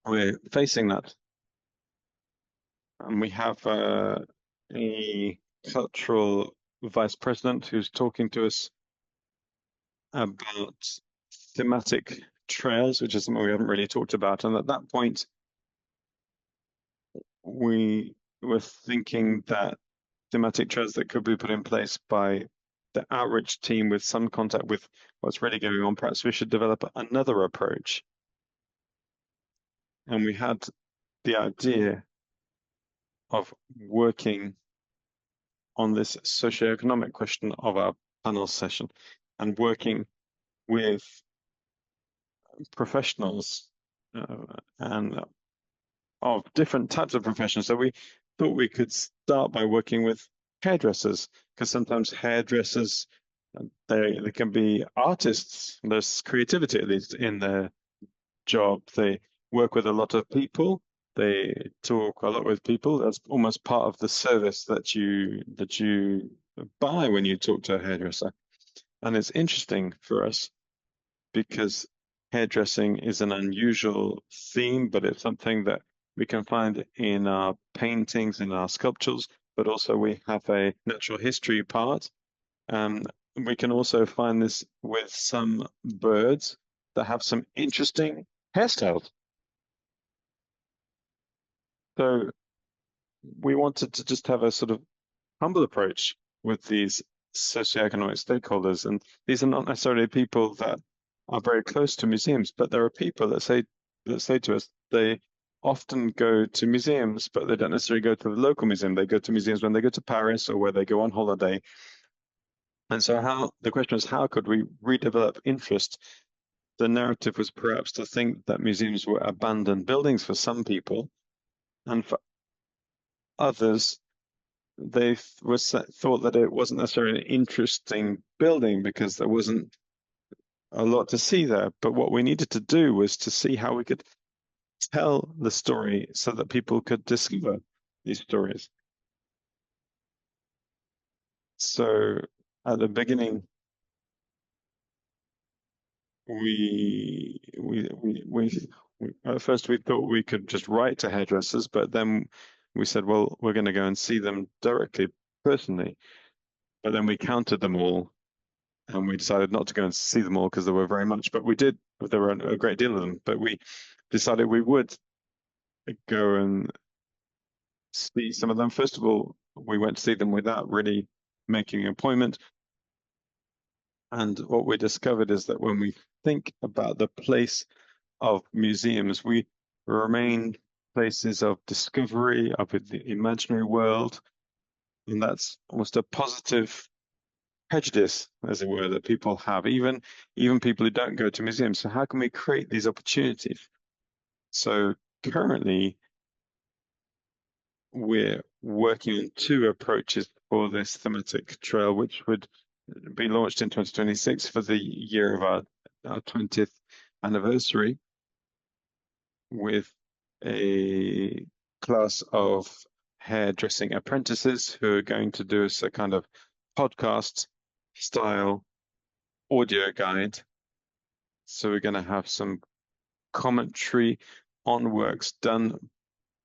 we're facing that. And we have a cultural vice president who's talking to us about thematic trails, which is something we haven't really talked about. And at that point, we were thinking that thematic trails that could be put in place by the outreach team with some contact with what's really going on, perhaps we should develop another approach. And we had the idea of working on this socio-economic question of our panel session and working with professionals and of different types of professions. So we thought we could start by working with hairdressers, because sometimes hairdressers They can be artists. There's creativity, at least, in their job. They work with a lot of people. They talk a lot with people. That's almost part of the service that you buy when you talk to a hairdresser. And it's interesting for us because hairdressing is an unusual theme, but it's something that we can find in our paintings, in our sculptures, but also we have a natural history part. We can also find this with some birds that have some interesting hairstyles. So we wanted to just have a sort of humble approach with these socioeconomic stakeholders. And these are not necessarily people that are very close to museums, but there are people that say to us they often go to museums, but they don't necessarily go to the local museum. They go to museums when they go to Paris or where they go on holiday. And so the question is, how could we redevelop interest? The narrative was perhaps to think that museums were abandoned buildings for some people, and for others, they thought that it wasn't necessarily an interesting building because there wasn't a lot to see there. But what we needed to do was to see how we could tell the story so that people could discover these stories. So at the beginning, we at first we thought we could just write to hairdressers, but then we said, well, we're going to go and see them directly, personally. But then we counted them all, and we decided not to go and see them all because there were very much. But we did. There were a great deal of them. But we decided we would go and see some of them. First of all, we went to see them without really making an appointment. And what we discovered is that when we think about the place of museums, we remain places of discovery, of the imaginary world. And that's almost a positive prejudice, as it were, that people have, even people who don't go to museums. So how can we create these opportunities? So currently, we're working on two approaches for this thematic trail, which would be launched in 2026 for the year of our 20th anniversary, with a class of hairdressing apprentices who are going to do us a kind of podcast style audio guide. So we're going to have some commentary on works done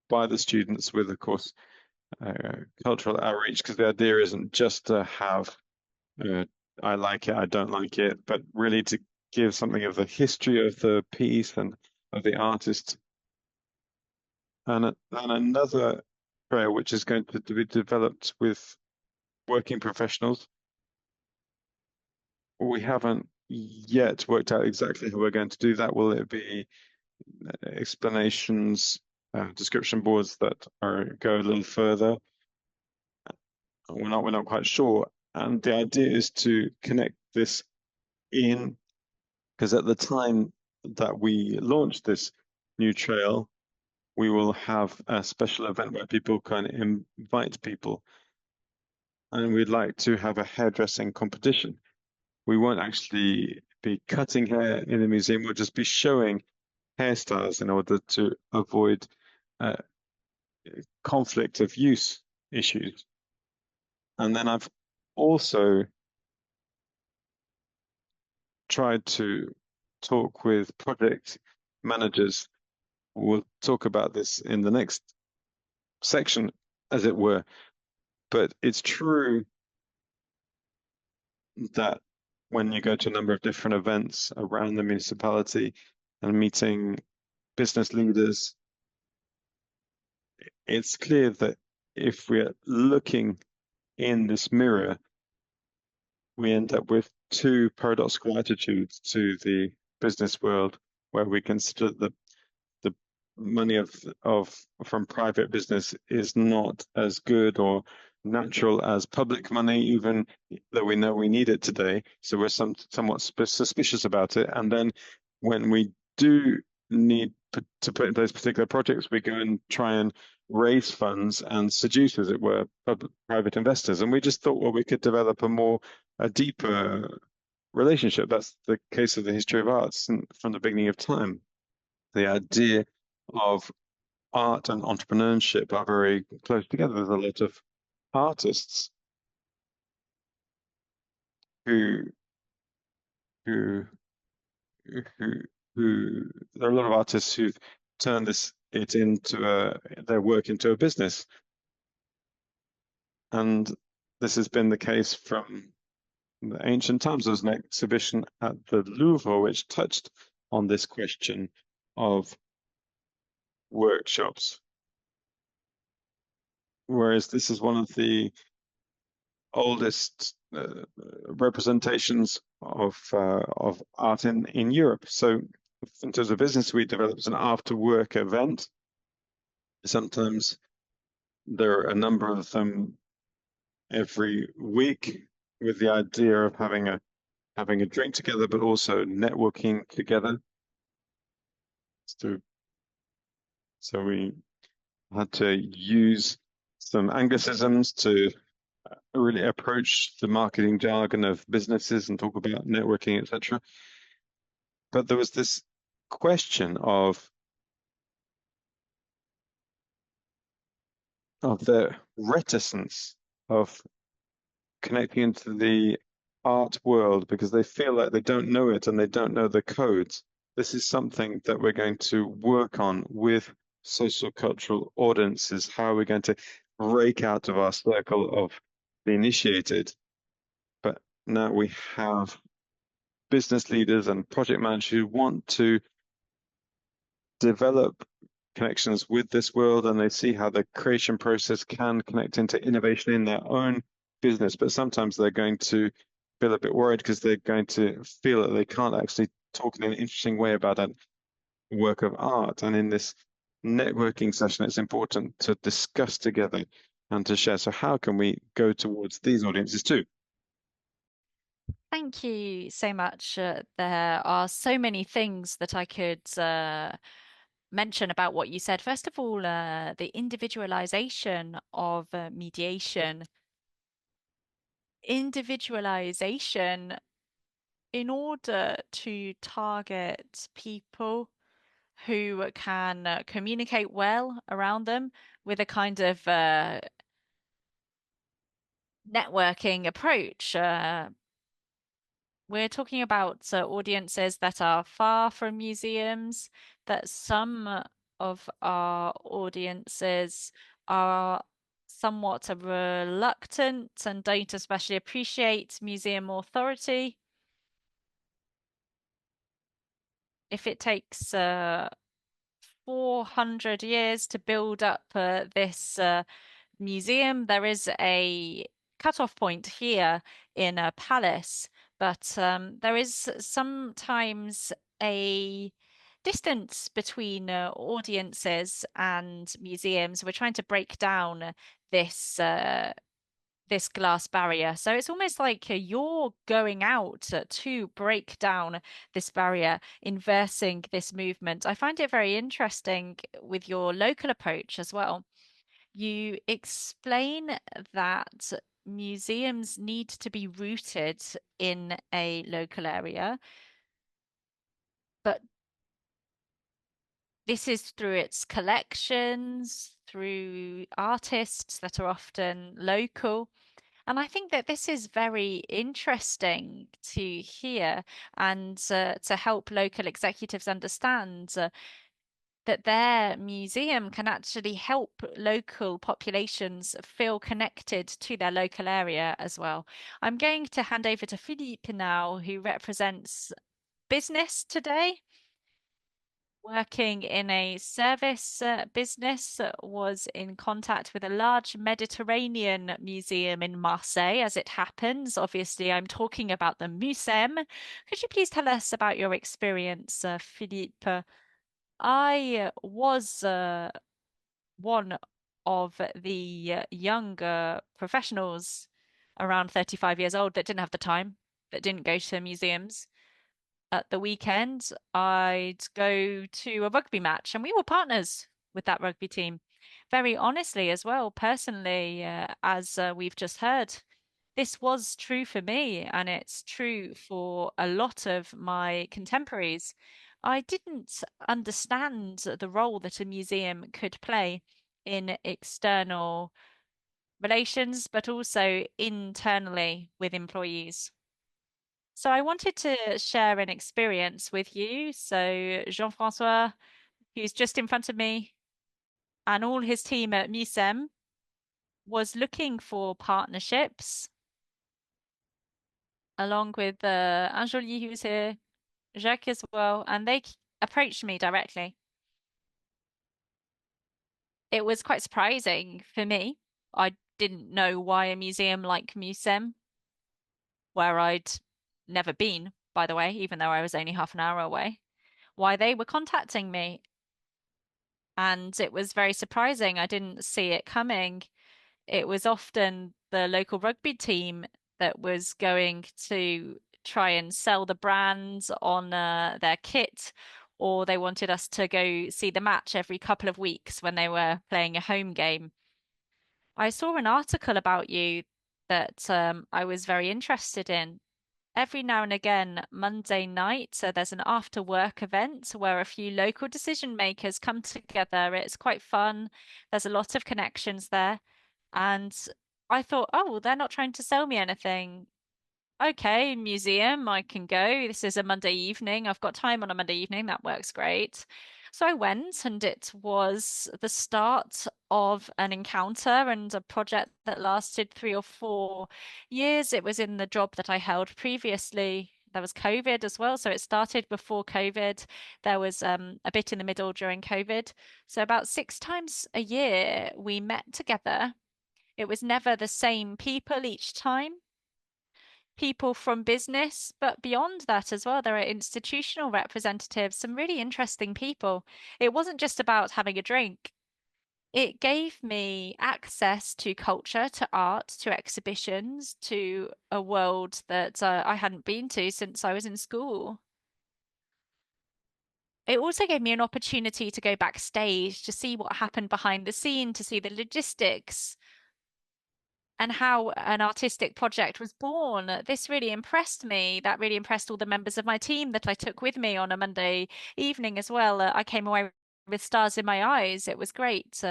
by the students with, of course, cultural outreach, because the idea isn't just to have I like it, I don't like it, but really to give something of the history of the piece and of the artist. And another trail which is going to be developed with working professionals. We haven't yet worked out exactly how we're going to do that. Will it be explanations, description boards that go a little further? We're not quite sure. And the idea is to connect this in, because at the time that we launch this new trail, we will have a special event where people can invite people. And we'd like to have a hairdressing competition. We won't actually be cutting hair in the museum, we'll just be showing hairstyles in order to avoid conflict of use issues. And then I've also tried to talk with project managers. We'll talk about this in the next section, as it were. But it's true that when you go to a number of different events around the municipality and meeting business leaders, it's clear that if we're looking in this mirror, we end up with two paradoxical attitudes to the business world, where we consider the money from private business is not as good or natural as public money, even though we know we need it today. So we're somewhat suspicious about it. And then when we do need to put in place particular projects, we go and try and raise funds and seduce, as it were, private investors. And we just thought, well, we could develop a deeper relationship. That's the case of the history of arts from the beginning of time. The idea of art and entrepreneurship are very close together. There's a lot of artists who there are a lot of artists who've turned it into their work into a business. And this has been the case from the ancient times. There was an exhibition at the Louvre which touched on this question of workshops. Whereas this is one of the oldest representations of art in Europe. So in terms of business, we developed an after-work event. Sometimes there are a number of them every week, with the idea of having a drink together, but also networking together. So we had to use some Anglicisms to really approach the marketing jargon of businesses and talk about networking, etc. But there was this question of the reticence of connecting into the art world because they feel like they don't know it and they don't know the codes. This is something that we're going to work on with sociocultural audiences. How are we going to break out of our circle of the initiated? But now we have business leaders and project managers who want to develop connections with this world, and they see how the creation process can connect into innovation in their own business. But sometimes they're going to feel a bit worried because they're going to feel that they can't actually talk in an interesting way about a work of art. And in this networking session, it's important to discuss together and to share. So how can we go towards these audiences too? Thank you so much. There are so many things that I could mention about what you said. First of all, the individualization of mediation. Individualization in order to target people who can communicate well around them with a kind of networking approach. We're talking about audiences that are far from museums, that some of our audiences are somewhat reluctant and don't especially appreciate museum authority. If it takes 400 years to build up this museum, there is a cutoff point here in a palace, but there is sometimes a distance between audiences and museums. We're trying to break down this this glass barrier. So it's almost like you're going out to break down this barrier, inversing this movement. I find it very interesting with your local approach as well. You explain that museums need to be rooted in a local area, but this is through its collections, through artists that are often local. And I think that this is very interesting to hear and to help local executives understand that their museum can actually help local populations feel connected to their local area as well. I'm going to hand over to Philippe now, who represents business today. Working in a service business, was in contact with a large Mediterranean museum in Marseille, as it happens. Obviously, I'm talking about the Muséums. Could you please tell us about your experience, Philippe? I was one of the younger professionals around 35 years old that didn't have the time, that didn't go to museums. At the weekend, I'd go to a rugby match, and we were partners with that rugby team. very honestly as well, personally, as we've just heard, this was true for me, and it's true for a lot of my contemporaries. I didn't understand the role that a museum could play in external relations, but also internally with employees. So I wanted to share an experience with you. So Jean-François, who's just in front of me, and all his team at Muséums was looking for partnerships along with Anjoli, who's here, Jacques as well, and they approached me directly. It was quite surprising for me. I didn't know why a museum like Muséums, where I'd never been, by the way, even though I was only half an hour away, why they were contacting me. And it was very surprising. I didn't see it coming. It was often the local rugby team that was going to try and sell the brands on their kit, or they wanted us to go see the match every couple of weeks when they were playing a home game. I saw an article about you that I was very interested in. Every now and again, Monday night, so there's an after work event where a few local decision makers come together. It's quite fun. There's a lot of connections there. And I thought, oh, well, they're not trying to sell me anything. Okay, museum, I can go. This is a Monday evening. I've got time on a Monday evening. That works great. So I went, and it was the start of an encounter and a project that lasted 3 or 4 years. It was in the job that I held previously. There was COVID as well, so it started before COVID. There was a bit in the middle during COVID. So about 6 times a year we met together. It was never the same people each time, people from business, but beyond that as well, there are institutional representatives, some really interesting people. It wasn't just about having a drink. It gave me access to culture, to art, to exhibitions, to a world that I hadn't been to since I was in school. It also gave me an opportunity to go backstage to see what happened behind the scene, to see the logistics, and how an artistic project was born. This really impressed me. That really impressed all the members of my team that I took with me on a Monday evening as well. I came away with stars in my eyes. It was great.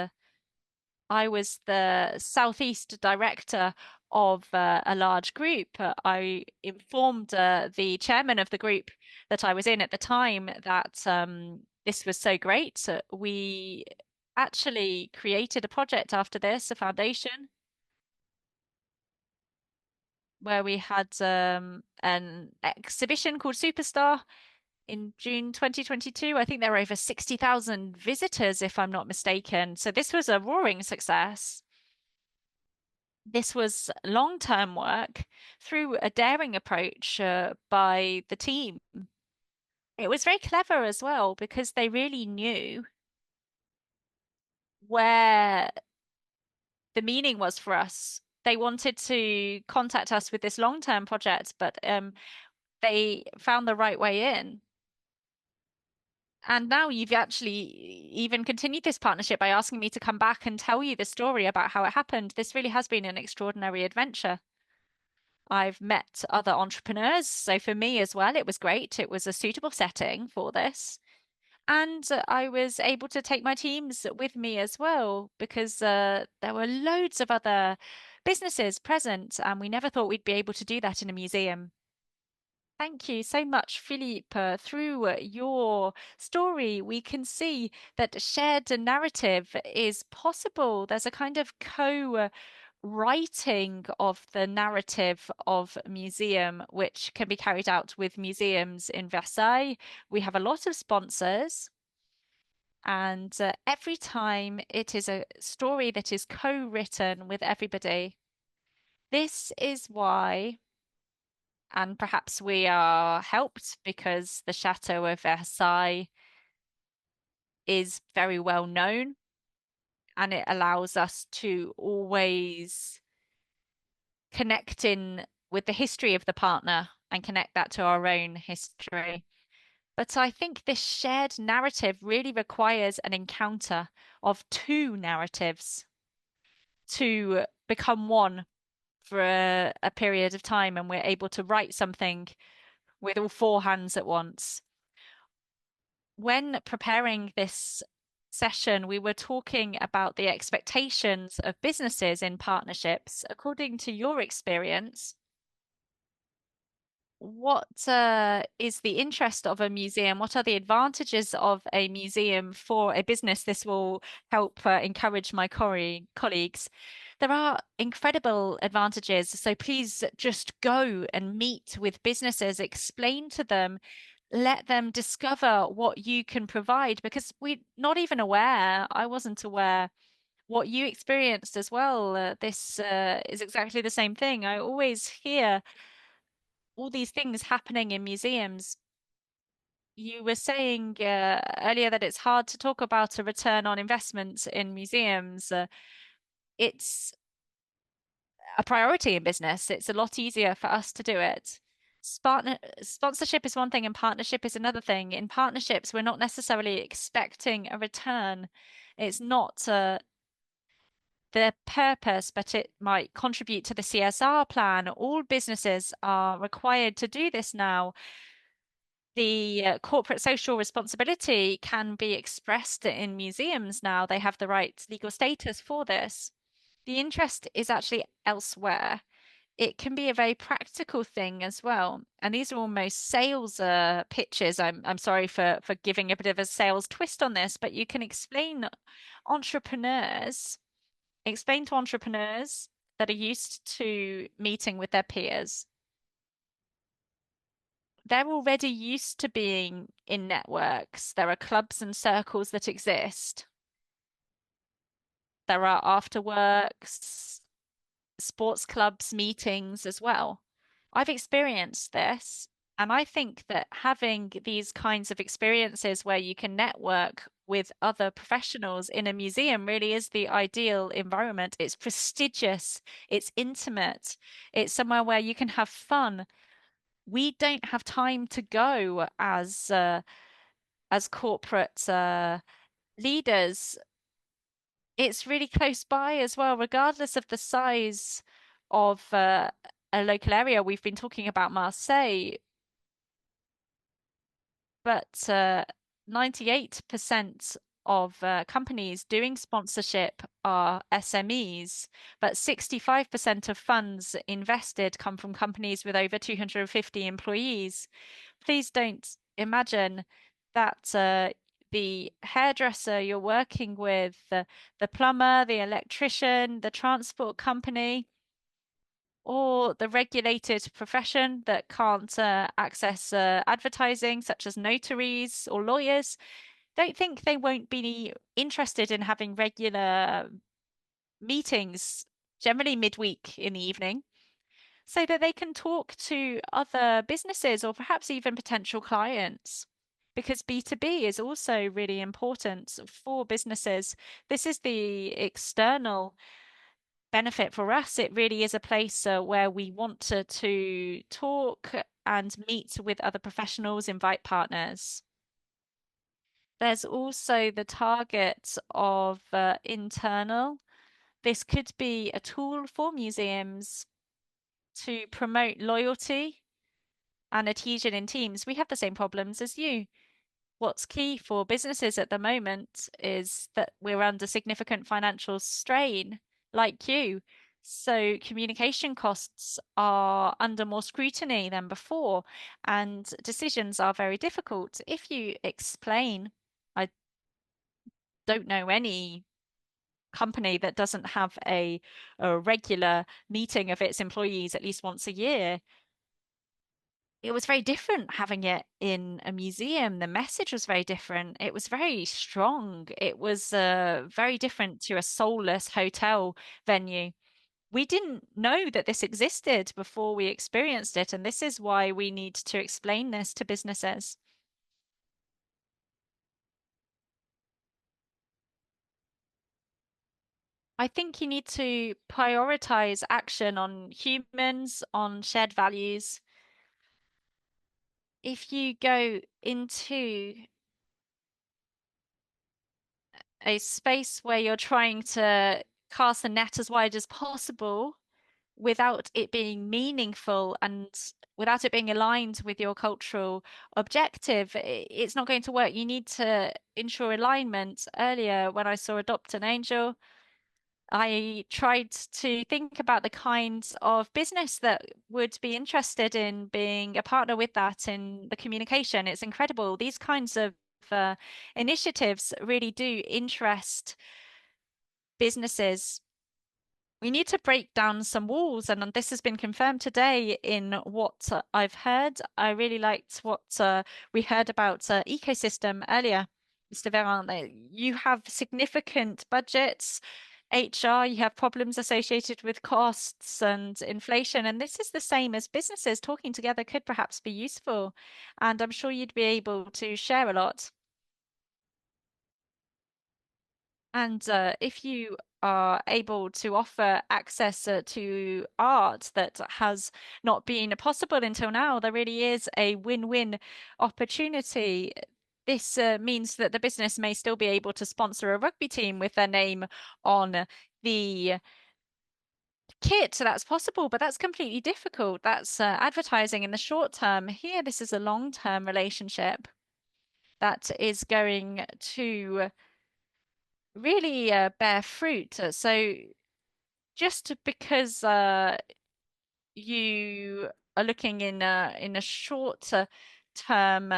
I was the Southeast director of a large group. I informed the chairman of the group that I was in at the time that this was so great. We actually created a project after this, a foundation where we had an exhibition called Superstar in June 2022. I think there were over 60,000 visitors, if I'm not mistaken. So this was a roaring success. This was long-term work through a daring approach by the team. It was very clever as well because they really knew where the meaning was for us. They wanted to contact us with this long-term project, but they found the right way in. And now you've actually even continued this partnership by asking me to come back and tell you the story about how it happened. This really has been an extraordinary adventure. I've met other entrepreneurs. So for me as well, it was great. It was a suitable setting for this. And I was able to take my teams with me as well because there were loads of other businesses present, and we never thought we'd be able to do that in a museum. Thank you so much, Philippe. Through your story, we can see that shared narrative is possible. There's a kind of co-writing of the narrative of museum, which can be carried out with museums in Versailles. We have a lot of sponsors, and every time it is a story that is co-written with everybody. This is why. And perhaps we are helped because the Chateau of Versailles is very well known and it allows us to always connect in with the history of the partner and connect that to our own history. But I think this shared narrative really requires an encounter of two narratives to become one for a period of time, and we're able to write something with all four hands at once. When preparing this session, we were talking about the expectations of businesses in partnerships. According to your experience, what is the interest of a museum? What are the advantages of a museum for a business? This will help encourage my colleagues. There are incredible advantages. So please just go and meet with businesses, explain to them, let them discover what you can provide, because we're not even aware. I wasn't aware what you experienced as well. This is exactly the same thing. I always hear all these things happening in museums. You were saying earlier that it's hard to talk about a return on investment in museums. It's a priority in business. It's a lot easier for us to do it. Sponsorship is one thing and partnership is another thing. In partnerships, we're not necessarily expecting a return. It's not the purpose, but it might contribute to the CSR plan. All businesses are required to do this now. The corporate social responsibility can be expressed in museums now. They have the right legal status for this. The interest is actually elsewhere. It can be a very practical thing as well. And these are almost sales pitches. I'm sorry for giving a bit of a sales twist on this, but you can explain to entrepreneurs that are used to meeting with their peers. They're already used to being in networks. There are clubs and circles that exist. There are afterworks, sports clubs, meetings as well. I've experienced this, and I think that having these kinds of experiences where you can network with other professionals in a museum really is the ideal environment. It's prestigious, it's intimate, it's somewhere where you can have fun. We don't have time to go as corporate leaders. It's really close by as well, regardless of the size of a local area. We've been talking about Marseille, but 98% of companies doing sponsorship are SMEs, but 65% of funds invested come from companies with over 250 employees. Please don't imagine that the hairdresser you're working with, the plumber, the electrician, the transport company, or the regulated profession that can't access advertising, such as notaries or lawyers, don't think they won't be interested in having regular meetings, generally midweek in the evening, so that they can talk to other businesses or perhaps even potential clients. Because B2B is also really important for businesses. This is the external benefit for us. It really is a place where we want to talk and meet with other professionals, invite partners. There's also the target of internal. This could be a tool for museums to promote loyalty and adhesion in teams. We have the same problems as you. What's key for businesses at the moment is that we're under significant financial strain, like you. So communication costs are under more scrutiny than before, and decisions are very difficult. If you explain, I don't know any company that doesn't have a regular meeting of its employees at least once a year. It was very different having it in a museum. The message was very different. It was very strong. It was very different to a soulless hotel venue. We didn't know that this existed before we experienced it, and this is why we need to explain this to businesses. I think you need to prioritize action on humans, on shared values. if you go into a space where you're trying to cast a net as wide as possible without it being meaningful and without it being aligned with your cultural objective, it's not going to work. You need to ensure alignment. Earlier, when I saw Adopt an Angel, I tried to think about the kinds of business that would be interested in being a partner with that in the communication. It's incredible. These kinds of initiatives really do interest businesses. We need to break down some walls, and this has been confirmed today in what I've heard. I really liked what we heard about ecosystem earlier, Mr. Venant. You have significant budgets, HR, you have problems associated with costs and inflation, and this is the same as businesses. Talking together could perhaps be useful, and I'm sure you'd be able to share a lot. And if you are able to offer access to art that has not been possible until now, there really is a win-win opportunity. This means that the business may still be able to sponsor a rugby team with their name on the kit. So that's possible, but that's completely difficult. That's advertising in the short term. Here, this is a long-term relationship that is going to really bear fruit. So just because you are looking in a short term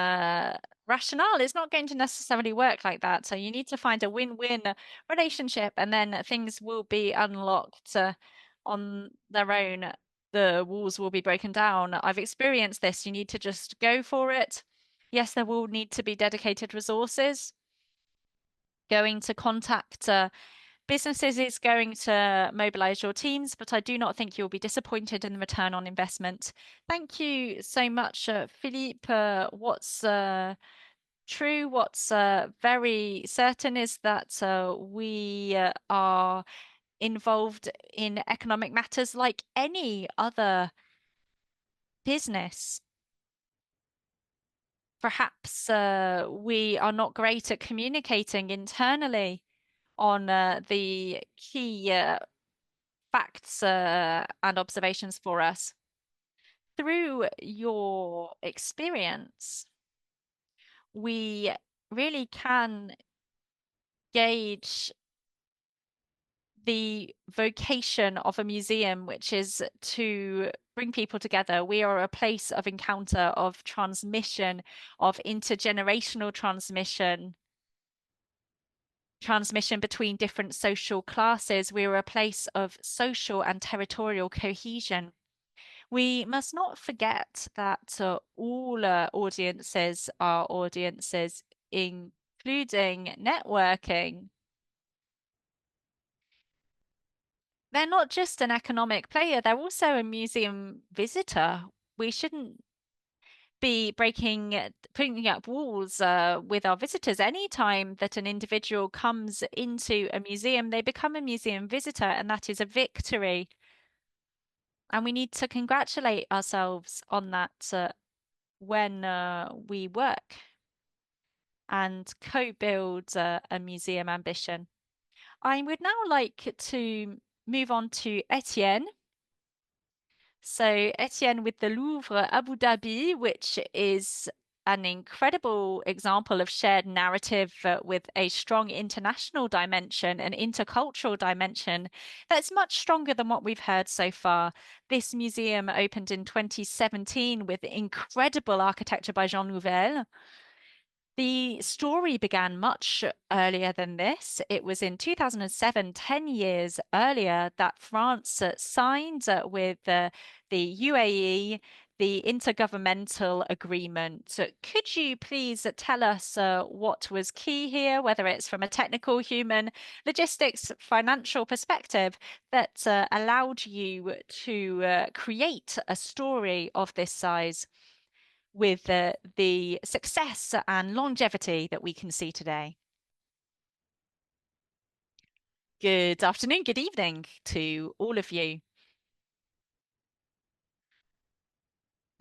rationale, it's not going to necessarily work like that. So you need to find a win-win relationship, and then things will be unlocked on their own. The walls will be broken down. I've experienced this. You need to just go for it. Yes, there will need to be dedicated resources. Going to contact businesses is going to mobilize your teams, but I do not think you'll be disappointed in the return on investment. Thank you so much, Philippe. What's true, what's very certain is that we are involved in economic matters like any other business. Perhaps we are not great at communicating internally on the key facts and observations for us. Through your experience, we really can gauge the vocation of a museum, which is to bring people together. We are a place of encounter, of transmission, of intergenerational transmission between different social classes. We are a place of social and territorial cohesion. We must not forget that all audiences are audiences, including networking. They're not just an economic player, they're also a museum visitor. We shouldn't be putting up walls with our visitors. Anytime that an individual comes into a museum, they become a museum visitor, and that is a victory. And we need to congratulate ourselves on that when we work and co-build a museum ambition. I would now like to move on to Etienne. So Etienne with the Louvre Abu Dhabi, which is an incredible example of shared narrative with a strong international dimension, an intercultural dimension that's much stronger than what we've heard so far. This museum opened in 2017 with incredible architecture by Jean Nouvel. The story began much earlier than this. It was in 2007, 10 years earlier, that France signed with the UAE the intergovernmental agreement. Could you please tell us what was key here, whether it's from a technical, human, logistics, financial perspective that allowed you to create a story of this size with the success and longevity that we can see today? Good afternoon, good evening to all of you.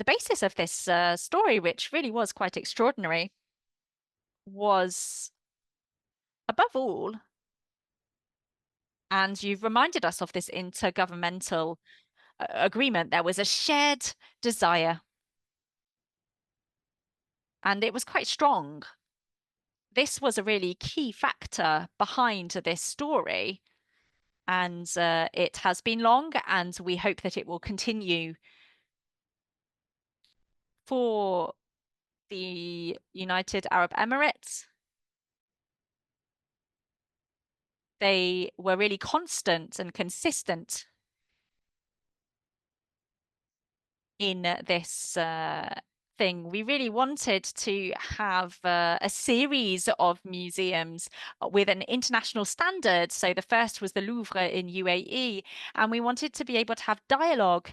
the basis of this story, which really was quite extraordinary, was above all, and you've reminded us of this intergovernmental agreement, there was a shared desire, and it was quite strong. This was a really key factor behind this story, and it has been long, and we hope that it will continue. For the United Arab Emirates, they were really constant and consistent in this thing. We really wanted to have a series of museums with an international standard. So the first was the Louvre in UAE, and we wanted to be able to have dialogue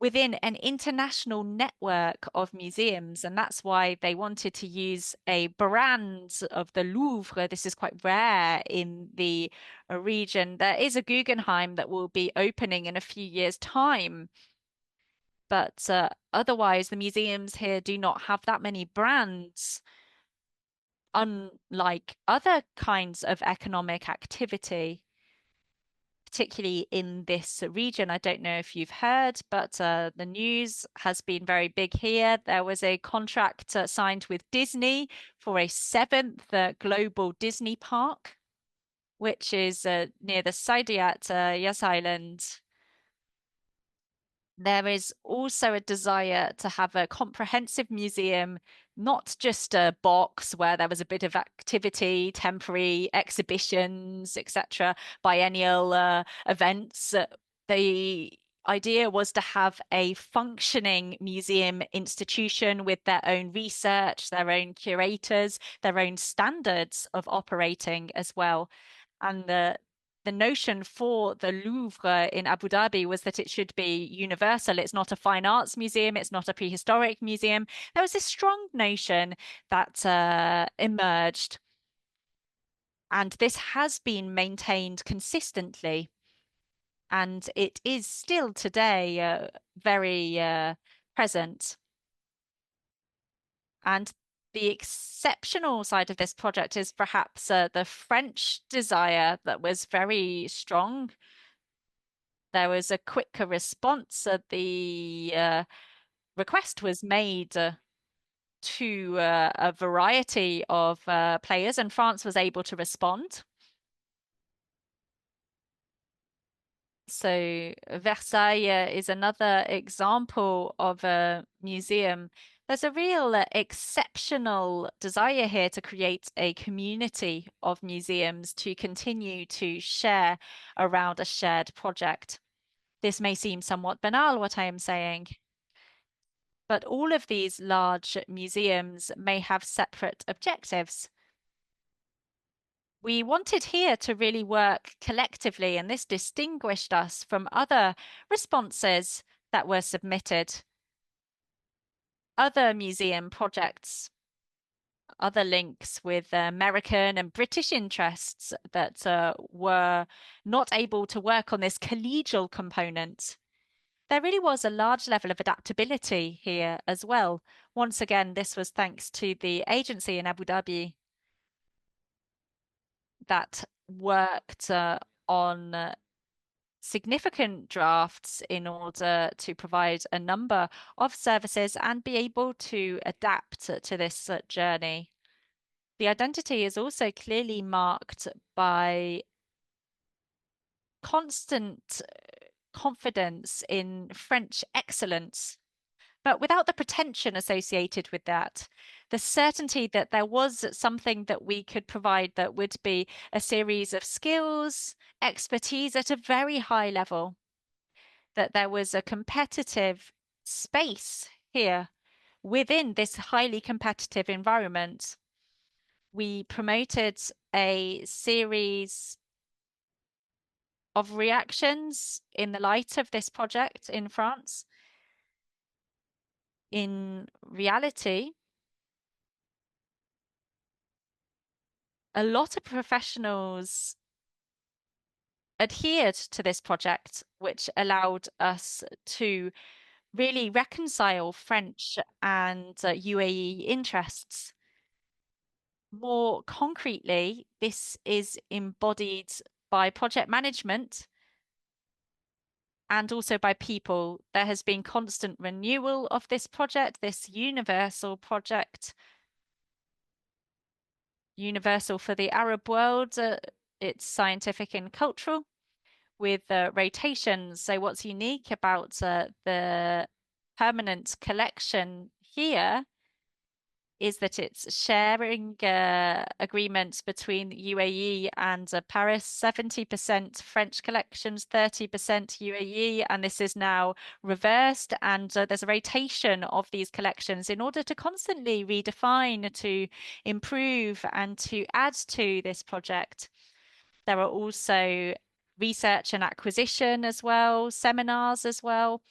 within an international network of museums. And that's why they wanted to use a brand of the Louvre. This is quite rare in the region. There is a Guggenheim that will be opening in a few years' time. But otherwise, the museums here do not have that many brands, unlike other kinds of economic activity, particularly in this region. I don't know if you've heard, but the news has been very big here. There was a contract signed with Disney for a seventh global Disney park, which is near the Saidiyat Yas Island. There is also a desire to have a comprehensive museum, not just a box where there was a bit of activity, temporary exhibitions, etc., biennial events. The idea was to have a functioning museum institution with their own research, their own curators, their own standards of operating as well. And the notion for the Louvre in Abu Dhabi was that it should be universal. It's not a fine arts museum. It's not a prehistoric museum. There was this strong notion that emerged, and this has been maintained consistently. And it is still today very present. And the exceptional side of this project is perhaps the French desire that was very strong. There was a quicker response. The request was made to a variety of players, and France was able to respond. So Versailles is another example of a museum. There's a real exceptional desire here to create a community of museums to continue to share around a shared project. This may seem somewhat banal, what I am saying, but all of these large museums may have separate objectives. We wanted here to really work collectively, and this distinguished us from other responses that were submitted. Other museum projects, other links with American and British interests that were not able to work on this collegial component. There really was a large level of adaptability here as well. Once again, this was thanks to the agency in Abu Dhabi that worked on significant drafts in order to provide a number of services and be able to adapt to this journey. The identity is also clearly marked by constant confidence in French excellence, but without the pretension associated with that. The certainty that there was something that we could provide that would be a series of skills, expertise at a very high level, that there was a competitive space here within this highly competitive environment. We promoted a series of reactions in the light of this project in France. In reality, a lot of professionals adhered to this project, which allowed us to really reconcile French and UAE interests. More concretely, this is embodied by project management and also by people. There has been constant renewal of this project, this universal project, universal for the Arab world. It's scientific and cultural with rotations. So what's unique about the permanent collection here is that it's sharing agreements between UAE and Paris, 70% French collections, 30% UAE, and this is now reversed. And there's a rotation of these collections in order to constantly redefine, to improve, and to add to this project. There are also research and acquisition as well, seminars as well.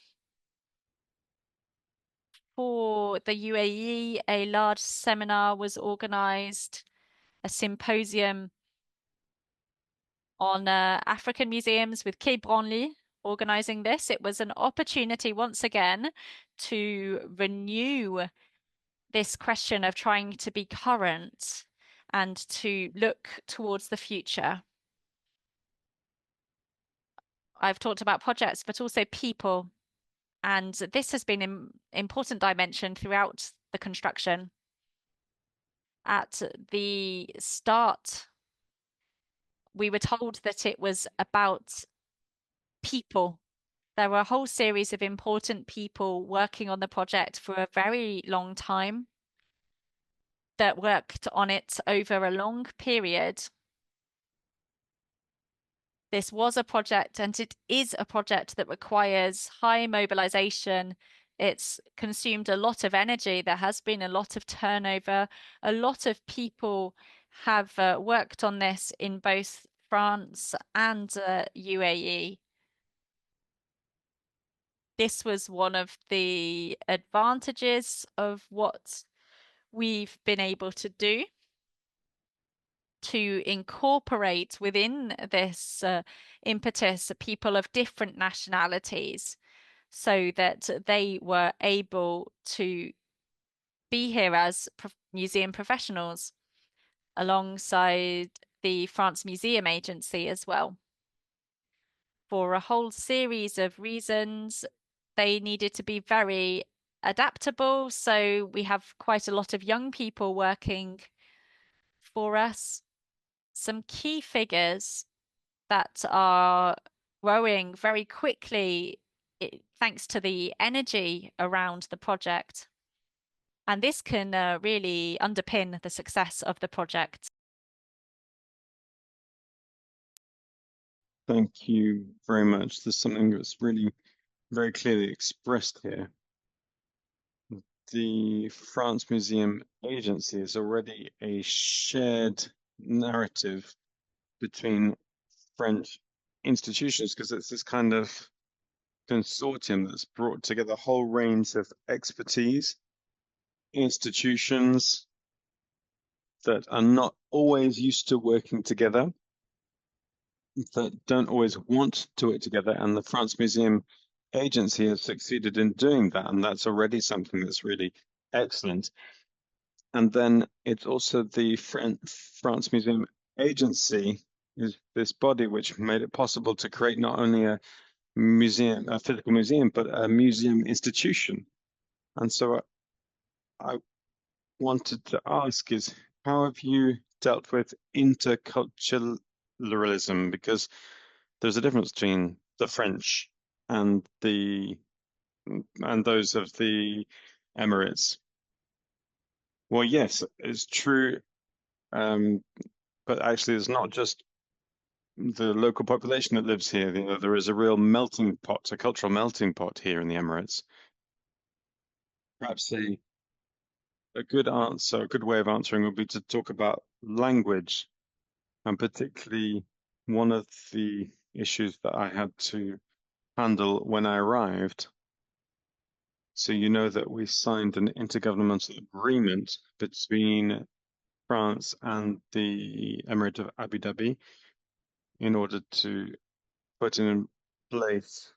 For the UAE, a large seminar was organized, a symposium on African museums with Quai Branly organizing this. It was an opportunity once again to renew this question of trying to be current and to look towards the future. I've talked about projects, but also people. And this has been an important dimension throughout the construction. At the start, we were told that it was about people. There were a whole series of important people working on the project for a very long time that worked on it over a long period. This was a project, and it is a project that requires high mobilization. It's consumed a lot of energy. There has been a lot of turnover. A lot of people have worked on this in both France and UAE. This was one of the advantages of what we've been able to do to incorporate within this impetus people of different nationalities so that they were able to be here as museum professionals alongside the France Museum Agency as well. For a whole series of reasons, they needed to be very adaptable. So we have quite a lot of young people working for us. Some key figures that are growing very quickly thanks to the energy around the project. And this can really underpin the success of the project. Thank you very much. There's something that's really very clearly expressed here. The France Museum Agency is already a shared narrative between French institutions because it's this kind of consortium that's brought together a whole range of expertise, institutions that are not always used to working together, that don't always want to work together, and the France Museum Agency has succeeded in doing that, and that's already something that's really excellent. And then it's also the France Museum Agency is this body which made it possible to create not only a museum, a physical museum, but a museum institution. And so I wanted to ask is, how have you dealt with interculturalism? Because there's a difference between the French and those of the Emirates. Well, yes, it's true. But actually, it's not just the local population that lives here. You know, there is a real melting pot, a cultural melting pot here in the Emirates. Perhaps a good answer, a good way of answering would be to talk about language, and particularly one of the issues that I had to handle when I arrived. So you know that we signed an intergovernmental agreement between France and the Emirate of Abu Dhabi in order to put in place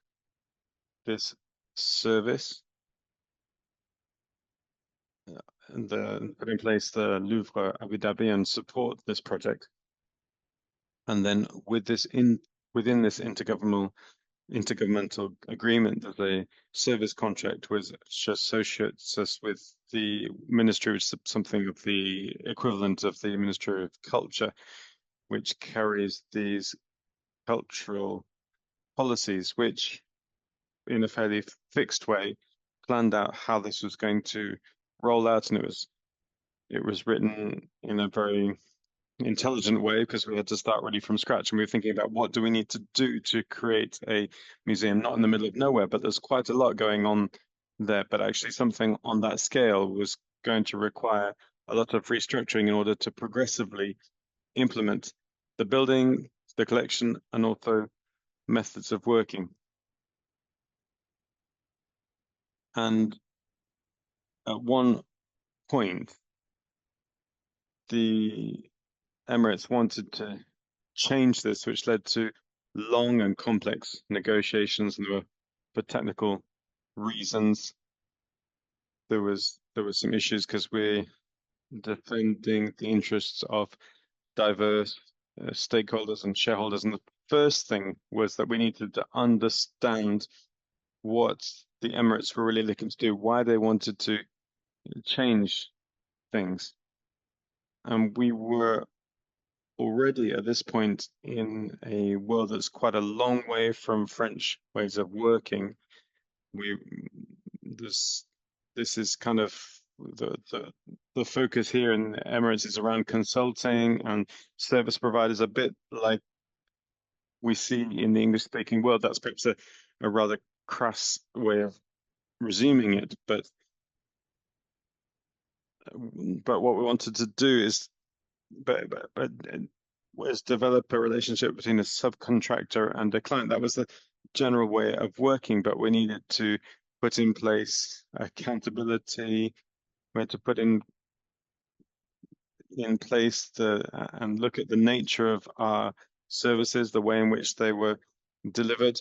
this service and put in place the Louvre Abu Dhabi and support this project. And then with this within this intergovernmental agreement, there's a service contract which associates us with the ministry, which is something of the equivalent of the Ministry of Culture, which carries these cultural policies, which in a fairly fixed way planned out how this was going to roll out, and it was written in a very intelligent way because we had to start really from scratch, and we were thinking about what do we need to do to create a museum not in the middle of nowhere, but there's quite a lot going on there, but actually something on that scale was going to require a lot of restructuring in order to progressively implement the building, the collection, and also methods of working. And at one point, the Emirates wanted to change this, which led to long and complex negotiations, and there were, for technical reasons, there was some issues because we're defending the interests of diverse stakeholders and shareholders. And the first thing was that we needed to understand what the Emirates were really looking to do, why they wanted to change things. And we were already at this point in a world that's quite a long way from French ways of working. This is kind of the focus here in the Emirates is around consulting and service providers, a bit like we see in the English-speaking world. That's perhaps a rather crass way of resuming it, but what we wanted to do is was develop a relationship between a subcontractor and a client. That was the general way of working, but we needed to put in place accountability. We had to put in place and look at the nature of our services, the way in which they were delivered,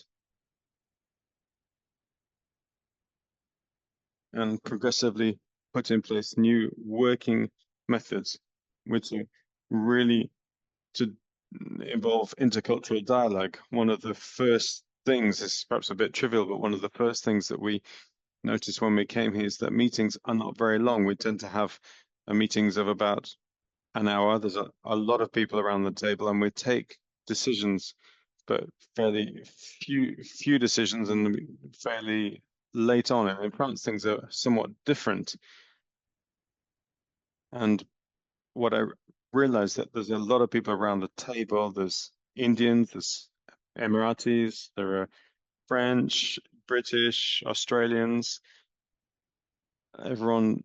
and progressively put in place new working methods, which are really to involve intercultural dialogue. One of the first things, this is perhaps a bit trivial, but one of the first things that we noticed when we came here is that meetings are not very long. We tend to have meetings of about an hour. There's a lot of people around the table, and we take decisions, but fairly few decisions, and fairly late on. And in France, things are somewhat different. And what I realized that there's a lot of people around the table. There's Indians, there's Emiratis, there are French, British, Australians. Everyone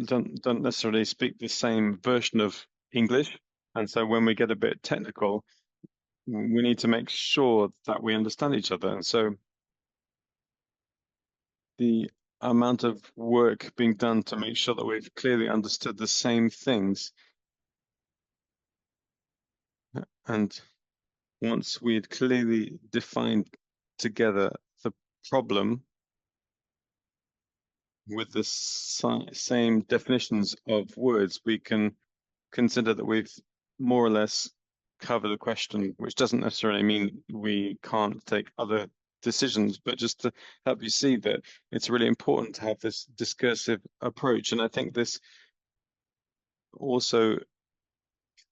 don't necessarily speak the same version of English, and so when we get a bit technical, we need to make sure that we understand each other. And so the amount of work being done to make sure that we've clearly understood the same things, and once we had clearly defined together the problem with the same definitions of words, we can consider that we've more or less covered the question, which doesn't necessarily mean we can't take other decisions, but just to help you see that it's really important to have this discursive approach. And I think this also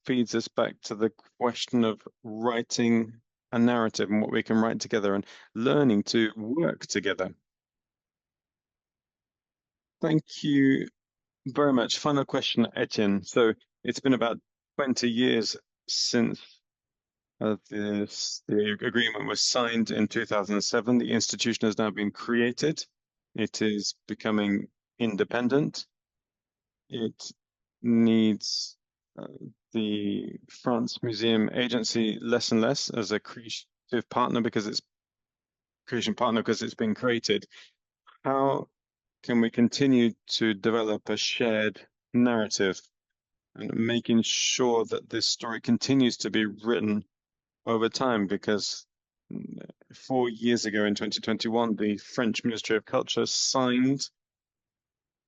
feeds us back to the question of writing a narrative and what we can write together and learning to work together. Thank you very much. Final question, Etienne. So it's been about 20 years since the agreement was signed in 2007. The institution has now been created. It is becoming independent. It needs the France Museum Agency less and less as a creative partner because it's been created. How can we continue to develop a shared narrative and making sure that this story continues to be written over time? Because 4 years ago in 2021, the French Ministry of Culture signed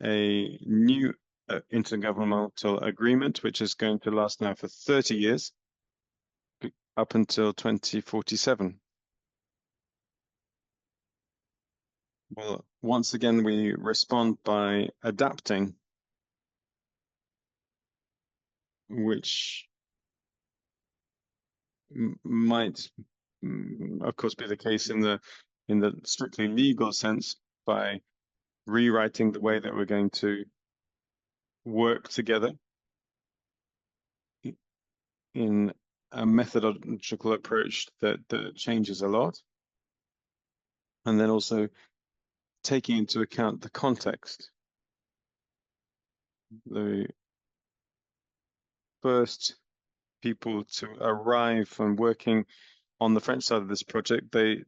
a new intergovernmental agreement, which is going to last now for 30 years, up until 2047. Well, once again, we respond by adapting, which might, of course, be the case in the strictly legal sense by rewriting the way that we're going to work together in a methodological approach that changes a lot, and then also taking into account the context. The first people to arrive and working on the French side of this project, they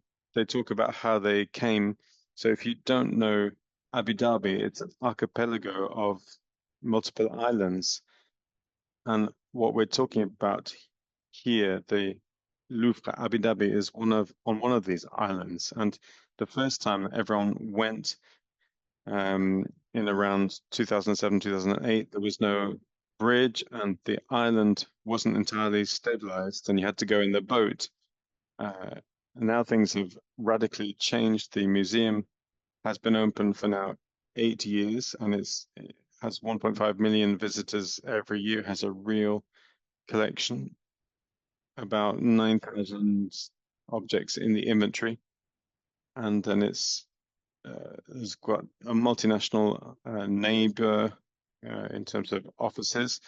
talk about how they came. So if you don't know Abu Dhabi, it's an archipelago of multiple islands. And what we're talking about here, the Louvre Abu Dhabi, is on one of these islands. And the first time everyone went in around 2007, 2008, there was no bridge and the island wasn't entirely stabilized and you had to go in the boat. Now things have radically changed. The museum has been open for now 8 years and it has 1.5 million visitors every year, has a real collection, about 9,000 objects in the inventory. And then it's got a multinational neighbor in terms of offices.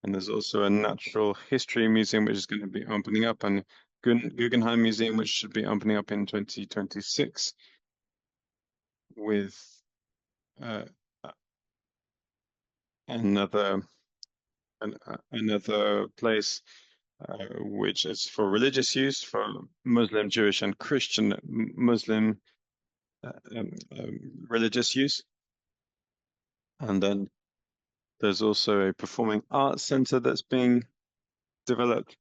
And there's also a natural history museum, which is going to be opening up, and Guggenheim Museum, which should be opening up in 2026 with another place which is for religious use, for Muslim, Jewish, and Christian Muslim religious use. And then there's also a performing arts center that's being developed.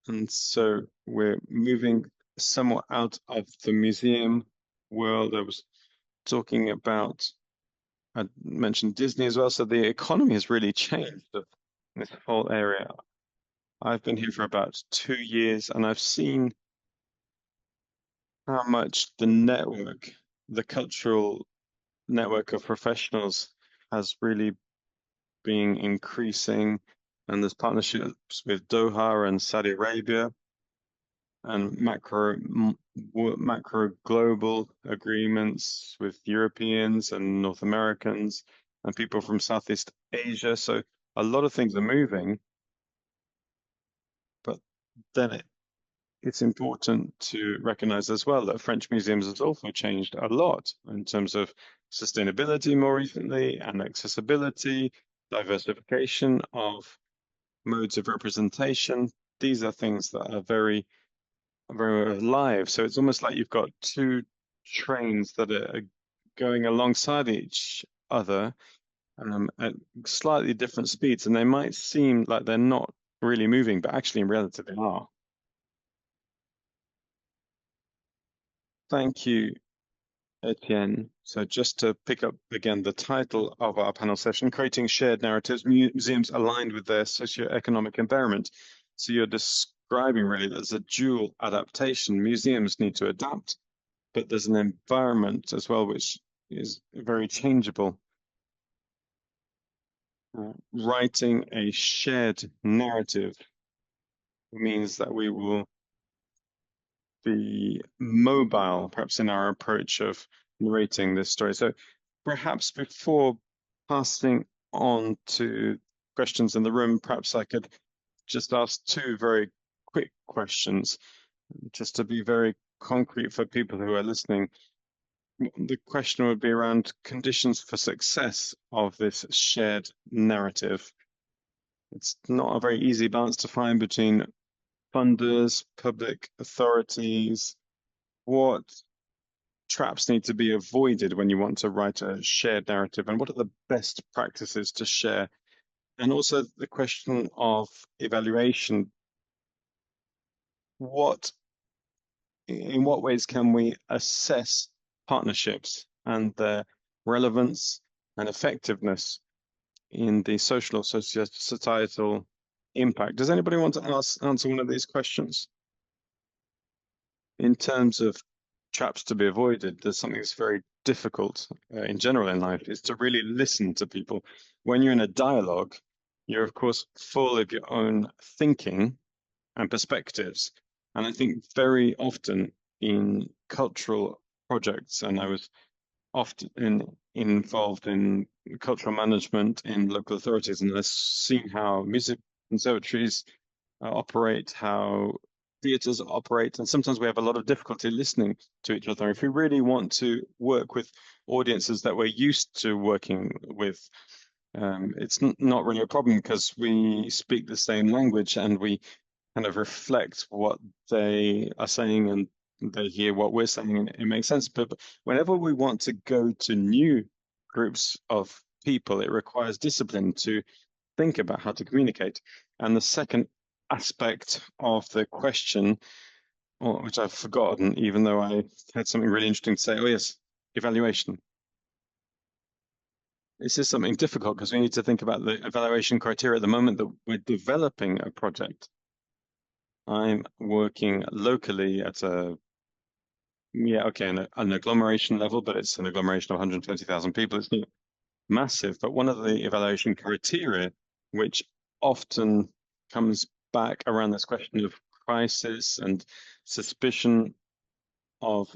And so we're moving somewhat out of the museum world. I was talking about, I mentioned Disney as well. So the economy has really changed in this whole area. I've been here for about 2 years and I've seen how much the network, the cultural network of professionals has really been increasing. And there's partnerships with Doha and Saudi Arabia and macro global agreements with Europeans and North Americans and people from Southeast Asia. So a lot of things are moving, but then it's important to recognize as well that French museums has also changed a lot in terms of sustainability more recently and accessibility, diversification of modes of representation. These are things that are very, very alive. So it's almost like you've got two trains that are going alongside each other at slightly different speeds, and they might seem like they're not really moving, but actually in reality they are. Thank you, Etienne. So just to pick up again the title of our panel session, Creating Shared Narratives, Museums Aligned with Their Socio-Economic Environment. So you're describing really there's a dual adaptation. Museums need to adapt, but there's an environment as well which is very changeable. Writing a shared narrative means that we will be mobile, perhaps in our approach of narrating this story. So perhaps before passing on to questions in the room, perhaps I could just ask 2 very quick questions, just to be very concrete for people who are listening. The question would be around conditions for success of this shared narrative. It's not a very easy balance to find between funders, public authorities. What traps need to be avoided when you want to write a shared narrative, and what are the best practices to share? And also the question of evaluation. in what ways can we assess partnerships and their relevance and effectiveness in the social or societal impact? Does anybody want to answer one of these questions? In terms of traps to be avoided, there's something that's very difficult in general in life, is to really listen to people. When you're in a dialogue, you're of course full of your own thinking and perspectives. And I think very often in cultural projects, and I was often involved in cultural management in local authorities, and I've seen how music conservatories operate, how theatres operate, and sometimes we have a lot of difficulty listening to each other. If we really want to work with audiences that we're used to working with, it's not really a problem because we speak the same language and we kind of reflect what they are saying and they hear what we're saying and it makes sense. But whenever we want to go to new groups of people, it requires discipline to think about how to communicate. And the second aspect of the question, which I've forgotten, even though I had something really interesting to say, oh yes, evaluation. This is something difficult because we need to think about the evaluation criteria at the moment that we're developing a project. I'm working locally at an agglomeration level, but it's an agglomeration of 120,000 people. It's not massive, but one of the evaluation criteria, which often comes back around this question of crisis and suspicion of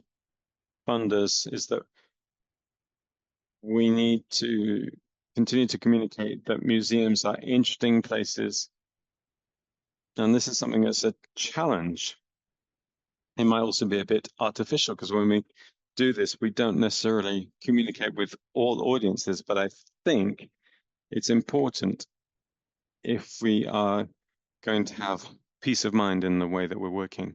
funders, is that we need to continue to communicate that museums are interesting places. And this is something that's a challenge. It might also be a bit artificial because when we do this, we don't necessarily communicate with all audiences, but I think it's important if we are going to have peace of mind in the way that we're working.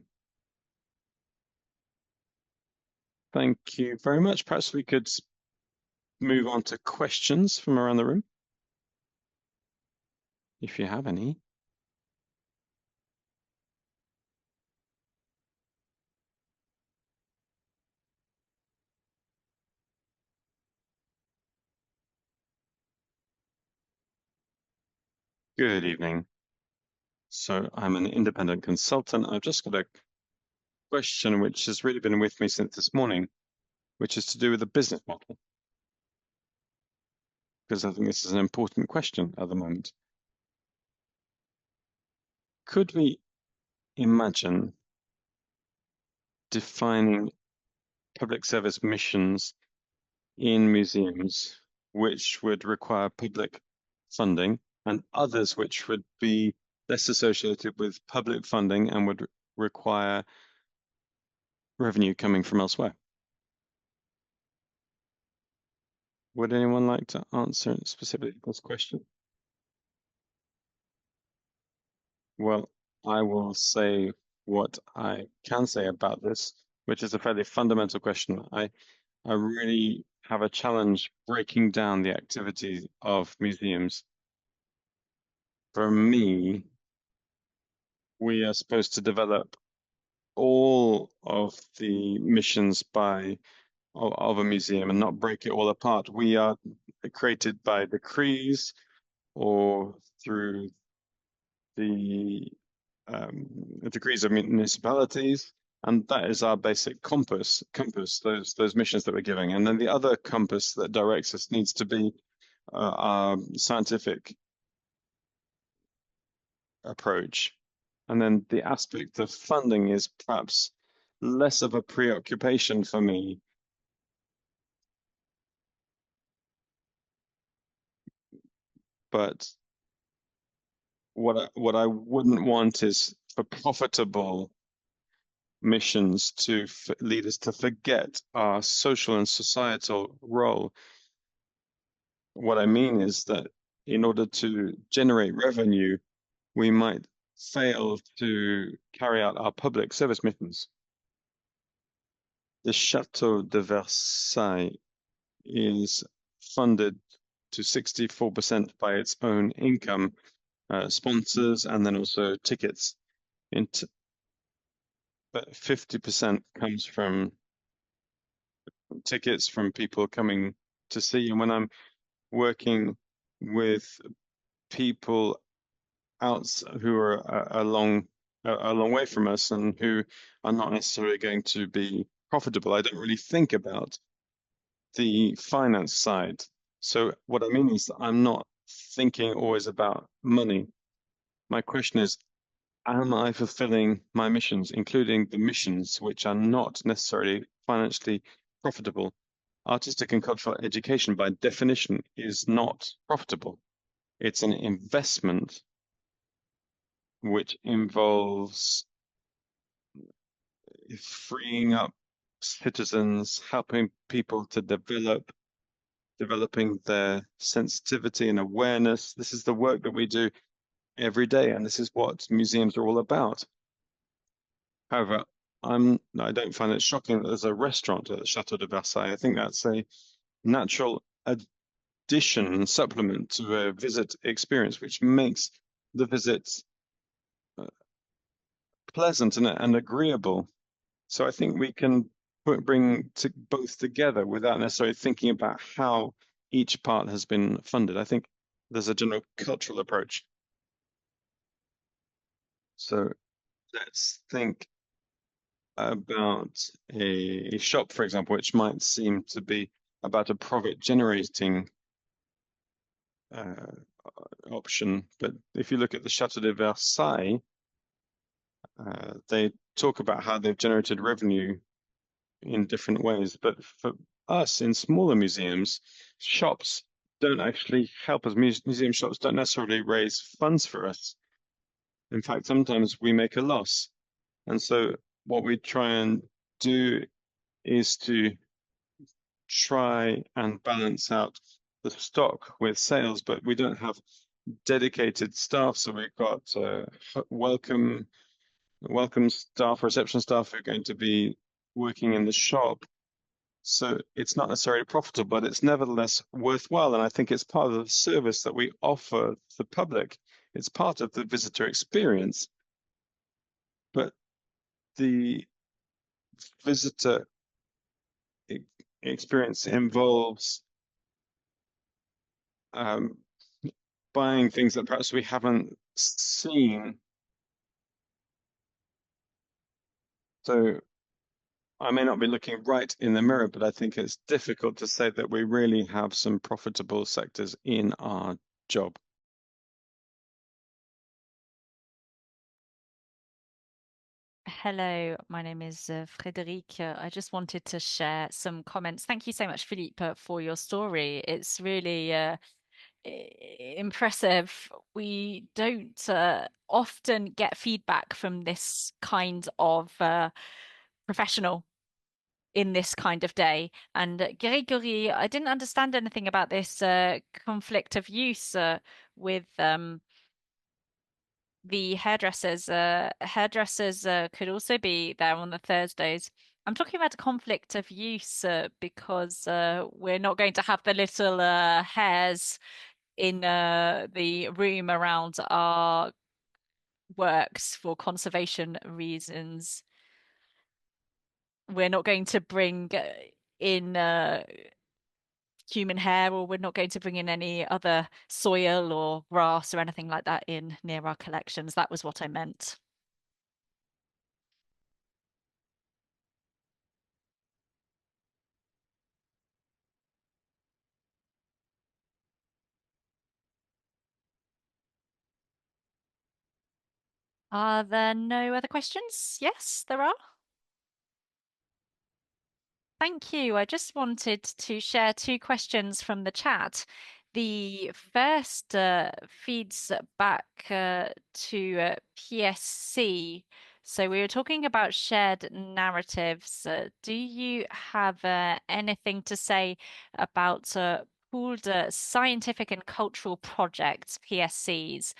Thank you very much. Perhaps we could move on to questions from around the room, if you have any. Good evening. So I'm an independent consultant. I've just got a question which has really been with me since this morning, which is to do with the business model. Because I think this is an important question at the moment. Could we imagine defining public service missions in museums which would require public funding and others which would be less associated with public funding and would require revenue coming from elsewhere? Would anyone like to answer specifically this question? Well, I will say what I can say about this, which is a fairly fundamental question. I really have a challenge breaking down the activity of museums. For me, we are supposed to develop all of the missions of a museum and not break it all apart. We are created by decrees or through the decrees of municipalities, and that is our basic compass, those missions that we're giving. And then the other compass that directs us needs to be our scientific approach. And then the aspect of funding is perhaps less of a preoccupation for me. But what I wouldn't want is for profitable missions to lead us to forget our social and societal role. What I mean is that in order to generate revenue, we might fail to carry out our public service missions. The Chateau de Versailles is funded to 64% by its own income, sponsors, and then also tickets. but 50% comes from tickets from people coming to see. And when I'm working with people out who are a long way from us and who are not necessarily going to be profitable, I don't really think about the finance side. So what I mean is I'm not thinking always about money. My question is, am I fulfilling my missions, including the missions which are not necessarily financially profitable? Artistic and cultural education, by definition, is not profitable. It's an investment which involves freeing up citizens, helping people to developing their sensitivity and awareness. This is the work that we do every day, and this is what museums are all about. However, I don't find it shocking that there's a restaurant at the Chateau de Versailles. I think that's a natural addition and supplement to a visit experience, which makes the visit pleasant and agreeable. So I think we can bring both together without necessarily thinking about how each part has been funded. I think there's a general cultural approach. So let's think about a shop, for example, which might seem to be about a profit generating option. But if you look at the Chateau de Versailles, they talk about how they've generated revenue in different ways. But for us in smaller museums, shops don't actually help us. Museum shops don't necessarily raise funds for us. In fact, sometimes we make a loss. And so what we try and do is to try and balance out the stock with sales, but we don't have dedicated staff. So we've got welcome staff, reception staff who are going to be working in the shop. So it's not necessarily profitable, but it's nevertheless worthwhile. And I think it's part of the service that we offer the public. It's part of the visitor experience. But the visitor experience involves buying things that perhaps we haven't seen. So I may not be looking right in the mirror, but I think it's difficult to say that we really have some profitable sectors in our job. Hello, my name is Frédéric. I just wanted to share some comments. Thank you so much, Philippe, for your story. It's really impressive. We don't often get feedback from this kind of professional in this kind of day. And Gregory, I didn't understand anything about this conflict of use with the hairdressers. Hairdressers could also be there on the Thursdays. I'm talking about a conflict of use because we're not going to have the little hairs in the room around our works for conservation reasons. We're not going to bring in human hair, or we're not going to bring in any other soil or grass or anything like that in near our collections. That was what I meant. Are there no other questions? Yes, there are. Thank you. I just wanted to share two questions from the chat. The first feeds back to PSC. So we were talking about shared narratives. Do you have anything to say about pooled scientific and cultural projects, PSCs?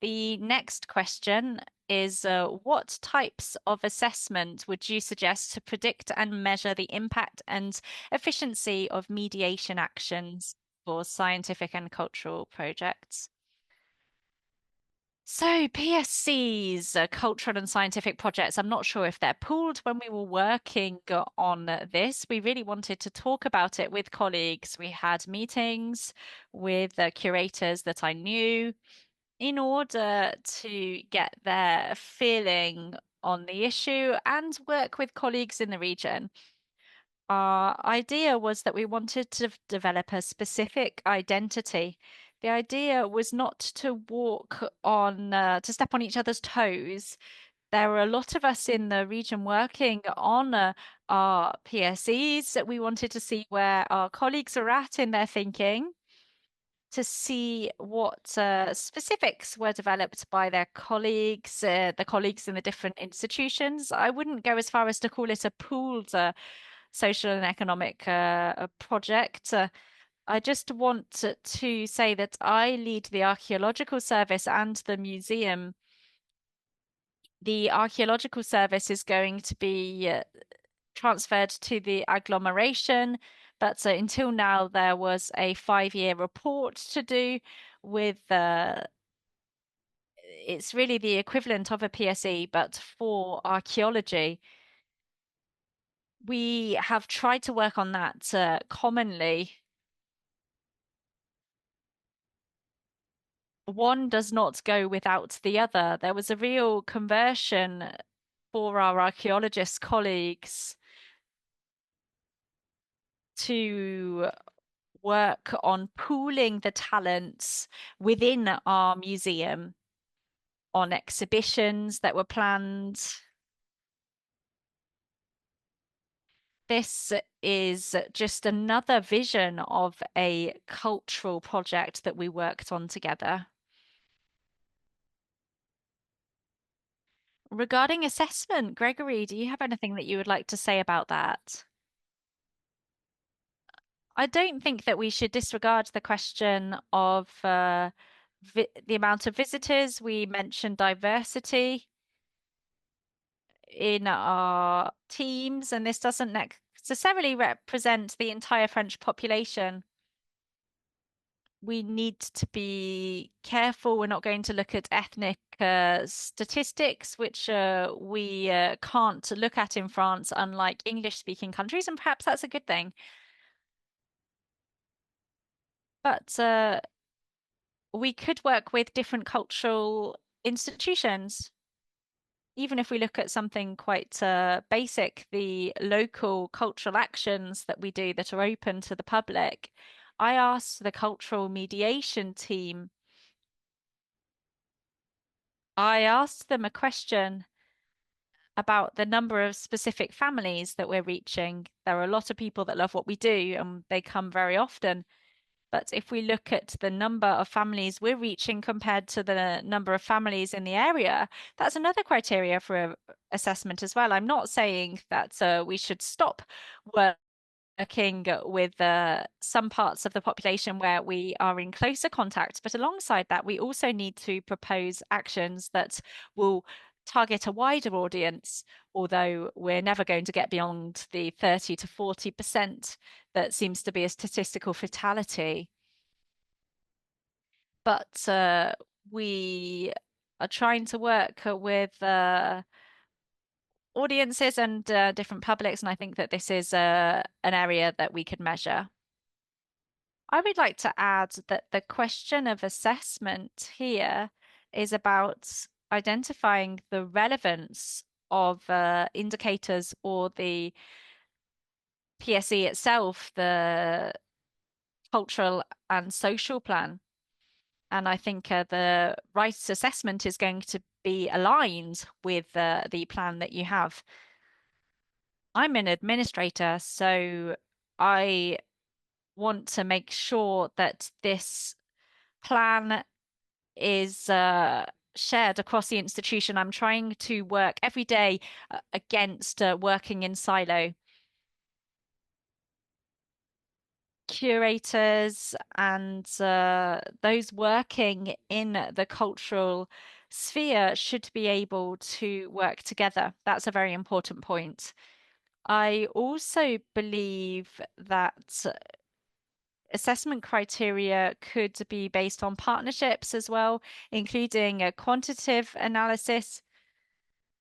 The next question is what types of assessment would you suggest to predict and measure the impact and efficiency of mediation actions for scientific and cultural projects? So PSCs, cultural and scientific projects, I'm not sure if they're pooled. When we were working on this, we really wanted to talk about it with colleagues. We had meetings with curators that I knew in order to get their feeling on the issue and work with colleagues in the region. Our idea was that we wanted to develop a specific identity. The idea was not to to step on each other's toes. There were a lot of us in the region working on our PSEs that we wanted to see where our colleagues are at in their thinking, to see what specifics were developed by their colleagues, the colleagues in the different institutions. I wouldn't go as far as to call it a pooled social and economic project. I just want to say that I lead the archaeological service and the museum. The archaeological service is going to be transferred to the agglomeration, but until now there was a 5-year report to do with it's really the equivalent of a PSE, but for archaeology. We have tried to work on that commonly. One does not go without the other. There was a real conversion for our archaeologist colleagues to work on pooling the talents within our museum, on exhibitions that were planned. This is just another vision of a cultural project that we worked on together. Regarding assessment, Gregory, do you have anything that you would like to say about that? I don't think that we should disregard the question of the amount of visitors. We mentioned diversity in our teams, and this doesn't necessarily represent the entire French population. We need to be careful. We're not going to look at ethnic statistics, which we can't look at in France, unlike English-speaking countries, and perhaps that's a good thing. But we could work with different cultural institutions. Even if we look at something quite basic, the local cultural actions that we do that are open to the public. I asked the cultural mediation team, I asked them a question about the number of specific families that we're reaching. There are a lot of people that love what we do and they come very often. But if we look at the number of families we're reaching compared to the number of families in the area, that's another criteria for assessment as well. I'm not saying that we should stop working with some parts of the population where we are in closer contact, but alongside that, we also need to propose actions that will target a wider audience, although we're never going to get beyond the 30 to 40% that seems to be a statistical fatality. But we are trying to work with audiences and different publics, and I think that this is an area that we could measure. I would like to add that the question of assessment here is about identifying the relevance of indicators or the PSE itself, the cultural and social plan. And I think the right assessment is going to be aligned with the plan that you have. I'm an administrator, so I want to make sure that this plan is shared across the institution. I'm trying to work every day against working in silo. Curators and those working in the cultural sphere should be able to work together. That's a very important point. I also believe that assessment criteria could be based on partnerships as well, including a quantitative analysis,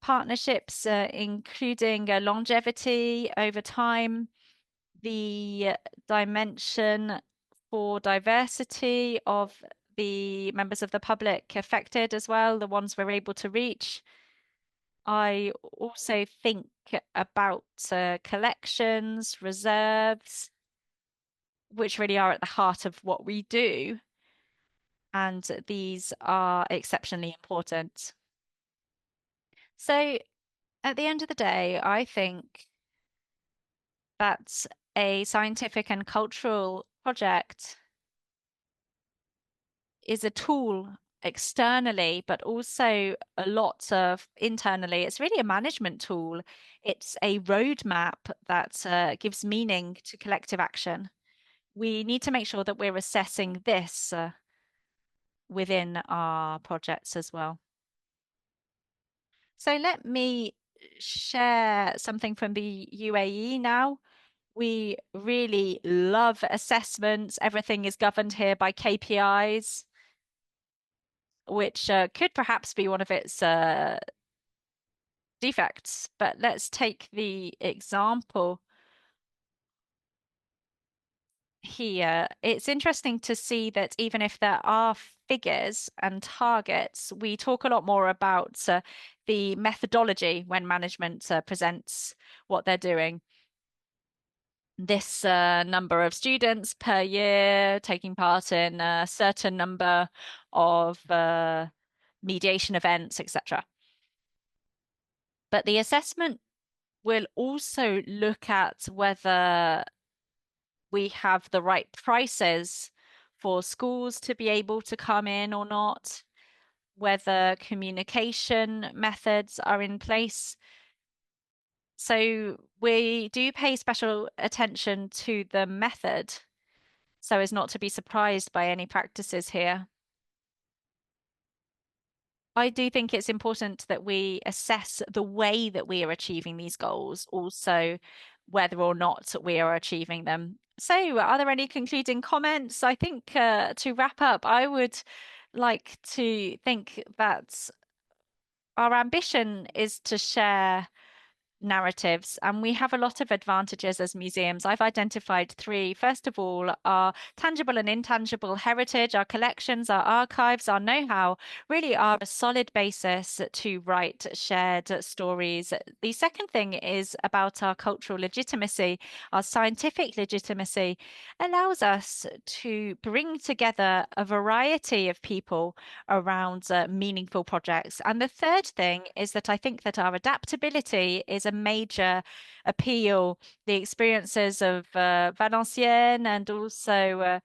partnerships including longevity over time, the dimension for diversity of the members of the public affected as well, the ones we're able to reach. I also think about collections, reserves, which really are at the heart of what we do. And these are exceptionally important. So at the end of the day, I think that a scientific and cultural project is a tool externally, but also a lot of internally. It's really a management tool. It's a roadmap that gives meaning to collective action. We need to make sure that we're assessing this within our projects as well. So let me share something from the UAE now. We really love assessments. Everything is governed here by KPIs, which could perhaps be one of its defects. But let's take the example here. It's interesting to see that even if there are figures and targets, we talk a lot more about the methodology when management presents what they're doing. This number of students per year taking part in a certain number of mediation events, etc. But the assessment will also look at whether we have the right prices for schools to be able to come in or not, whether communication methods are in place. So we do pay special attention to the method so as not to be surprised by any practices here. I do think it's important that we assess the way that we are achieving these goals, also whether or not we are achieving them. So, are there any concluding comments? I think to wrap up, I would like to think that our ambition is to share narratives, and we have a lot of advantages as museums. I've identified three. First of all, our tangible and intangible heritage, our collections, our archives, our know-how really are a solid basis to write shared stories. The second thing is about our cultural legitimacy. Our scientific legitimacy allows us to bring together a variety of people around meaningful projects. And the third thing is that I think that our adaptability is a major appeal. The experiences of Valenciennes and also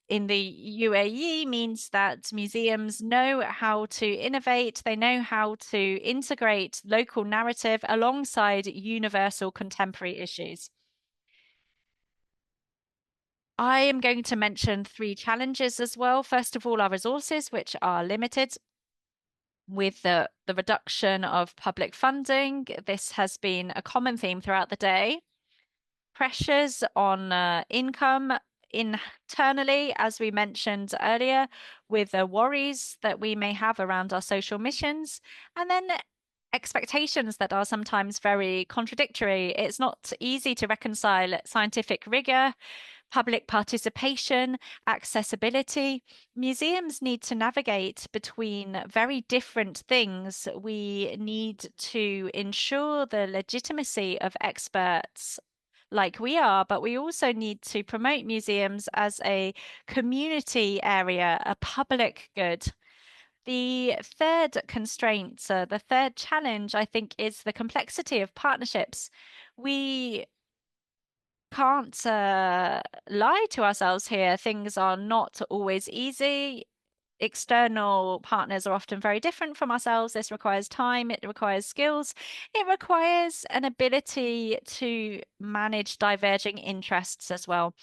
in the UAE means that museums know how to innovate, they know how to integrate local narrative alongside universal contemporary issues. I am going to mention three challenges as well. First of all, our resources, which are limited. With the reduction of public funding, this has been a common theme throughout the day. Pressures on income internally, as we mentioned earlier, with the worries that we may have around our social missions, and then expectations that are sometimes very contradictory. It's not easy to reconcile scientific rigor, public participation, accessibility. Museums need to navigate between very different things. We need to ensure the legitimacy of experts like we are, but we also need to promote museums as a community area, a public good. The third constraint, the third challenge, I think, is the complexity of partnerships. We can't lie to ourselves here. Things are not always easy. External partners are often very different from ourselves. This requires time, it requires skills, it requires an ability to manage diverging interests as well.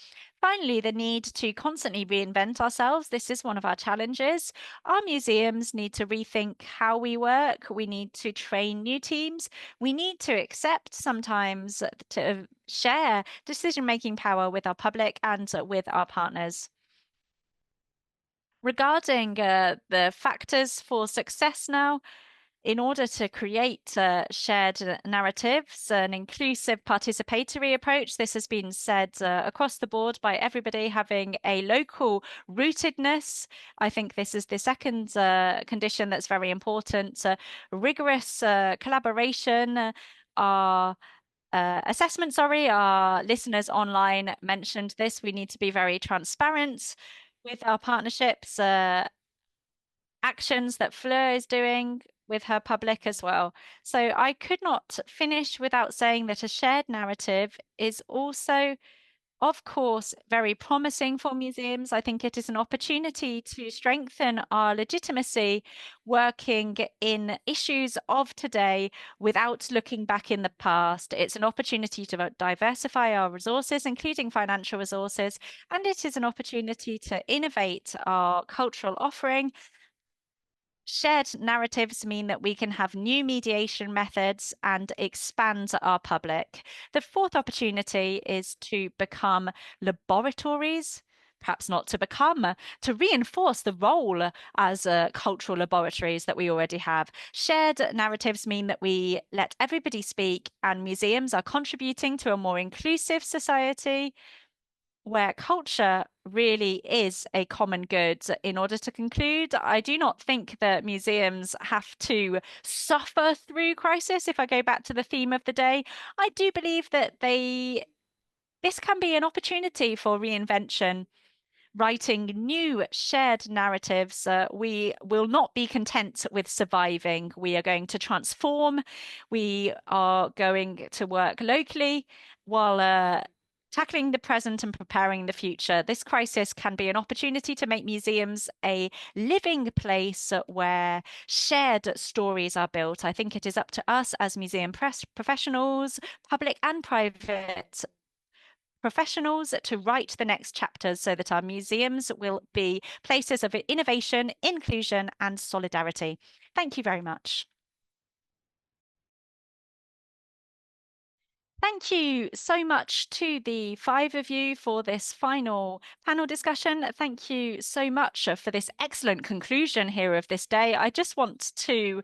Finally, the need to constantly reinvent ourselves. This is one of our challenges. Our museums need to rethink how we work. We need to train new teams. We need to accept sometimes to share decision-making power with our public and with our partners. Regarding the factors for success now, in order to create shared narratives, an inclusive participatory approach, this has been said across the board by everybody, having a local rootedness. I think this is the second condition that's very important. Rigorous collaboration. Our assessment, our listeners online mentioned this. We need to be very transparent with our partnerships, actions that Fleur is doing with her public as well. So I could not finish without saying that a shared narrative is also, of course, very promising for museums. I think it is an opportunity to strengthen our legitimacy working in issues of today without looking back in the past. It's an opportunity to diversify our resources, including financial resources, and it is an opportunity to innovate our cultural offering. Shared narratives mean that we can have new mediation methods and expand our public. The fourth opportunity is to become laboratories, perhaps not to become, to reinforce the role as cultural laboratories that we already have. Shared narratives mean that we let everybody speak, and museums are contributing to a more inclusive society where culture really is a common good. In order to conclude, I do not think that museums have to suffer through crisis. If I go back to the theme of the day, I do believe that this can be an opportunity for reinvention, writing new shared narratives. We will not be content with surviving. We are going to transform. We are going to work locally while tackling the present and preparing the future. This crisis can be an opportunity to make museums a living place where shared stories are built. I think it is up to us as museum professionals, public and private professionals, to write the next chapters so that our museums will be places of innovation, inclusion, and solidarity. Thank you very much. Thank you so much to the five of you for this final panel discussion. Thank you so much for this excellent conclusion here of this day. I just want to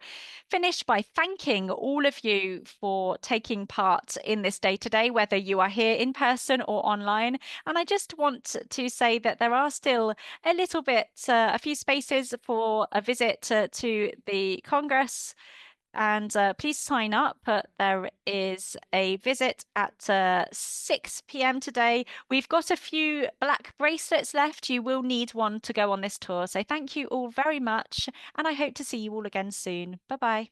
finish by thanking all of you for taking part in this day today, whether you are here in person or online. And I just want to say that there are still a little bit, a few spaces for a visit to the Congress. And please sign up. There is a visit at 6 p.m. today. We've got a few black bracelets left. You will need one to go on this tour. So thank you all very much. And I hope to see you all again soon. Bye-bye.